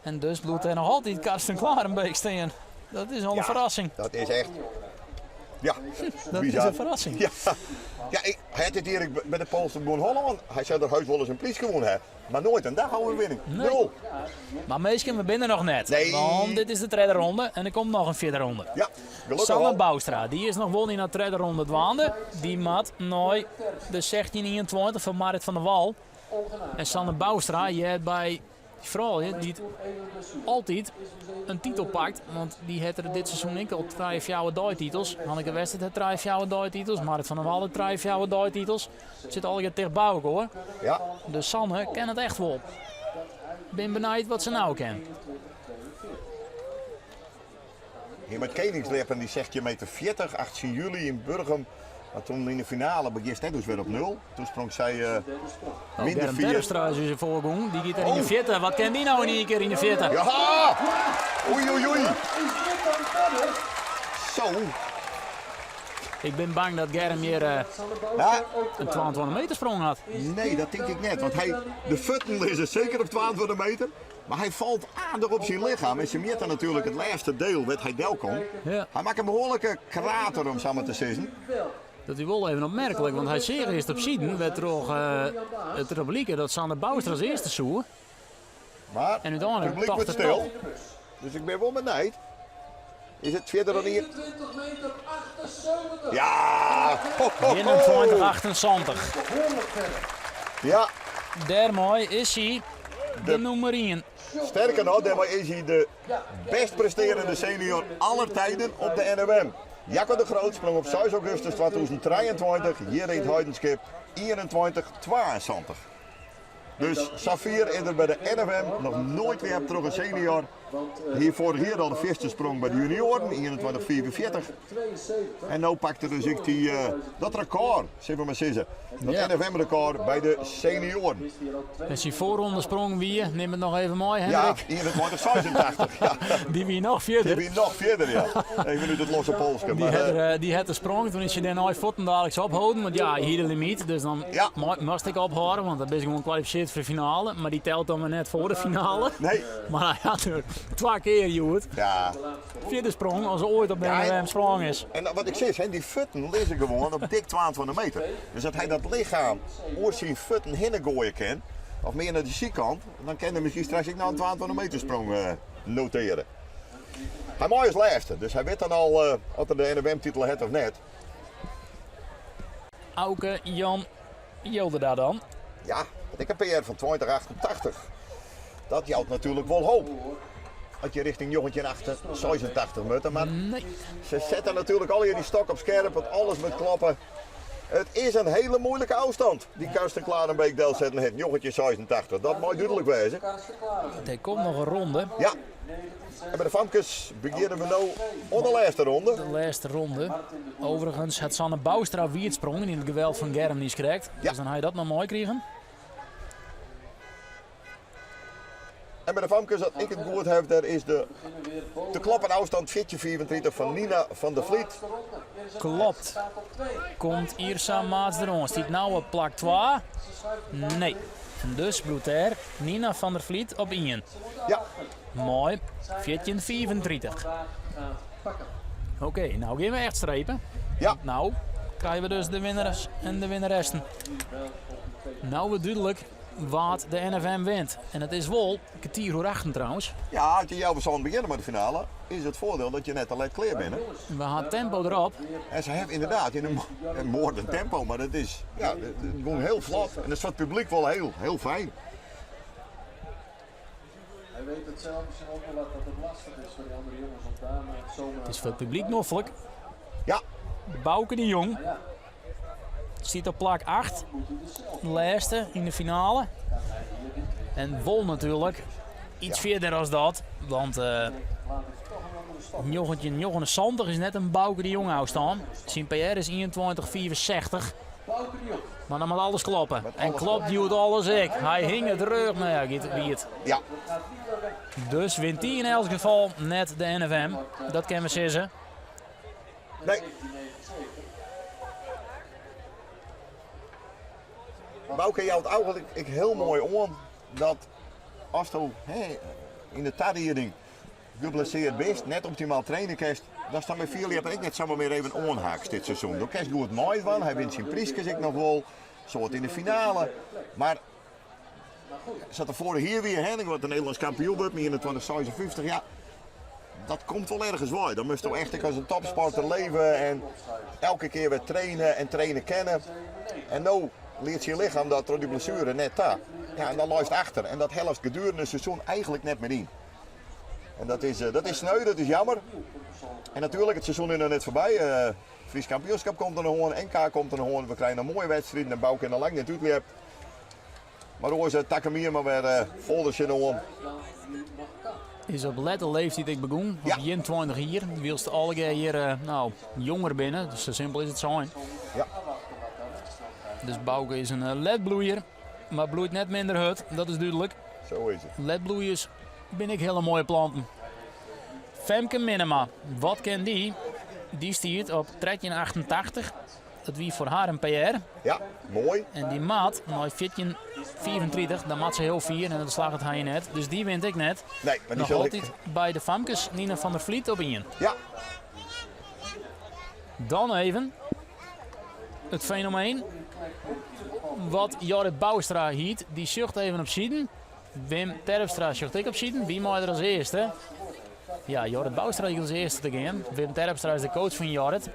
En dus bloedt hij nog altijd Karsten Klarenbeek staan. Dat is al een ja, verrassing. dat is echt. Ja, Dat is een verrassing. Ja, hij had het hier bij de Poolse gewoon Holland. Hij zou er heus wel eens een prijs gewonnen hebben. Maar nooit een dagoverwinning. Nee. 0. Maar meestal, we binnen nog net. Nee. Want dit is de tweede ronde en er komt nog een vierde ronde. Ja, gelukkig Sanne wel. Boustra, die is nog wel in de tweede ronde dwaande. Die maat nooit de 16-21 van Marit van der Wal. En Sanne Boustra, je hebt bij die vrouw die altijd een titel pakt. Want die heeft er dit seizoen ik al 3 jouwe titels. Hanneke Wester heeft 3 jouwe titels. Marit van der Wal heeft 3 jouwe titels. Het zit al dicht bij elkaar, hoor. Ja, Dus Sanne kent het echt wel. Ben benieuwd wat ze nou kent. hier met Koningsleppen die zegt je meter 40, 18 juli in Burgum. Maar toen in de finale begon net dus weer op 0. Toen sprong zij minder Bernd 4. Terpstra is in voorgang. Die gaat er in de 40. Wat kent die nou in één keer in de 40? Ja! Oei, oei, oei. Zo. Ik ben bang dat Germ hier Ja, een 22 meter sprong had. nee, dat denk ik net. Want de futten is er zeker op 12 meter. Maar hij valt aardig op zijn lichaam. En ze meert dan natuurlijk het laatste deel, wat hij del kon. Ja. Hij maakt een behoorlijke krater om samen te zeggen. Dat is wel even opmerkelijk, want hij zeer eerst op Sieden werd toch het publiek dat Sanne Boustra als eerste zoer. Maar En het uiteindelijk publiek toch wordt de stil. Dus ik ben wel benieuwd. Is het verder dan hier? 21 meter 78. Ja! Ho, ho, ho. 21-28. Ja, Daarmee is hij de nummer 1. sterker nog, daarmee is hij de best presterende senior aller tijden op de NWM. Jacco de Groot sprong op 6 augustus 2023, hier in het Heidenskip 21-22. Dus Safir is er bij de NFM nog nooit weer terug een senior. Hiervoor hier al de eerste sprong bij de junioren, 21-44. En nu pakte dus ik dat record, zullen we maar zeggen. Dat Ja. NFM-record bij de senioren. Als hij voorronde sprong wie, neem het nog even mooi, Ja, Hendrik. 21-86. Ja, Die wie nog die verder. wie nog verder, ja. Even nu het losse Polske. Die had de sprong, toen is je dan nooit voeten dadelijk ophouden, want ja, hier de limiet, dus dan Ja. moest ik ophouden, want dan ben je gewoon gekwalificeerd voor de finale, maar die telt dan maar net voor de finale. Nee, Maar hij had er 2 keer, Joert, ja. vierde sprong als er ooit op de Ja, NWM sprong is. En wat ik zeg, hè, die futten liggen gewoon op dik 22 meter. Dus dat hij dat lichaam oor zijn futten heen gooien kan, of meer naar de zijkant, dan kan hij misschien straks ik naar een 22 meter sprong noteren. Hij mooi als laatste, dus hij weet dan al of hij de NWM-titel heeft of net. Auke Jan Jilde daar dan. Ja, ik heb een PR van 2088. Dat jouwt natuurlijk wel hoop. Dat je richting jongetje 86 moet. Maar Nee. ze zetten natuurlijk al hier die stok op scherp, want alles moet kloppen. Het is een hele moeilijke afstand. Die Karsten Klarenbeek deel zetten het jongetje 86. Dat moet duidelijk wezen. Er komt nog een ronde. Ja. En bij de Famkes beginnen we nu op de laatste ronde. De laatste ronde. Overigens had Sanne Boustra wie het sprong in het geweld van Germ niet gekregen. Ja. Dus dan ga je dat nog mooi krijgen. En bij de Famkes dat ik het goed heb, daar is de kloppen afstand 24 van Nina van der Vliet. Klopt. Komt Irsa Maats erom. Stiet nou op plak 2? Nee. Dus Brouter, Nina van der Vliet op 1. Ja, Mooi. 14-34. Oké, nou gaan we echt strepen. ja. Nou krijgen we dus de winnaars en de winnaressen. Nou wordt duidelijk wat de NFM wint. En het is wel een kwartier voor achter trouwens. Ja, als je jou zal beginnen met de finale, is het voordeel dat je net al lekker klaar bent. Hè? We gaan tempo erop. En ze hebben inderdaad in een moordend tempo, maar dat is ja, gewoon heel vlot. En dat is voor het publiek wel heel fijn. Hij weet het zelf misschien ook wel dat het lastig is voor die andere jongens om daar maar zomaar. Het is voor het publiek noffelijk. Ja, Bouke de Jong zit op plak 8. Laatste in de finale. En Wol natuurlijk iets verder als dat. Want Jochen Santig is net een Bouke de Jong staan. Zijn PR is 21-64. Maar dan moet alles kloppen. En klopt duwt alles ik. Hij hing het rug naar wie het. ja. Dus wint hij in elk geval net de NFM. Dat kunnen we zeggen. Nee. Bouke jouwt eigenlijk heel mooi om dat als je in de tadhiering geblesseerd bent, net optimaal trainen kerst, dan staan bij Philippe en ik net zomaar weer even onhaaks dit seizoen. Door kerst goed mooi van, hij wint zijn prijsjes ik nog wel, soort in de finale. Maar zat er voor hier weer, hè, ik word een Nederlands kampioen wordt, met 21,56, ja. Dat komt wel ergens waar. Dan moest je echt als een topsporter leven en elke keer weer trainen en trainen kennen. En nu leert je lichaam dat door die blessure net daar. Ja, en dan loopt achter. En dat helft gedurende het seizoen eigenlijk net meer in. En dat is sneu, dat is jammer. En natuurlijk, het seizoen is nog net voorbij. Fries kampioenschap komt er nog aan, NK komt er nog aan. We krijgen een mooie wedstrijd en Bouke en een lang net uitleep. Maar dan is het Takamir maar weer folders in aan. Is op lette leeftijd ik begon, op 21 hier. Wilst alle hier jonger binnen, dus zo simpel is het zo. Ja. Dus Bouke is een ledbloeier, maar bloeit net minder hut, dat is duidelijk. Zo is het. Ledbloeiers ben ik hele mooie planten. Femke Minema, wat ken die? Die stiert op 1388. Dat wie voor haar een PR. Ja, mooi. En die maat, nou 14:34, dan maat ze heel 4 en dan slaagt het hij net. Dus die wint ik net. Nee, maar die nog zal altijd ik... bij de Famkes Nina van der Vliet op 1. Ja. Dan even het fenomeen wat Jorrit Bouwstra hiet. Die zucht even op Sieden. Wim Terpstra zucht ik op Sieden. Wie moet er als eerste? Ja, Jorrit Bouwstra is als eerste te gaan. Wim Terpstra is de coach van Jorrit.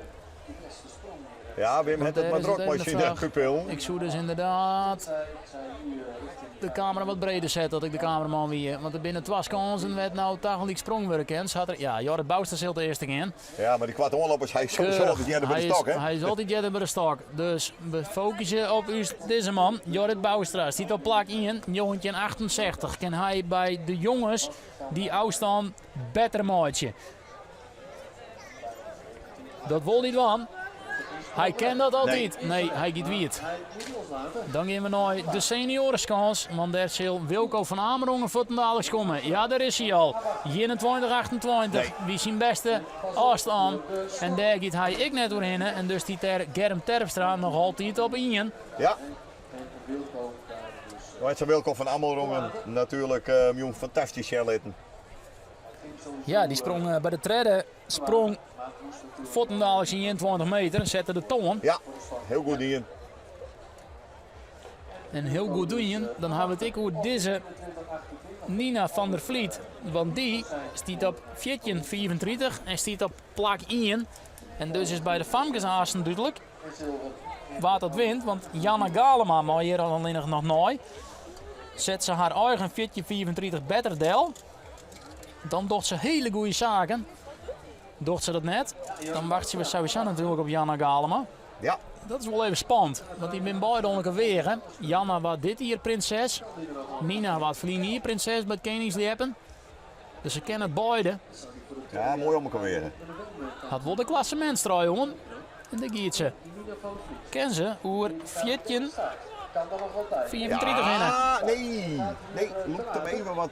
Ja, Wim heeft het maar druk met je pupil. Ik zou dus inderdaad de camera wat breder zetten, dat ik de cameraman weer. Want er binnen 2 kansen werd nou tegelijk sprongwerk en ja, Jorrit Bouwstra zit de eerste in. Ja, maar die kwart onlopers, hij is altijd jij bij de stok, hè? Hij is altijd jij bij de stok. Dus we focussen op deze man, Jorrit Bouwstra. Zit op plak 1, jongetje 68. Kan hij bij de jongens die afstand beter maatje. Dat wil niet van. Hij kent dat altijd. Nee, hij gaat wiet. Dan gaan we naar de seniorskans. Want daar zal Wilco van Amerongen voor ten dadelijk komen. Ja, daar is hij al. 21-28. Wie zijn beste afstand. En daar gaat hij ik net doorheen. En dus die Germ Terpstra nog altijd op 1. Ja. Het is Wilco van Amerongen natuurlijk een fantastisch litten. Ja, die sprong bij de trede. Sprong Vottendalers in 21 meter, zette de toon. Ja, heel goed in. En heel goed doen. Dan hebben we het over deze Nina van der Vliet. Want die stiet op 14:34 en stiet op plak 1. En dus is bij de Famkes Aasen duidelijk waar dat wint. Want Janna Galema, maar hier alleen nog nooit, zet ze haar eigen 14:34 beter del. Dan doet ze hele goede zaken. Doet ze dat net, dan wacht ze sowieso natuurlijk op Janna Galema. Ja. Dat is wel even spannend, want die ben beide onder weer. Janna was dit hier prinses, Nina was verliezen hier prinses bij het Koningslepen. Dus ze kennen beide. Ja, mooi om elkaar weer. Had wel de klassementstrui, jongen. En daar gaat ze. Ken ze hoe 14:34 ja, nee, loop hem even wat.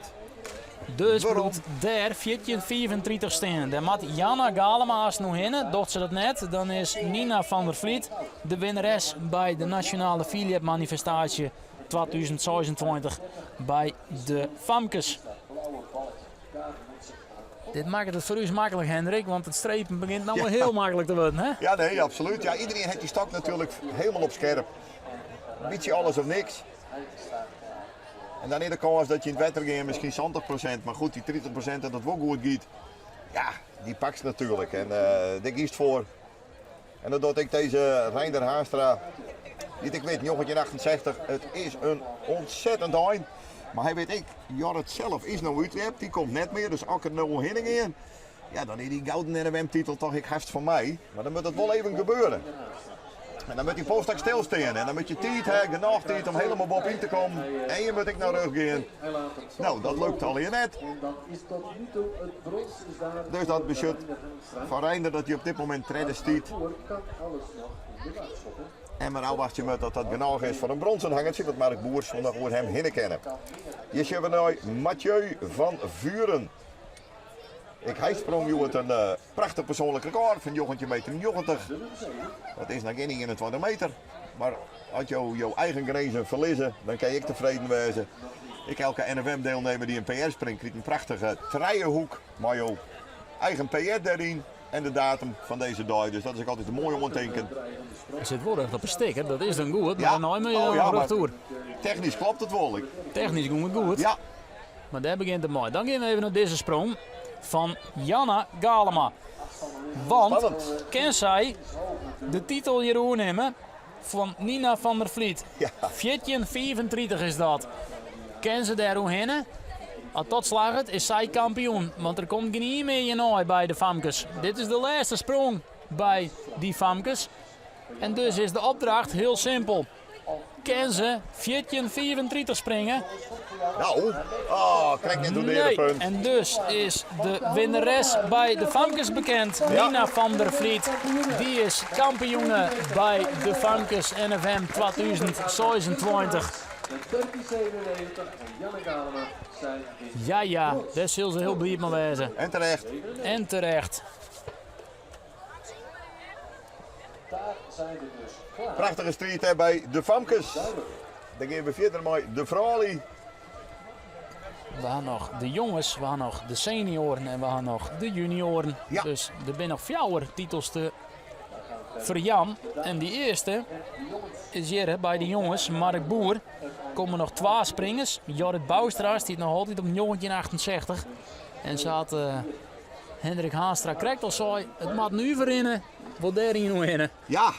Dus moet daar 14:34 staan. Daar moet Janna Galema als nog in. Doet ze dat net, dan is Nina van der Vliet de winnares bij de Nationale Philippe Manifestatie 2026 bij de Famkes. Dit maakt het voor u makkelijk, Hendrik, want het strepen begint nou wel heel makkelijk te worden, hè? Ja, nee, absoluut. Ja, iedereen heeft die stok natuurlijk helemaal op scherp. Een beetje alles of niks. En dan is de kans dat je in het wetter gaat misschien 70%, maar goed, die 30% dat het wel goed gaat, ja, die pakt ze natuurlijk. En daar kiest voor. En dan doe ik deze Reinder Haastra, die ik weet, jongetje 68, het is een ontzettend eind. Maar hij weet ik, Jorrit zelf is nou uitwerp, die komt net meer, dus ook er nou heen in. Ja, dan is die gouden NWM-titel toch ik haast van mij. Maar dan moet het wel even gebeuren. En dan moet die poststuk stilstaan en dan moet je tijd hebben, genoeg tijd om helemaal boven in te komen. En je moet ik naar rug gaan. Nou, dat lukt al hier net. Dus dat beschut van Reinder dat hij op dit moment treden stiet. En maar nou wacht je met dat dat genoeg is voor een bronzen hangertje, wat Mark Boers zondag over hem heen kennen. Hier zien we nu Mathieu van Vuren. Hij sprong uit een prachtig persoonlijk record van jongetje meter 90. Dat is nog geen 21 meter. Maar als je jouw eigen grenzen verliezen, dan kan ik tevreden wezen. Ik elke NFM-deelnemer die een PR springt, krijgt een prachtige trijenhoek. Maar joh, eigen PR daarin en de datum van deze dag. Dus dat is ook altijd een mooie onderteken. Er zit wel echt op een sticker, dat is dan goed, Ja. maar dan moet je Oh, nog ja, retour. Technisch klopt het wel. Technisch gaat het goed, Ja, maar daar begint het mooi. Dan gaan we even naar deze sprong van Janna Galema. Want, spannend. ken zij de titel hier nemen van Nina van der Vliet? Ja. 14:35 is dat. Ken ze daar hoe heen? Als tot slaagt is zij kampioen, want er komt geen meer naar bij de Famkes. Dit is de laatste sprong bij die Famkes. En dus is de opdracht heel simpel. Ken ze 14:34 springen? nou, krijg net een derde Nee. punt. En dus is de winnares bij de Famkes bekend. Ja. Nina van der Vliet. Die is kampioene bij de Famkes NFM 2026. De 1397 en Janne Galema zijn in. Ja, daar zullen ze heel blij mee wezen. En terecht. En terecht. Daar zijn we dus klaar. Prachtige strijd hè, bij de Famkes. Dan gaan we verder met de vrouwen. We gaan nog de jongens, we gaan nog de senioren en we gaan nog de junioren. Ja. Dus er zijn nog 4 titels te verjan. En die eerste is hier bij de jongens, Mark Boer. Komen nog 2 springers. Jorrit Boustra die nog altijd op 1968. En zat Hendrik Haanstra krijgt al zei, het moet nu verinnen, wat daar hier nu in. Ja,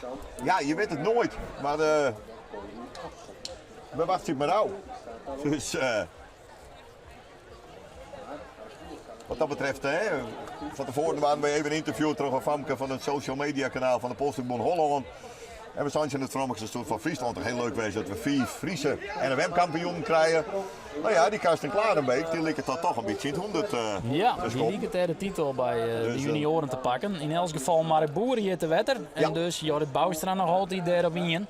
je weet het nooit. Maar we wachten het maar nou. Dus wat dat betreft, hè, van tevoren waren we even een interview terug op Famke van het social media kanaal van de Postbon Holland. En we staan in het Vrolijkste stoel van Friesland. Toch heel leuk geweest dat we 4 Friese NFM-kampioenen krijgen. Nou ja, die Karsten Klarenbeek, die ligt het toch een beetje in het 100. Ja, dus die kom. liep het de titel bij de Dus, junioren te pakken. In elk geval Mark Boer hier te wetter. En Ja. dus Jorrit Boustra nog altijd daarop in.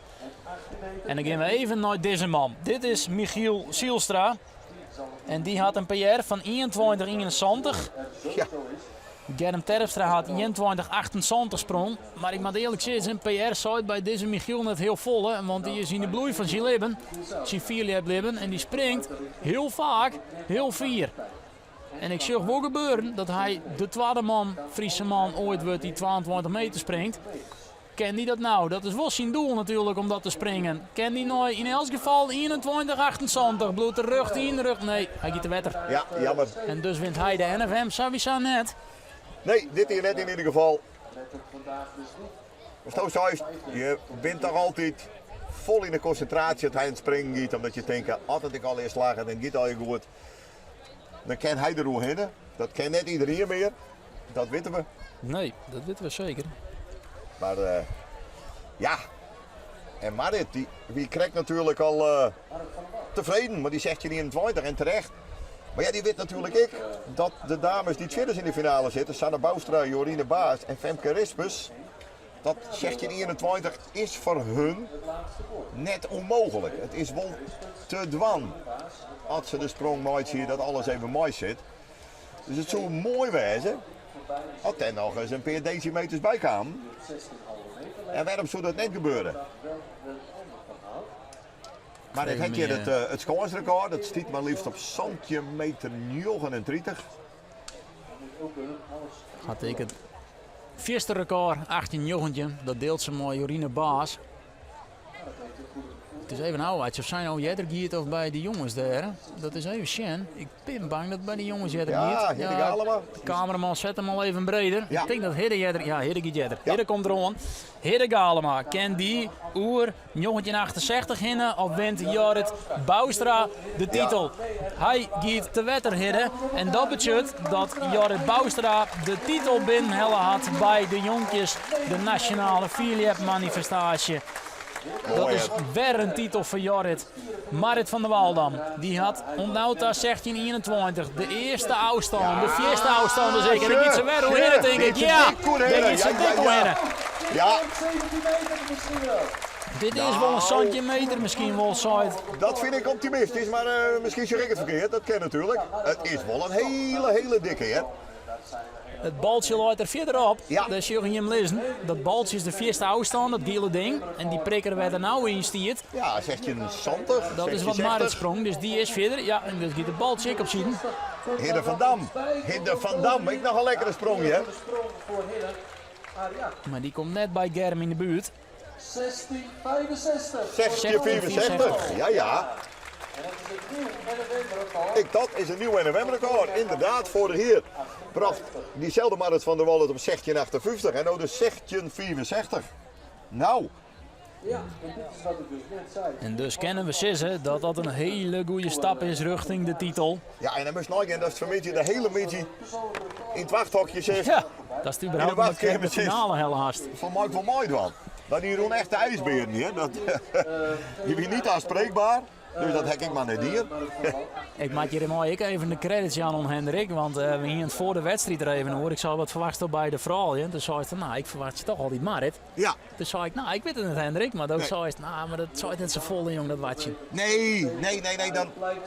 En dan gaan we even naar deze man. Dit is Michiel Zielstra. En die had een PR van 21:71. Ja. Germ Terpstra had 21:28 sprong. Maar ik moet eerlijk zeggen, zijn PR zou bij deze Michiel net heel vol. Hè? Want die is in de bloei van zijn leven. Zijn vierliep en die springt heel vaak, heel vier. En ik zie wel gebeuren dat hij de tweede man, Friese man, ooit wordt die 22 meter springt. Ken die dat nou? Dat is wel zijn doel natuurlijk om dat te springen. Ken die nou in elk geval 21:28? Bloedt de rug in de rug? Nee, hij gaat te wetter. Ja, jammer. En dus wint hij de NFM sowieso net. Nee, dit hier net in ieder geval. Let het vandaag dus niet. Zo zei je bent toch altijd vol in de concentratie dat hij aan het springen gaat. Omdat je denkt, altijd ik al eerst slagen en gaat al je goed. Dan kan hij er hoe heen. Dat kan net iedereen meer. Dat weten we. Nee, dat weten we zeker. Maar ja. En Marit, die krijgt natuurlijk al tevreden. Maar die zegt je niet in 20 en terecht. Maar ja, die weet natuurlijk ik dat de dames die tweede in de finale zitten, Sanne Boustra, Jorine Baas en Femke Rispus, dat zegt je 21 is voor hun net onmogelijk. Het is wel te dwan als ze de sprong nooit zien dat alles even mooi zit. Dus het zou mooi wezen als er nog eens een paar decimeters bij kwamen. En waarom zou dat net gebeuren? Maar ik heb hier het scoresrecord, dat stiet maar liefst op centimeter 39. Had ik het eerste record 18 dat deelt ze met Jorine Baas. Het is even een oude, of zijn nou jeder giet of bij de jongens daar. Dat is even sjen. Ik ben bang dat bij de jongens jeder Ja, giet. Hidde Galema. De cameraman zet hem al even breder. Ja. Ik denk dat Hidde jeder, ja Hidde giet jeder. Ja. Hidde komt erom. Hidde Galema, ken die oer 1968 hinnen of wint Jorrit Boustra de titel. Hij giet te wetter Hidde en dat betekent dat Jorrit Boustra de titel binnenhellen had bij de jonkjes de nationale Philiep manifestatie. Dat is weer een titel voor Jorrit. Marit van der Waldam, die had ontnauwd 1621. De eerste afstand, de vierde afstand zeker. Dan giet ze weer hoe in, denk ik. Ja, dan giet ze dik winnen. Ja, 17 meter misschien wel. Dit is wel een centimeter misschien wel, Zuid. dat vind ik optimistisch, maar misschien zeg ik het verkeerd, dat kan natuurlijk. Het is wel een hele dikke, hè. Het baltje loopt er verderop. Ja. Dat zul je hem lezen. Dat baltje is de eerste afstand, dat gele ding. En die prikker werd er nou in stiert. Ja, 1670. Dat is wat Marit sprong, dus die is verder. Ja, en dus gaat het baltje ik op zien. Hidde van Dam. Hidde van Dam. Ik nog een lekkere sprongje. Hè? De sprong voor Hidde. Maar die komt net bij Germ in de buurt. 1665. 1664. Ja, ja. En dat is een nieuw NFM-record. Dat is een nieuw NFM-record. Inderdaad, vorig jaar bracht diezelfde Marit van der Wallen op 1658 en nou dus 1664. Nou, Ja, en dit is wat ik dus net zei. En dus kennen we zeggen dat dat een hele goede stap is richting de titel. ja, en dan moest nog dat is voor mij de hele beetje in het wachthokje zit. Ja, dat is überhaupt In de een bekende wachtkamer finale helaas. Van Michael Mooi dan. Dat die doen echt de ijsbeer niet. Dat, die is niet aanspreekbaar. Dus dat heb ik maar net hier. Ik maak hier mooi ik even de credits aan Hendrik, want we gingen het voor de wedstrijd er even hoor. Ik zou wat verwachten bij de vrouw. Toen zei ze, nou ik verwacht je toch al die Marit. Ja. Toen zei ik, nou ik weet het niet Hendrik, maar ook zei ze, nou maar dat zou net zo vol jong dat watje. Nee.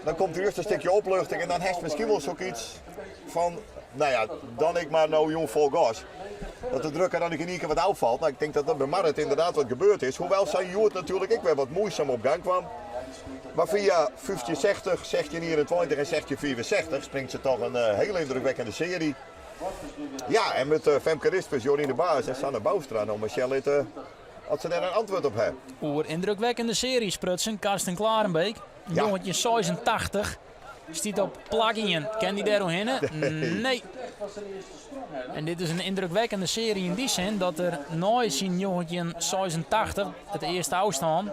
Dan komt er eerst een stukje opluchting en dan heeft misschien wel zoiets van, nou ja, dan ik maar nou jong vol gas. Dat de druk er dan in één keer wat uitvalt. Nou, ik denk dat dat bij Marit inderdaad wat gebeurd is. Hoewel zijn Joert natuurlijk ik weer wat moeizaam op gang kwam. Maar via 1560, 1621 en 1664 springt ze toch een hele indrukwekkende serie. Ja, en met Femke Rispers, Jorien de Baas en Sanne Boustra en Michel had ze daar een antwoord op hebben. Oer indrukwekkende serie sprutsen, Karsten Klarenbeek. Een Ja. jongetje 86. Stiet op plagingen. Ken die daar nog in? Nee. En dit is een indrukwekkende serie in die zin dat er nooit zien jongetje 86, het eerste afstand,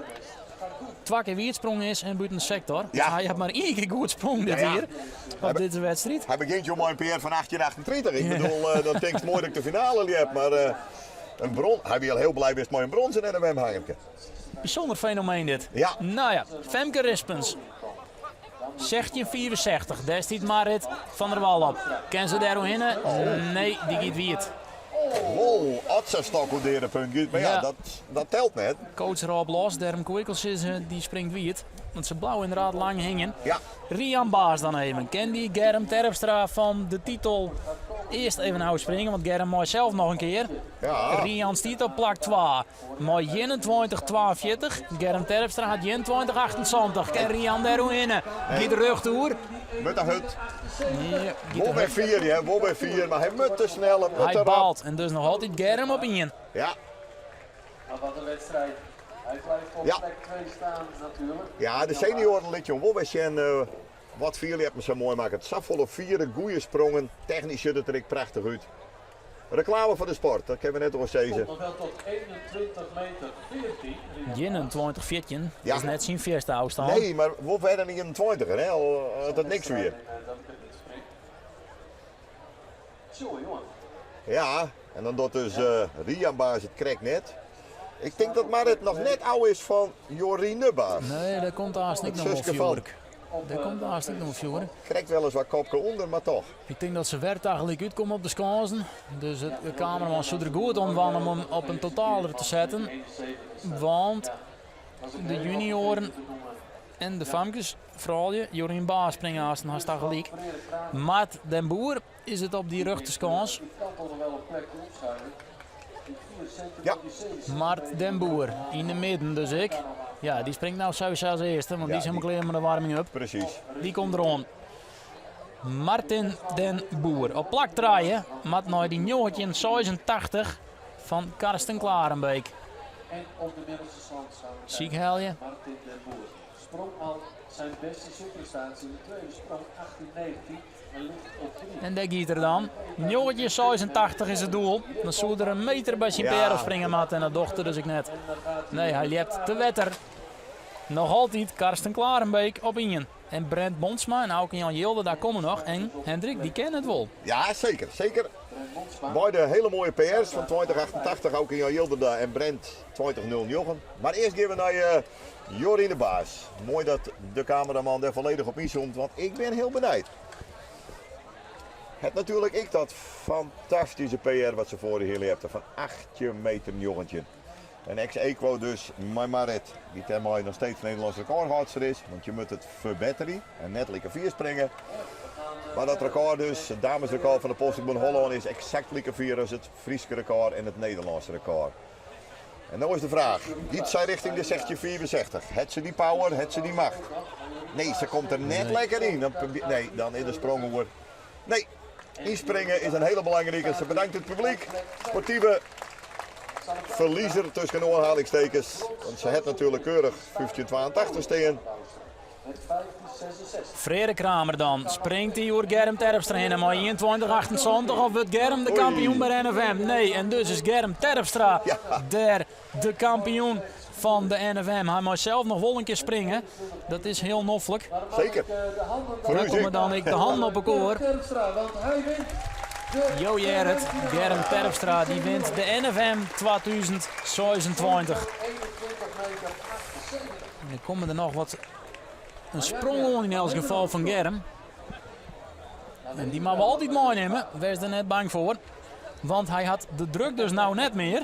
2 keer wietsprong is en buiten de sector. Ja. Hij heeft maar 1 keer goed sprong dit Ja, ja. hier op deze wedstrijd. Hij begint joh maar een PR van 1838. Ik bedoel, dat denk ik mooi dat ik de finale liep. Maar een bron, hij wil heel blij best mooi een bronzen en een wemhangerke. Bijzonder fenomeen dit. Ja. Nou ja, Femke Rispens. 1664, daar stiet Marit van der Wal op. Ken ze daar nog in? Nee, die gaat wiet. Wow, Atsa-stok op deze punt. Maar ja, Ja. dat telt net. Coach Rob Los, Derm Kwikkels is, die springt wiet. Want ze blauw inderdaad lang hingen. Ja. Rian Baas dan even. Ken die Germ Terpstra van de titel eerst even uitspringen, want Germ mooi zelf nog een keer. Ja. Rian stiet op plak 2. Mooi 21-42. Germ Terpstra had 21-28. Ken Rian daar hoe in? Giet de rug toe. Met de hut. Ja, Wol bij 4, ja, wol bij 4. Maar hij moet te snel. Moet hij te rap. baalt en dus nog altijd Germ op 1. Ja. Maar wat een wedstrijd. Hij blijft op Ja. plek 2 staan natuurlijk. Ja, de senioren liet je wol bij zijn. Wat 4 hebt me zo mooi maken. Het volle 4, goede sprongen. Technisch ziet het er ik prachtig uit. Reclame voor de sport, dat hebben we net al gezegd. Komt nog wel tot 21 meter 14. 21, 14. Ja. Dat is net zijn eerste afstand. Nee, maar we werden niet in de 20, hè? Al had het niks weer. Dat ik het niet spreek. Zo jongen. Ja, en dan doet dus Rian Baas het krek net. Ik denk dat maar het nog net oud is van Jorine Baas. Nee, dat komt haast niet Het nog zusje voor. van. Dat komt haast niet nog voor. Krijgt wel eens wat kopje onder, maar toch. Ik denk dat ze werd eigenlijk uitkomen op de skansen. Dus de cameraman zou er goed om van om hem op een totaler te zetten. Want de junioren en de famkes, vooral je, Jorien Baas springen haast en haast gelijk. Maat den Boer is het op die rugteskans. Ik kan toch nog wel een plek opschuiven. Die 4 centimeter Ja. die 7. Maart den Boer in de midden dus ik. Ja, die springt nou sowieso als eerste, want die is helemaal klaar met de warming-up. Precies. Die komt eraan. Martin den Boer. Op plak draaien, met nou die jongetje 86 van Karsten Klarenbeek. En op de middelste stand staan Ziek helje. Martin den Boer. Sprong al zijn beste superprestatie in de tweede sprong 18-19 en ligt op 3. En daar gaat er dan. Jongetje 86 is het doel. Dan zou er een meter bij zijn Ja. peren springen, maat. En dat dochter dus ik net. Nee, hij liept te wetter. Nog altijd Karsten Klarenbeek op 1. En Brent Bonsma en Auken Jan Jilde, daar komen nog. En Hendrik, die kennen het wel. Ja, zeker. Zeker. Beide hele mooie PR's van 2088, ook in Jan Hilderda en Brent 2009. Maar eerst gaan we naar Jorien de Baas. Mooi dat de cameraman daar volledig op inzoomt, want ik ben heel benieuwd. Het natuurlijk ik dat fantastische PR wat ze voor de hele hebben van 8 meter jongetje. En ex-equo dus, mijn Marit, die termijn nog steeds Nederlandse recordhoudster is, want je moet het verbeteren en net lekker 4 springen. Maar dat record dus, het damesrecord van de Postbond Holland is exact vier als het Friese record en het Nederlandse record. En nu is de vraag, giet zij richting de 1664? Het ze die power, het ze die macht? Nee, ze komt er net lekker in. Nee, dan is de sprong over. Nee, inspringen is een hele belangrijke. Ze bedankt het publiek. Sportieve verliezer tussen aanhalingstekens. Want ze heeft natuurlijk keurig 1582 staan. Frederik Kramer dan. Springt hij door Germ Terpstra heen maar 21-28 of wordt Germ de kampioen bij NFM? Nee, en dus is Germ Terpstra de kampioen van de NFM. Hij mag zelf nog wel een keer springen. Dat is heel noffelijk. Zeker. Daar komen dan de handen op elkaar. Jo Gerrit, Germ Terpstra die wint de NFM 2026. En dan komen er nog wat een sprong in elk geval van Germ. En die mogen we altijd meenemen. Wees er net bang voor. Want hij had de druk dus nou net meer.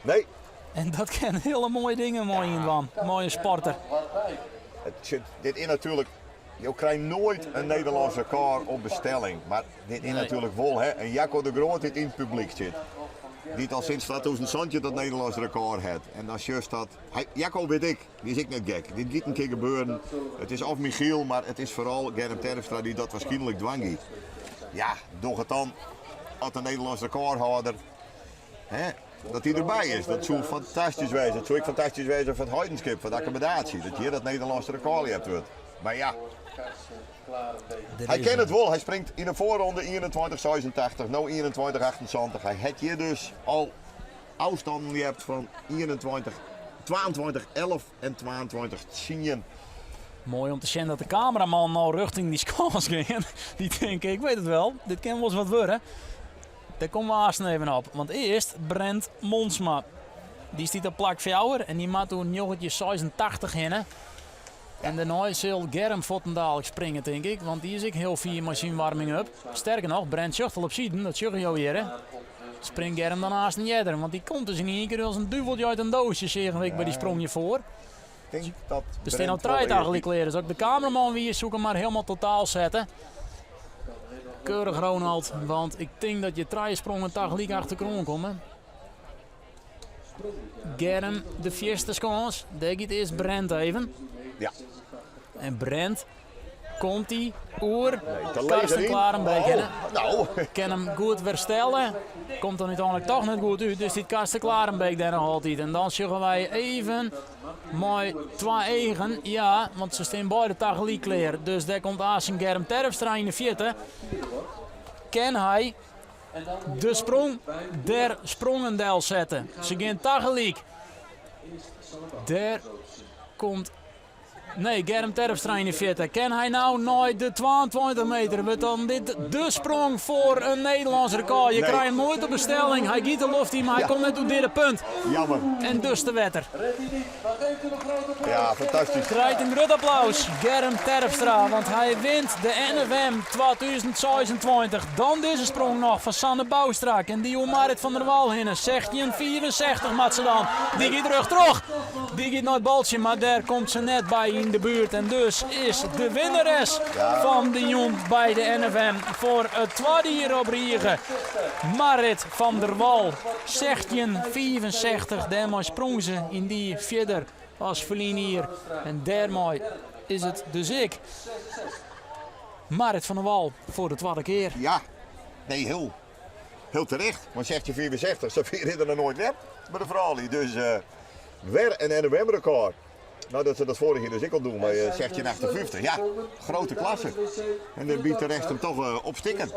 Nee. En dat kan hele mooie dingen mooi in van. Mooie sporter. Dit is natuurlijk, je krijgt nooit een Nederlands record op bestelling. Maar dit is natuurlijk wel, hè. En Jacco de Groot dit in het publiek zit. Die al sinds 2000 dat Nederlands record heeft. En als je dat. Jacco weet ik, die is ik net gek. Dit gaat een keer gebeuren. Het is of Michiel, maar het is vooral Germ Terpstra die dat waarschijnlijk dwang. Ja, doe het dan als de Nederlands recordhouder. Hè, dat hij erbij is. Dat zou fantastisch wezen. Het zou ik fantastisch wezen van het Heidenskip, van de accommodatie. Dat je dat Nederlandse record hebt. Maar ja. Hij kent het wel, hij springt in de voorronde 21-86, nou 21-28. Hij heeft hier dus al afstanden die hebt van 22-11 en 22-10. Mooi om te zien dat de cameraman nou richting die scores ging. Die denken, ik weet het wel, dit kan wel eens wat worden. Daar komen we haast even op. Want eerst Brent Monsma. Die staat op plak 4 en die maakt toen joggetje 86 in. En daarna zal Germ Vottendaal springen, denk ik. Want die is ik heel vier machine warming up. Sterker nog, Brent Schuchtel op Sieden, dat zag je weer. Springt Germ daarnaast een jedder. Want die komt dus in één keer als een duveltje uit een doosje, zeggen we bij die sprongje voor. Denk dat er staan al 3 dagen kleren. Dus ook de cameraman weer zoeken maar helemaal totaal zetten. Keurig Ronald, want ik denk dat je 3 sprongen tegelijk achter kroon komen. Germ, de eerste secondes. Daar gaat eerst Brent even. Ja. En Brent komt hij oer Karsten Klarenbeek in. Nou. Kan hem goed verstellen. Komt er uiteindelijk toch niet goed uit. Dus die Karsten Klarenbeek daar nog altijd. En dan zeggen wij even mooi 2 eigen. Ja, want ze staan beide tegelijk klaar. Dus daar komt Asen Germ Terpstra in de vierde. Kan hij de sprong der sprongendel zetten. Ze gaan tegelijk. Daar komt... Nee, Germ Terpstra in de vierde. Kan hij nou nooit de 22 meter? Wordt dan dit de sprong voor een Nederlands record? Je krijgt hem nooit op bestelling. Hij giet de lucht in, maar hij komt net op dit punt. Jammer. En dus de wetter. Ja, fantastisch. Krijgt een groot applaus, Germ Terpstra, want hij wint de NFM 2026. Dan deze sprong nog van Sanne Bouwstrak en die Marit van der Wal hinnen. 1664 maakt ze dan. Die gaat terug. Die gaat naar het baltje, maar daar komt ze net bij in de buurt. En dus is de winnares van de jong bij de NFM voor het tweede hier op Riegen. Marit van der Wal, 1664. Daarmee sprong ze in die verder als verlien hier. En daarmee is het dus ik. Marit van der Wal voor de tweede keer. Ja, nee, heel terecht. Maar 1664, zo vier je er nooit net bij de vrouw. Dus weer een NFM-record. Nou, dat ze dat vorige dus ik al doen, maar 1658. Ja, grote klasse. En dan biedt de rest hem toch opstikken.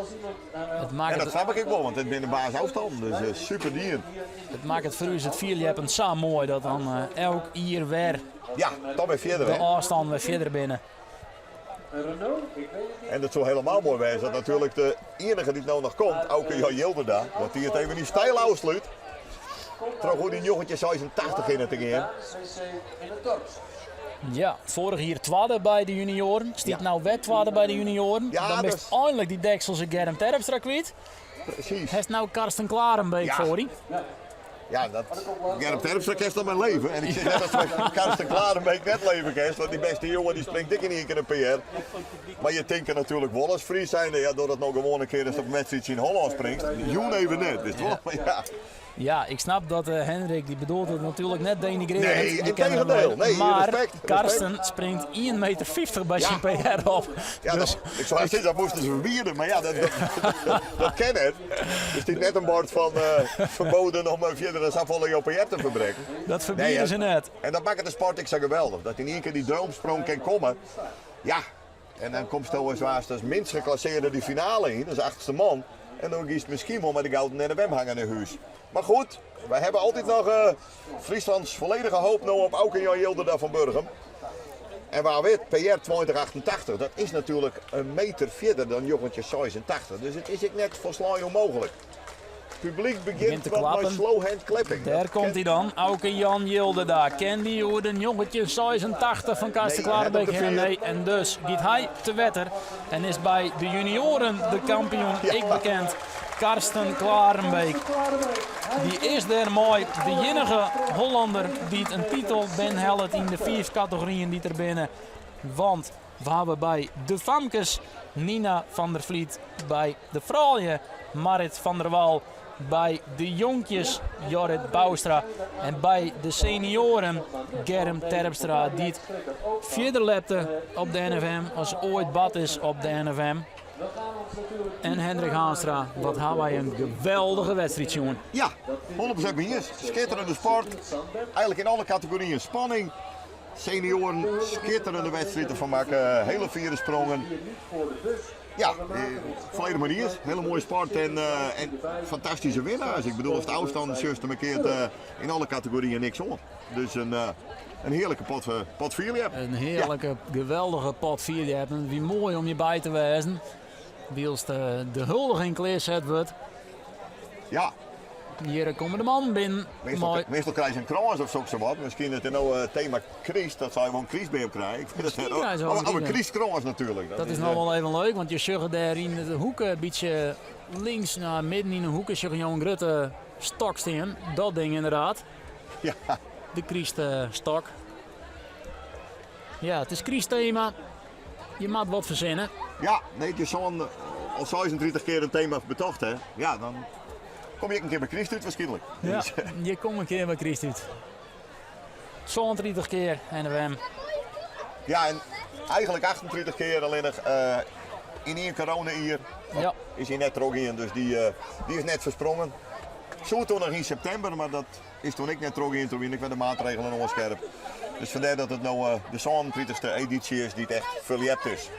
En dat snap ik wel, want het binnen baas afstand. Dus super dier. Het maakt het voor u het vierleppen zo mooi dat dan elk hier weer. Ja, toch weer verder. De afstand weer verder binnen. En dat zou helemaal mooi wezen dat natuurlijk de enige die nou nog komt, Auke Jan Jilderda, dat hij het even niet stijl uitsluit. Terug hoe die jochetje 86 in het ding. Ja, vorig jaar tweede bij de junioren. Stiet nou weer tweede bij de junioren. Ja, dan is eindelijk die dekselse Germ Terpstra kwijt. Precies. Hij is nou Karsten Klarenbeek voor hij. Ja, Germ Terpstra kerst dan mijn leven. En ik zeg net als mijn Karsten Klarenbeek net leven kerst. Want die beste jongen die springt dik in één keer een PR. Maar je denkt er natuurlijk wel als Fries zijn. Ja, doordat nog gewoon een keer eens op een wedstrijd in Holland springt. Joen even net, wist je wel? Ja. Ja, ik snap dat Hendrik, die bedoelt het natuurlijk net denigreren. Nee, integendeel. Nee, maar respect. Karsten springt 1,50 meter bij zijn PR op. Ja, dus, ik zou zeggen, dat moesten ze verbieden. Maar ja, dat ken het. Dus die net een bord van verboden om verder een afvalling op PR te verbreken. Dat verbieden ze net. En dat maakt de sport ik zeg geweldig. Dat in één keer die droomsprong kan komen. Ja, en dan komt zo als minst geclasseerde die finale in. Dat is 8e man. En dan is het misschien wel met de gouden NWM hangen in huis. Maar goed, wij hebben altijd nog Frieslands volledige hoop nou op Auken Jan Jilder van Burgum. En waar weet, PR 2088, dat is natuurlijk een meter verder dan jochentje 86. Dus het is ik net volslagen onmogelijk. Het publiek begint te wat klappen. met slow hand clapping. Daar komt hij dan, Auken Jan Jilde daar. Ken die hoe een jongetje 86 van Karsten Nee, Klarenbeek hij heen? doet Nee, en dus gaat hij te wetter en is bij de junioren de kampioen, ik bekend, Karsten Klarenbeek. Die is daar mooi, de enige Hollander die het een titel benhelt in de 4 categorieën die er binnen. Want we hebben bij de Famkes Nina van der Vliet, bij de vrouwen Marit van der Wal, bij de jonkjes Jorrit Boustra en bij de senioren Germ Terpstra die het verder lepte op de NFM als ooit bad is op de NFM. En Hendrik Haanstra, wat hebben wij een geweldige wedstrijd, jongen. Ja, 100% hier. Schitterende sport. Eigenlijk in alle categorieën spanning. Senioren, schitterende wedstrijden van maken. Hele vierde sprongen. Ja, volledig manier. Hele mooie sport en fantastische winnaars. Ik bedoel, als de afstand juist markeert in alle categorieën niks om. Dus een heerlijke pot 4. Een heerlijke, geweldige pot 4 hebben. Wie mooi om je bij te wijzen. Wie als de huldiging kleerzet wordt. Ja. Hier komen de man binnen. Mooi. Meestal krijg je een kroos of zo wat. Misschien het nou thema Christ, dat zou je wel een Christ bij hem krijgen. Ik vind het een Christ kroos natuurlijk. Dat is nog wel even leuk, want je zag daar in de hoek een beetje links naar midden in de hoek is je een grote stok staan. Dat ding inderdaad. Ja. De Christ stok. Ja, het is Christ thema. Je moet wat verzinnen. Ja, nee, het is zo'n al 36 keer een thema betocht, hè. Ja, dan kom je een keer bij Christ uit waarschijnlijk. Ja, Dus, je komt een keer bij Christ uit. 32 keer NWM. ja, en eigenlijk 28 keer alleen nog in één corona hier. Ja. Is hij net er ook in, dus die is net versprongen. Zo toen nog in september, maar dat is toen ik net er ook in, toen ik met de maatregelen nog scherp. Dus vandaar dat het nou de 32e editie is die het echt verliept is.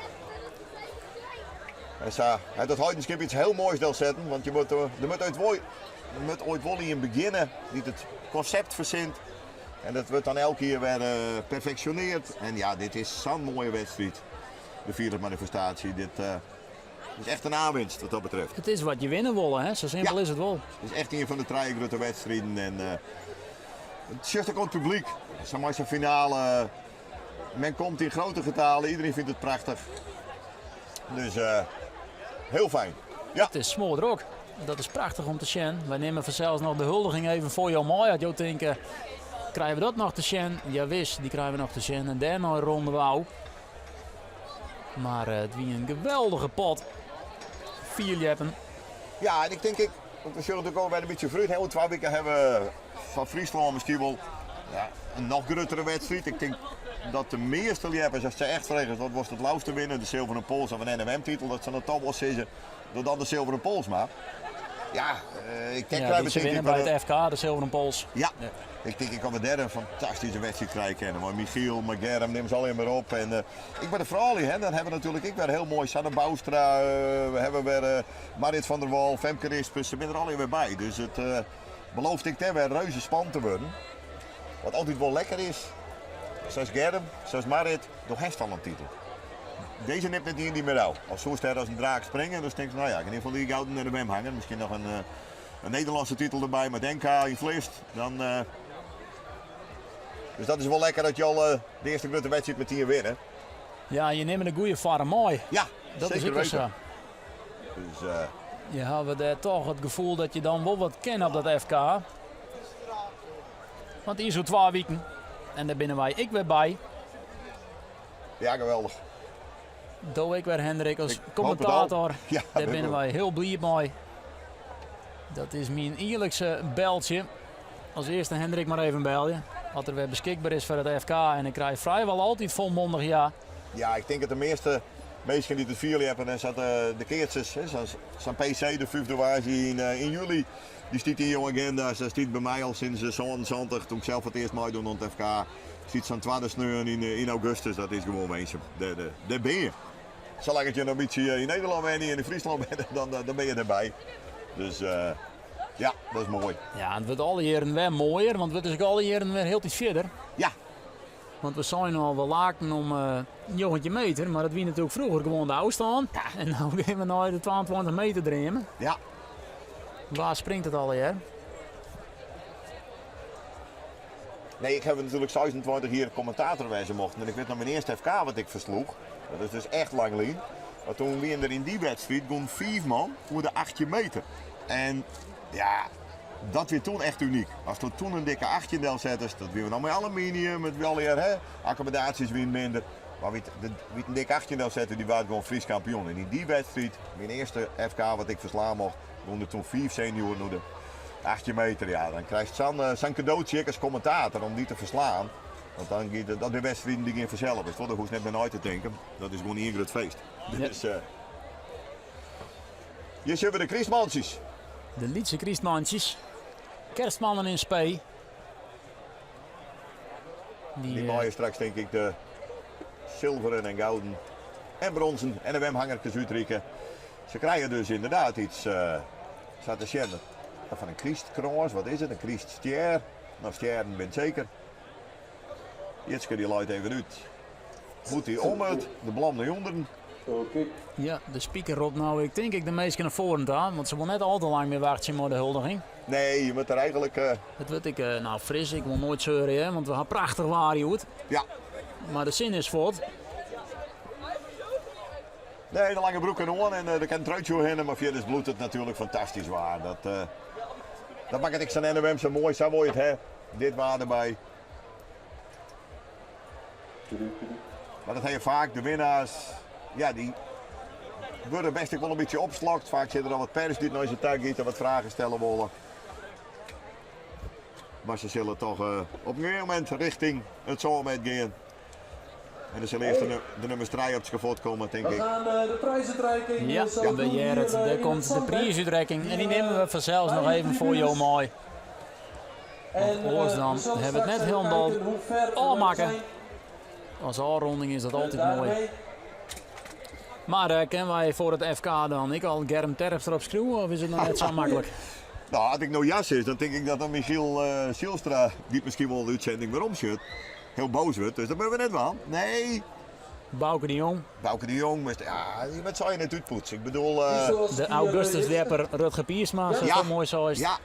En dat Heidenskip iets heel moois wil zetten, want je moet ooit wel in beginnen die het concept verzint. En dat wordt dan elke keer weer perfectioneerd. En ja, dit is zo'n mooie wedstrijd. De vierde manifestatie. Dit is echt een aanwinst wat dat betreft. Het is wat je winnen willen, hè? Zo simpel is het wel. Het is echt een van de drie grote wedstrijden. En het shirt ook het publiek. Zo'n mooie finale. Men komt in grote getalen, iedereen vindt het prachtig. Dus heel fijn. Ja. Het is smoor ook. Dat is prachtig om te zien. Wij nemen vanzelfs nog de huldiging even voor jou mooi. Had je denken, krijgen we dat nog te zien? Ja wist, die krijgen we nog te zien. En daarna een ronde wauw. Maar het wie een geweldige pot. 4 jeppen. Ja, en ik denk, we zullen natuurlijk ook bij een beetje vroeg. Heel 2 weken hebben van Friesland misschien wel een nog grotere wedstrijd. Ik denk dat de meeste jeppers, als ze echt vragen, dat was het lauwste winnen, de Zilveren Pols of een NWM-titel, dat ze dan toch wel zeggen, door dan de Zilveren Pols maar. Ja, ik denk dat ze winnen bij het FK, de Zilveren Pols. Ja. Ik denk ik kan we daar een fantastische wedstrijd krijgen. Maar Michiel, Germ, neem ze alleen maar op. En ik ben de Frali, hè. Dan hebben we natuurlijk ik weer heel mooi Sanne Boustra. We hebben weer Marit van der Wal, Femke Rispers. Ze zijn er alle weer bij. Dus het belooft ik daar weer reuze spannend te worden. Wat altijd wel lekker is, zoals Germ, zoals Marit, nog heeft al een titel. Deze neemt net niet meer uit. Als zo'n ster als een draak springen, dus denk ik, nou ja, ik in ieder geval die gouden naar de WM hangen. Misschien nog een Nederlandse titel erbij, maar Denka in Vlist. Dan, dus dat is wel lekker dat je al de eerste grote wedstrijd met 10 winnen. Ja, je neemt een goede farm mooi. Ja, dat zeker is ook weten. zo. Dus, je hebt daar toch het gevoel dat je dan wel wat kent op dat FK. Want hier zo 2 weken. En daar binnen wij ik weer bij. Ja, geweldig. Doe ik weer Hendrik als Ik hoop commentator. het al. Ja, Daar dat binnen wel. wij heel blij mee. Dat is mijn eerlijkste beltje. Als eerste Hendrik maar even belje. Wat er weer beschikbaar is voor het FK. En ik krijg vrijwel altijd volmondig ja. Ja, ik denk dat de meeste mensen die het vier hebben, en de keertjes, zo'n PC, de 5e wagen in juli, die staat in jouw agenda. Dat staat bij mij al sinds 2020, toen ik zelf het eerst meedoen aan het FK. Ziet zo'n 2e sneur in augustus, dat is gewoon mensen. Daar ben je. Zolang het je nog een beetje in Nederland bent en in Friesland bent, dan ben je erbij. Dus ja, dat is mooi. Ja, en het wordt alle jaren weer mooier. Want het is ook alle jaren weer heel iets verder. Ja, Want we zijn al wel laken om een jongetje meter. Maar dat wie natuurlijk vroeger gewoon de afstand. En nu gaan we naar de 22 meter dremen. ja. Waar springt het al jaar? Nee, ik heb natuurlijk 26 hier commentator wijzen mochten. En ik weet nog mijn eerste FK wat ik versloeg. Dat is dus echt lang geleden. Maar toen we er in die wedstrijd gewoon 4 man voor de 8 meter. En ja, dat weer toen echt uniek. Als er toen een dikke 8 deel zetten, dat weer dan met aluminium, met wel weer accommodaties weer minder. Maar wie een dikke 8 deel zetten, die waren gewoon Fries kampioen. En in die wedstrijd, mijn eerste FK wat ik verslaan mocht, woonden toen 4 senioren naar de 8 meter. Ja, dan krijgt zo'n cadeautje als commentator om die te verslaan. Want dan gaat dat de wedstrijden die gaan vanzelf. Dus dat hoeft net bij nooit te denken. Dat is gewoon een groot feest. Dus hier zien we de Christmansjes. De Lietse Christmantjes. Kerstmannen in Spee. Die maaien straks denk ik de zilveren en gouden en bronzen en de wemhangertjes uitreiken. Ze krijgen dus inderdaad iets te zien. Van een Christkroos, wat is het? Een Christstier. Nou, sterren bent zeker. Jitske die luidt even uit. Goed die om het, de blande onderen. Oké. Ja, de speaker roept nou, ik denk de meesten naar voren aan. Want ze wil net al te lang meer wachten met de huldiging. Nee, je moet er eigenlijk... Dat weet ik, nou fris, ik wil nooit zeuren, hè, want we gaan prachtig waar uit. ja, Maar de zin is voort. nee, de lange broek en on en de kan truitje heen. Maar via dus bloed het natuurlijk fantastisch waar. Dat maakt het aan NWM zo mooi, zo mooi het hè. Dit waar erbij. Maar dat heb je vaak, de winnaars, ja die worden best ook wel een beetje opslakt. Vaak zit er al wat pers die naar zijn tuin gaat en wat vragen stellen willen. Maar ze zullen toch op een gegeven moment richting het zomermet gaan. En dan zullen eerst de nummers 3 op het schavot komen, denk We ik. gaan de prijsuitreiking. Ja, zo doen bij hier, Gerrit, daar in komt het de Zandberg. prijsuitreiking. En die nemen we vanzelfs nog even voor jou mooi. En, Oors dan we zullen hebben we het straks net even helemaal kijken hoe ver we afmaken. zijn. Als aanronding is dat altijd mooi. Daarmee. Maar kennen wij voor het FK dan ik al Germ Terpstra op schreeuwen of is het nog net zo makkelijk? Nou, als ik nou jas is, dan denk ik dat dan Michiel Zielstra, die misschien wel de uitzending weer omschudt, heel boos wordt. Dus dat hebben we net wel. Nee, Bouke de Jong, Bouke de Jong, wat zou je net uitpoetsen? Ik bedoel, Zoals de hier, Augustus is. Depper, Rutger Piersma, zo Ja. mooi zo is. ja,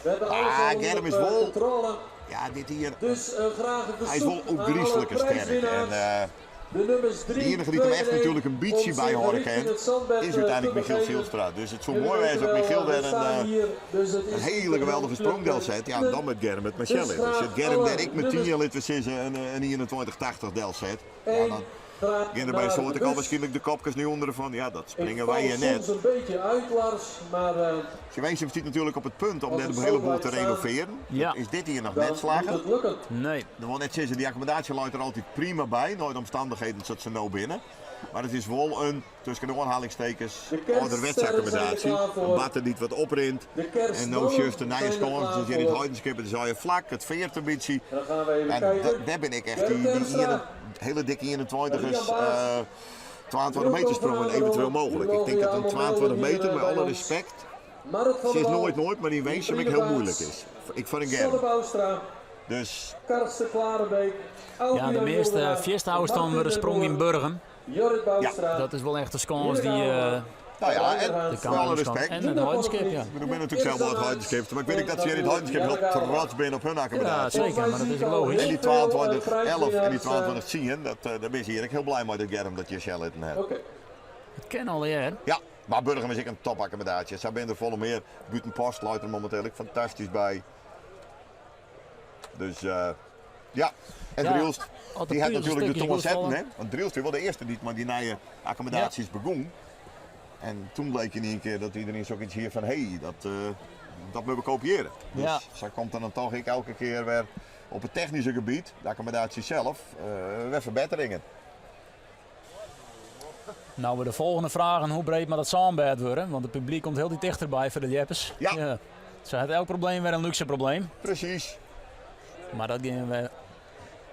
We hebben alles Ah, al Germ onder is vol. controle. ja, dit hier, Dus graag een hij is wel verzoek ook aan alle griezelijke sterk. prijswinnaars. En De nummers 3, de enige die hem echt natuurlijk een beetje bij horen richting kent, het Zandberg is te uiteindelijk Michiel begeven. Zielstra. Dus het zou Jullie mooi weten wezen op wel, Michiel we weer staan hier, dus het is een hele niet geweldige een sprongdel club, zet. Ja, en dan met Germ met Michel. Dus graag het Germ alle dat ik met 10 nummers- lid precies een 2180 del zet. Ja, En dan graag beginnen bij naar soort de ik al bus. waarschijnlijk de kopjes nu onder van. Ja, dat Ik springen val wij hier net. soms een beetje uit, Lars, maar Je weet, je zit natuurlijk op het punt om Als net het een zo heleboel te blijft staan, renoveren. Ja. Is dit hier nog dan net moet slagen? het lukken. Nee, Dan wil net zeggen, die accommodatie luidt er altijd prima bij. Nooit de omstandigheden zat ze nou binnen. Maar het is wel een, tussen de aanhalingstekens, De kerststerren ouderwetse zijn er accommodatie. klaar voor. Een batter die wat oprint. De kerst En nou juist de nieuwe zijn er scones, klaar dus je niet voor. huidenskippen, dan zou je vlak, het veert een beetje. En dan gaan we even En kijken. daar ben ik echt, die hele dikke 21ers, 22 meter sprongen eventueel mogelijk. Ik denk dat een 22 meter, met alle respect, Marit van ze is der Wal, nooit, maar die wees hem ik heel moeilijk is. Ik vond een Sanne Germ. Boustra, Dus Karsten Klarenbeek, ja, de meeste fiestahoudstanden worden sprong in Burgen. Jorrit Boustra. Dat is wel echt de scores die nou ja, en de wel kamer respect. en het houtskip, ja. Ik ben natuurlijk zelf wel het huidenskip, maar ik weet ook dat ze in het huidenskip heel trots zijn op hun Ja, accommodatie. zeker, maar dat is logisch. En die 22-11 en die 22-10, daar ben je hier heel blij mee dat Germ dat je Shell in hebt. Oké. Het ken al jaar. Ja, maar Burgum is ook een topaccommodatie. Ze zijn er volle meer. Buitenpost luidt er momenteel ook fantastisch bij. Dus ja, en Ja, Drielst, had de die had Drielst natuurlijk de stukjes Thomas goed Zetten, vallen. hè? Want Drielst was wel de eerste die met die nieuwe accommodaties begon. En toen bleek in één keer dat iedereen zoiets hier van, hé, dat moeten we kopiëren. Dus Ja. zo komt er dan toch ik elke keer weer op het technische gebied, de accommodatie zelf, weer verbeteringen. Nou, we de volgende vragen, hoe breed moet dat zandbed worden? Want het publiek komt heel dichterbij voor de jeppers. Ja. Ze had elk probleem weer een luxe probleem. Precies. Maar dat gingen we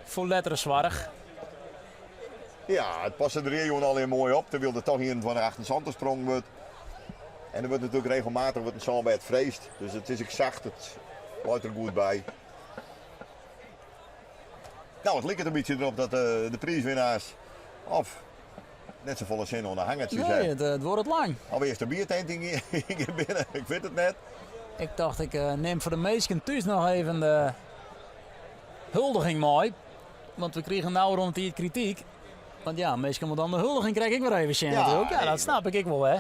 voor letteren zwaar. Ja, het paste er hier gewoon alleen mooi op. Er wilde toch hier van de 28 sprong wordt. En er wordt natuurlijk regelmatig een zandbed vreest. Dus het is exact, het loopt er goed bij. Nou, het lijkt een beetje erop dat de prijswinnaars of net zo volle zin onder hangertjes Nee, zijn. het wordt het lang. Alweer is de biertent hier binnen, ik weet het net. Ik dacht, ik neem voor de meesten thuis nog even de huldiging mooi. Want we kregen nou rond die kritiek. Want ja, meestal moet dan de huldiging krijg ik weer even zien Ja, natuurlijk. Ja, nee, dat snap ik wel, hè.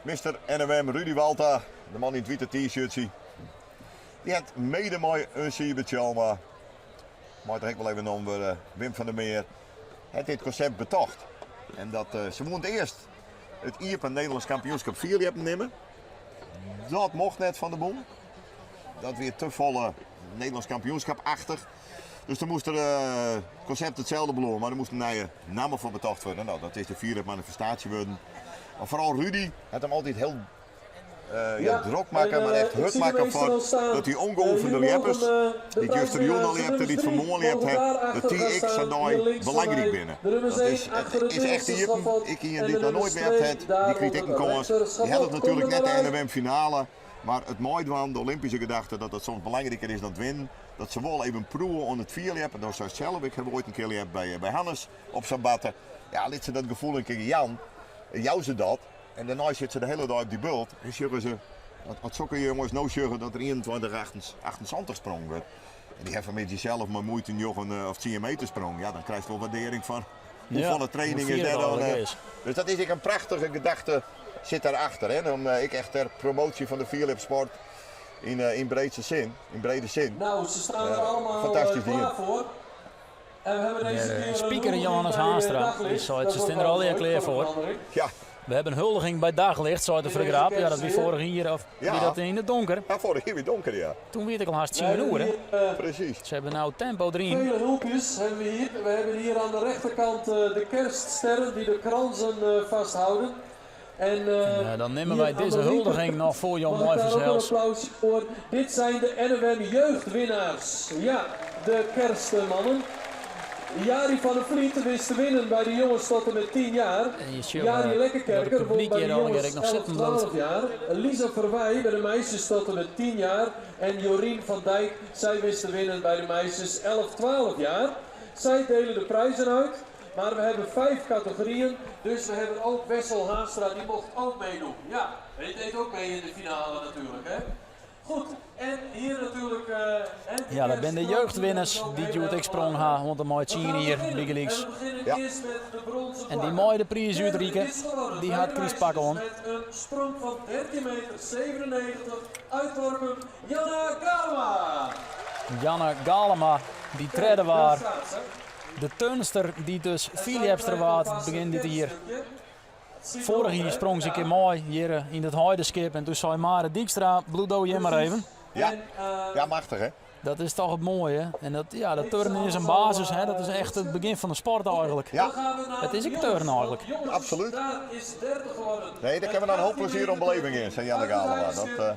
Mr. NWM Rudy Walta, de man in het witte t-shirt zie. Die had mede mooi een Siebertje, maar toch ik wel even noemen, Wim van der Meer. Heeft dit concept betocht. En dat ze moeten eerst het IEP Nederlands kampioenschap 4 hebben nemen. Dat mocht net van de Boom. Dat weer te volle Nederlands kampioenschap achter. Dus dan moest er het concept hetzelfde belonen, maar er moest een nieuwe naam voor betocht worden. Nou, dat is de 4 manifestatie worden. Maar vooral Rudy had hem altijd heel druk maken, maar echt hut maken voor dat die ongeoefende jeppers, die Juster Joen al hebt, die het vermogen hebt, de TX en daar belangrijk binnen. Dat is echt hier, ik hier dit nog nooit meer heb, die kritieken komen. Die had het natuurlijk net de NWM finale, maar het mooie van de Olympische gedachte dat het soms belangrijker is dan het winnen. Dat ze wel even proeven aan het vier hebben, dat is zelf. Ik heb ooit een keer bij Hannes op Sabatten. Ja, liet ze dat gevoel een keer Jan. Jou ze dat. En daarna zitten ze de hele dag op die bult. En zeggen ze, wat zulke jongens nou zeggen dat er 21,28 sprong wordt. En die hebben met jezelf maar moeite een of 10 meter sprong. Ja, dan krijg je wel waardering van hoeveel training is dat dan. Dus dat is een prachtige gedachte zit daarachter. Hè. Dan ik echt ter promotie van de vierlip sport in breedste zin. In brede zin. Nou, ze staan er allemaal fantastisch klaar voor. En we hebben deze keer speaker Johannes Haastra, die zei het, ze staan er al heel klaar voor. Ja. We hebben een huldiging bij daglicht, zei de Vergraap. Ja, dat wie vorig hier of wie dat in het donker. Ja, vorig jaar weer donker, ja. Toen weet ik al haast 10 uur, hè. Precies. Ze hebben nou tempo erin. Vele hulpjes hebben we hier. We hebben hier aan de rechterkant de kerststerren die de kransen vasthouden. En, dan nemen wij deze huldiging nog voor jou mooi verzels. Applaus voor. Dit zijn de NWM jeugdwinnaars. Ja, de kerstmannen. Jari van der Vliet wist te winnen bij de jongens tot en met 10 jaar. Jari Lekkerkerker won bij de jongens 11-12 jaar. Lisa Verwij bij de meisjes tot en met 10 jaar. En Jorien van Dijk, zij wist te winnen bij de meisjes 11-12 jaar. Zij delen de prijzen uit. Maar we hebben 5 categorieën, dus we hebben ook Wessel Haastra, die mocht ook meedoen. Ja, hij deed ook mee in de finale natuurlijk, hè. Goed, en hier natuurlijk... ja, dat zijn de jeugdwinners die Jude ik sprong gaan, want een mooi zien hier, Biggelix. Ja. En die mooie de prijs uitreiken, die had Chris Pakkelon. Met een sprong van 13,97 meter, uitworpen Janna Galema. Janne Galema, die treden waar. De turnster die dus Philipster waard begint dit hier. Vorig jaar sprong ze een keer mooi hier in het Heidenskip en toen zei Mare Dijkstra, bloedo je maar even. Ja, ja, machtig hè. Dat is toch het mooie. En dat, ja, dat turnen is een basis, hè. Dat is echt het begin van de sport eigenlijk. Ja. Het is een turnen eigenlijk. Absoluut. Daar is derde geworden. Nee, daar hebben we dan een hoop plezier om beleving in, zei Janne Galema.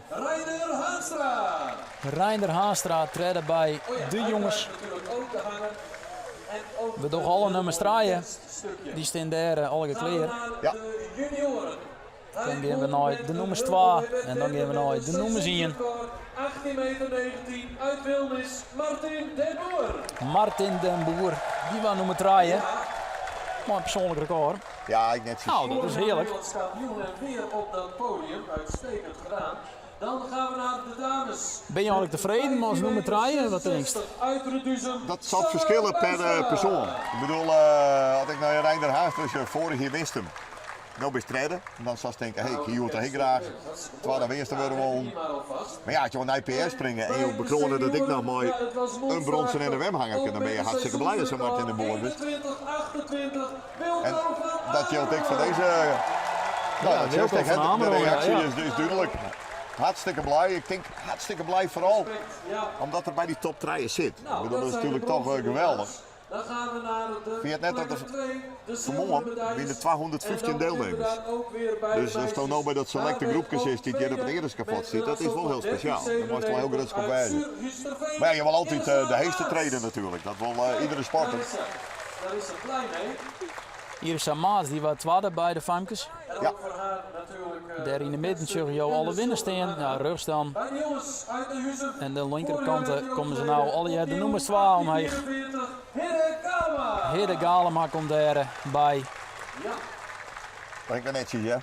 Reinder Haastra. Reinder Haastra treden bij de jongens. We doen alle nummers draaien. Die staan daar al gekleerd. Ja. Dan gaan we naar de nummers 2 en dan gaan we naar de nummers 1. 18,19 meter uit Wilnis, Martin den Boer. Martin den Boer, die was nummer 3. Mooi persoonlijk record. Ja, ik net zien. Nou, dat is heerlijk. Kampioen en weer op dat podium, uitstekend gedaan. Dan gaan we naar de dames. Ben je eigenlijk tevreden met ons nummer 3? Wat denk je? Dat zal verschillen per persoon. Ik bedoel, had ik naar Reinder Haastra vorig jaar wist hem. nou bestrijden. En dan zou je denken, hey, hier hoort er heel graag. Terwijl dan eerste worden we maar ja, als je een IPS springen en je bekronen dat ik nog mooi een bronzen in de wem hangen, dan ben je hartstikke blij als je Martin in de boord is. En dat geldt ik van deze. Nou, dat geldt ik. De reactie is duidelijk. Hartstikke blij. Ik denk hartstikke blij vooral omdat er bij die top 3 zit. Ik bedoel, dat is natuurlijk toch geweldig. Dan gaan we naar de vind je het net dat er vanmorgen binnen 215 deelnemers. Dus als je nou bij dat selecte groepjes is die je op het eerste kapot ziet, dat is wel heel speciaal. Dan moet je wel heel groot op wijzen. Maar ja, je wil altijd de heeste treden natuurlijk. Dat wil iedere sporter. Daar is ze blij mee. Hier is Maas, die was tweede bij de Famkes. Ja. Daar in de midden zullen jou alle winnen staan. Ja, rugstaan. En de linkerkant komen ze nou alle jaar de nummers 12 omheen. Hidde Galema komt daar bij. Dat ik netjes, ja.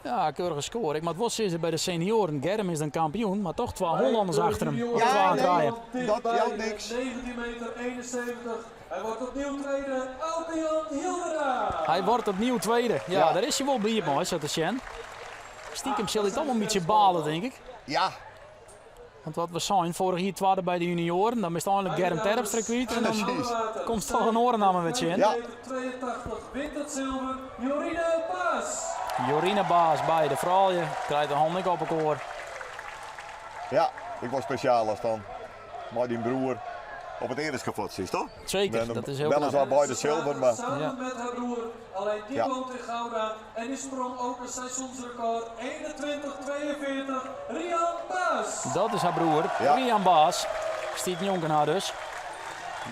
Ja, keurige score. Ik moet wel zeggen bij de senioren. Germ is een kampioen, maar toch 2 Hollanders achter hem. Ja, nee, dat geldt niks. 19 meter 71. Hij wordt opnieuw tweede. Albion Hildera. Hij wordt opnieuw tweede. Ja, daar is hij wel bij, mooi, zo te zien. Stiekem zal hij toch wel een beetje balen, denk ik. Ja. Want wat we zijn, vorig jaar tweede bij de junioren, dan is het eigenlijk Germ Terpstra kwijt. En dan komt toch een oornamen met je in. Ja. 82 wint het zilver. Jorine Baas. Jorine Baas bij de vrouwen. Krijgt een hand op elkaar. Ja, ik was speciaal als dan. Maar die broer op het eerste kapot is, toch? Zeker, dat is heel weliswaar bij de zilver, maar... Samen met haar broer, alleen die woont in Gouda en die sprong ook een seizoensrecord 21-42, Rian Baas. Dat is haar broer, Rian Baas. Stiet Jonkenaar dus.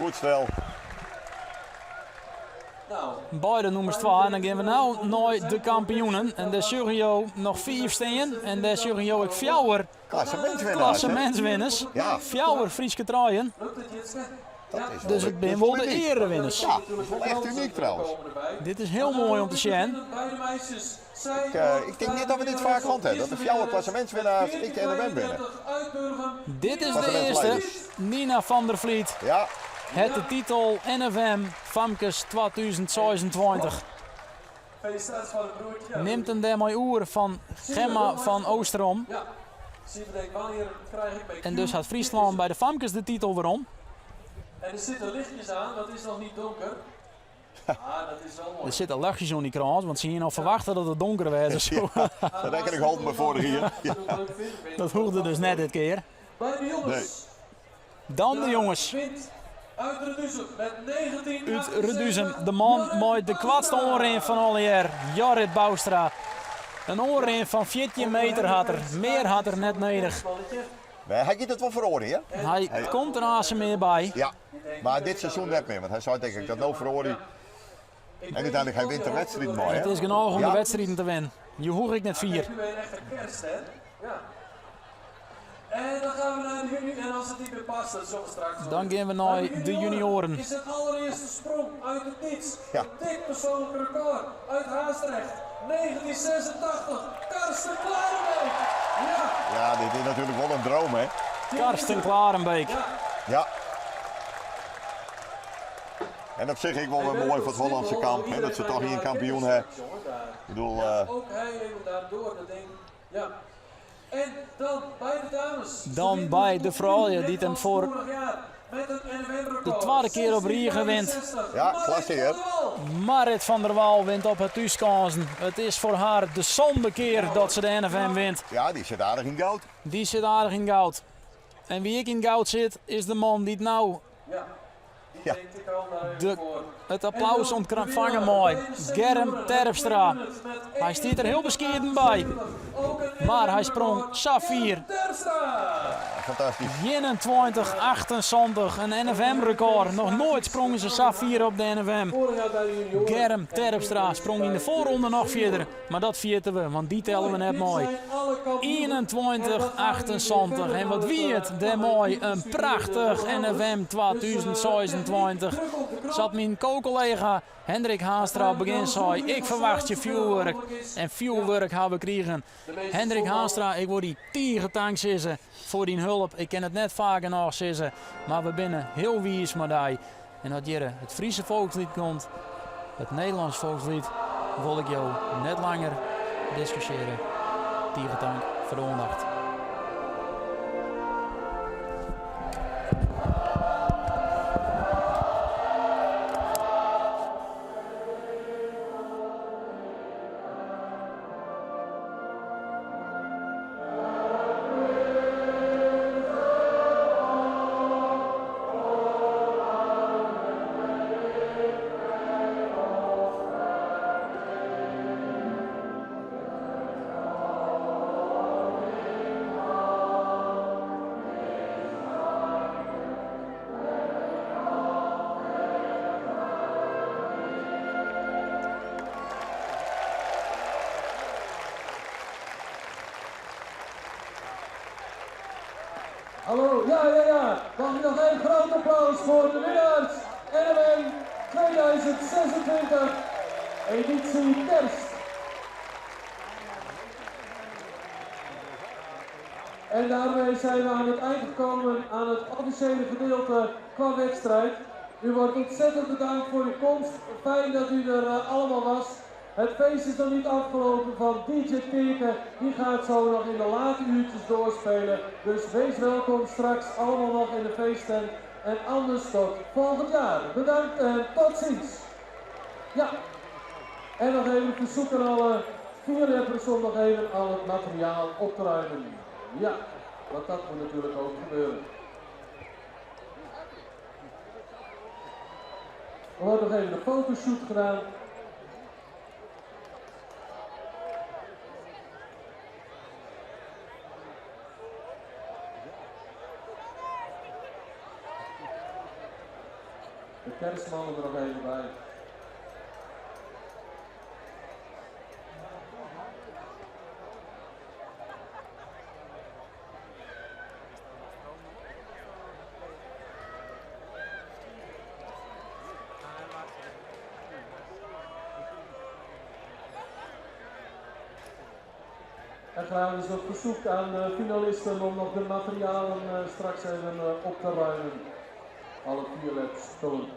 Goed stel. Beide nummers 2 en dan gaan we nou naar de kampioenen. En daar zullen je nog 4 staan en daar zullen je ook 4 klassementswinners. Ja. 4 Frieske truien. Dus het zijn wel de erewinnaars. Ja, dat is wel echt uniek trouwens. Dit is heel mooi om te zien. Ik denk niet dat we dit vaak gehad hebben, dat de 4 klassementswinnaars ik de NWM winnen. Dit is de eerste, Nina van der Vliet. Ja. Het de titel NFM Famkes 2026. Neemt een daarmee oer van Gemma van Oosterom. En dus had Friesland bij de Famkes de titel waarom. En er zitten lichtjes aan, dat is nog niet donker. Ah, dat is wel mooi. Er zitten lichtjes aan die krans, want ze hier nog verwachten dat het donker was of zo. Dat denk ik altijd maar voor hier. Ja. Dat hoefde dus net dit keer. Bij de jongens. Nee. Dan de jongens. Uit Reduzem met 19. Uit Reduzem, de man met de kwadste oorring van alle jaar, Jorrit Boustra. Een oorring van 14 meter had er, meer had er net nodig. Nee, hij giet het wel voor oren, hè? Hij komt er aan meer bij. Ja, maar dit seizoen net meer, want hij zou denk ik dat nou voor oren. En uiteindelijk hij wint de wedstrijd mooi, hè? Het is genoeg om de wedstrijden te winnen. Je hoor ik net 4. Nu ben je echt een kerst, hè? Ja. En dan gaan we naar de juni en als het niet meer past, dat zullen we straks doen. Dan gaan we naar de junioren. Is het allereerste sprong uit het niets. Ja. Een dik persoonlijk record uit Haastrecht. 1986, Karsten Klarenbeek. Ja, dit is natuurlijk wel een droom, hè? Karsten Klarenbeek. Ja. En op zich ik wel weer mooi voor het Hollandse kamp, hè, dat ze toch hier een kampioen hebben. Ik bedoel... Ook hij even daardoor, dat ding. Ja. En dan bij de dames. Dan bij de vrouwen die hem voor de tweede keer op Riegen wint. Ja, klasse hè. Marit van der Waal wint op het thuiskansen. Het is voor haar de zonde keer dat ze de NFM wint. Ja, die zit aardig in goud. Die zit aardig in goud. En wie ik in goud zit, is de man die het nou... Ja. Het applaus ontvangen mooi. Germ Terpstra. Hij staat er heel bescheiden bij. Maar hij sprong Safir. Fantastisch. 21-28, een NFM-record. Nog nooit sprongen ze Safir op de NFM. Germ Terpstra sprong in de voorronde nog verder. Maar dat vierten we, want die tellen we net mooi. 21-28. En wat wie het, daar mooi. Een prachtig NFM 2026. Zat mijn co-collega Hendrik Haastra begin zei, ik verwacht je vuurwerk. En vuurwerk hebben we gekregen. Hendrik Haastra, ik word die tierentank zissen voor die hulp. Ik ken het net vaker nog zissen. Maar we binnen heel wies met die. En dat hier het Friese volkslied komt, het Nederlands volkslied. wil ik jou net langer discussiëren. Dieven dank voor de aandacht. Hallo, ja. Mag ik nog een groot applaus voor de winnaars NWM 2026 editie kerst. En daarmee zijn we aan het eind gekomen aan het officiële gedeelte qua wedstrijd. U wordt ontzettend bedankt voor uw komst. Fijn dat u er allemaal was. Het feest is nog niet afgelopen van DJ Keken. Die gaat zo nog in de late uurtjes doorspelen. Dus wees welkom straks allemaal nog in de feesttent. En anders tot volgend jaar. Bedankt en tot ziens. Ja. En nog even verzoek aan alle vierleppers om nog even al het materiaal op te ruimen. Ja, want dat moet natuurlijk ook gebeuren. Er wordt nog even een fotoshoot gedaan. De kerstmannen er nog even bij. En graag is op verzoek aan de finalisten om nog de materialen straks even op te ruimen. Alle 4 laps spullen.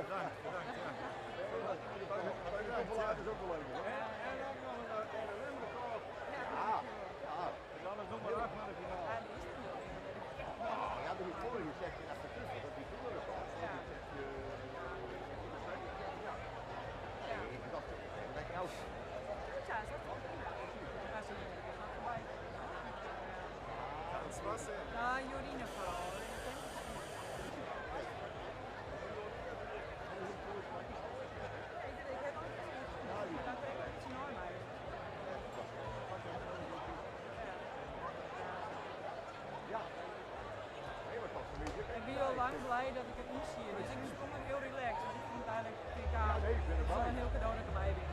Bedankt, ja. Dat is ook wel leuk. En ook nog een NLM-record. Ja. Dan is nog maar 8 naar de finale. Ja, dat is mooi gezegd in dat dat die toeren van. Ja. Kijk nou. Ja, is dat ook prima. Maar ze gaan voorbij. Het was Nou, Jorine vooral. Ik heb ook gezien. Dat trekt iets enorm uit. Ik ben al lang blij dat ik het niet zie. Dus ik ben gewoon heel relaxed. Dus ik vind het eigenlijk wel een heel cadeau dat ik erbij ben.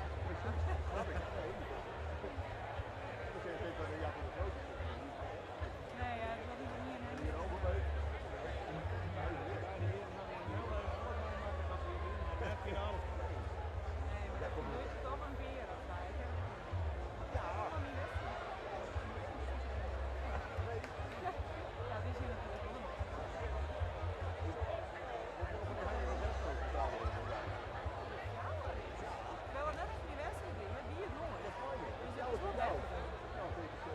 Nee, ja, dat is niet een hele. Nee, maar dat gebeurt toch een keer of zo. Ik heb helemaal niet weg. Ja, die zien natuurlijk wel. Wel wat net als die wedstrijd doen, maar die is nooit. Dus dat is wel beter.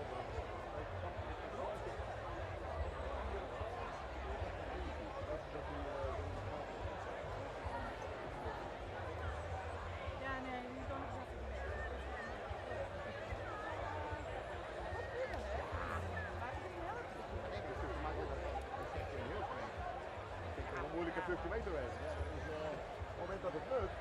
Ja, nee, die kan ik eens even doen. Wat doe je dan, hè? Maar ik vind het heel Een moeilijke 50 meter weg. Ja, dus, op het moment dat het lukt,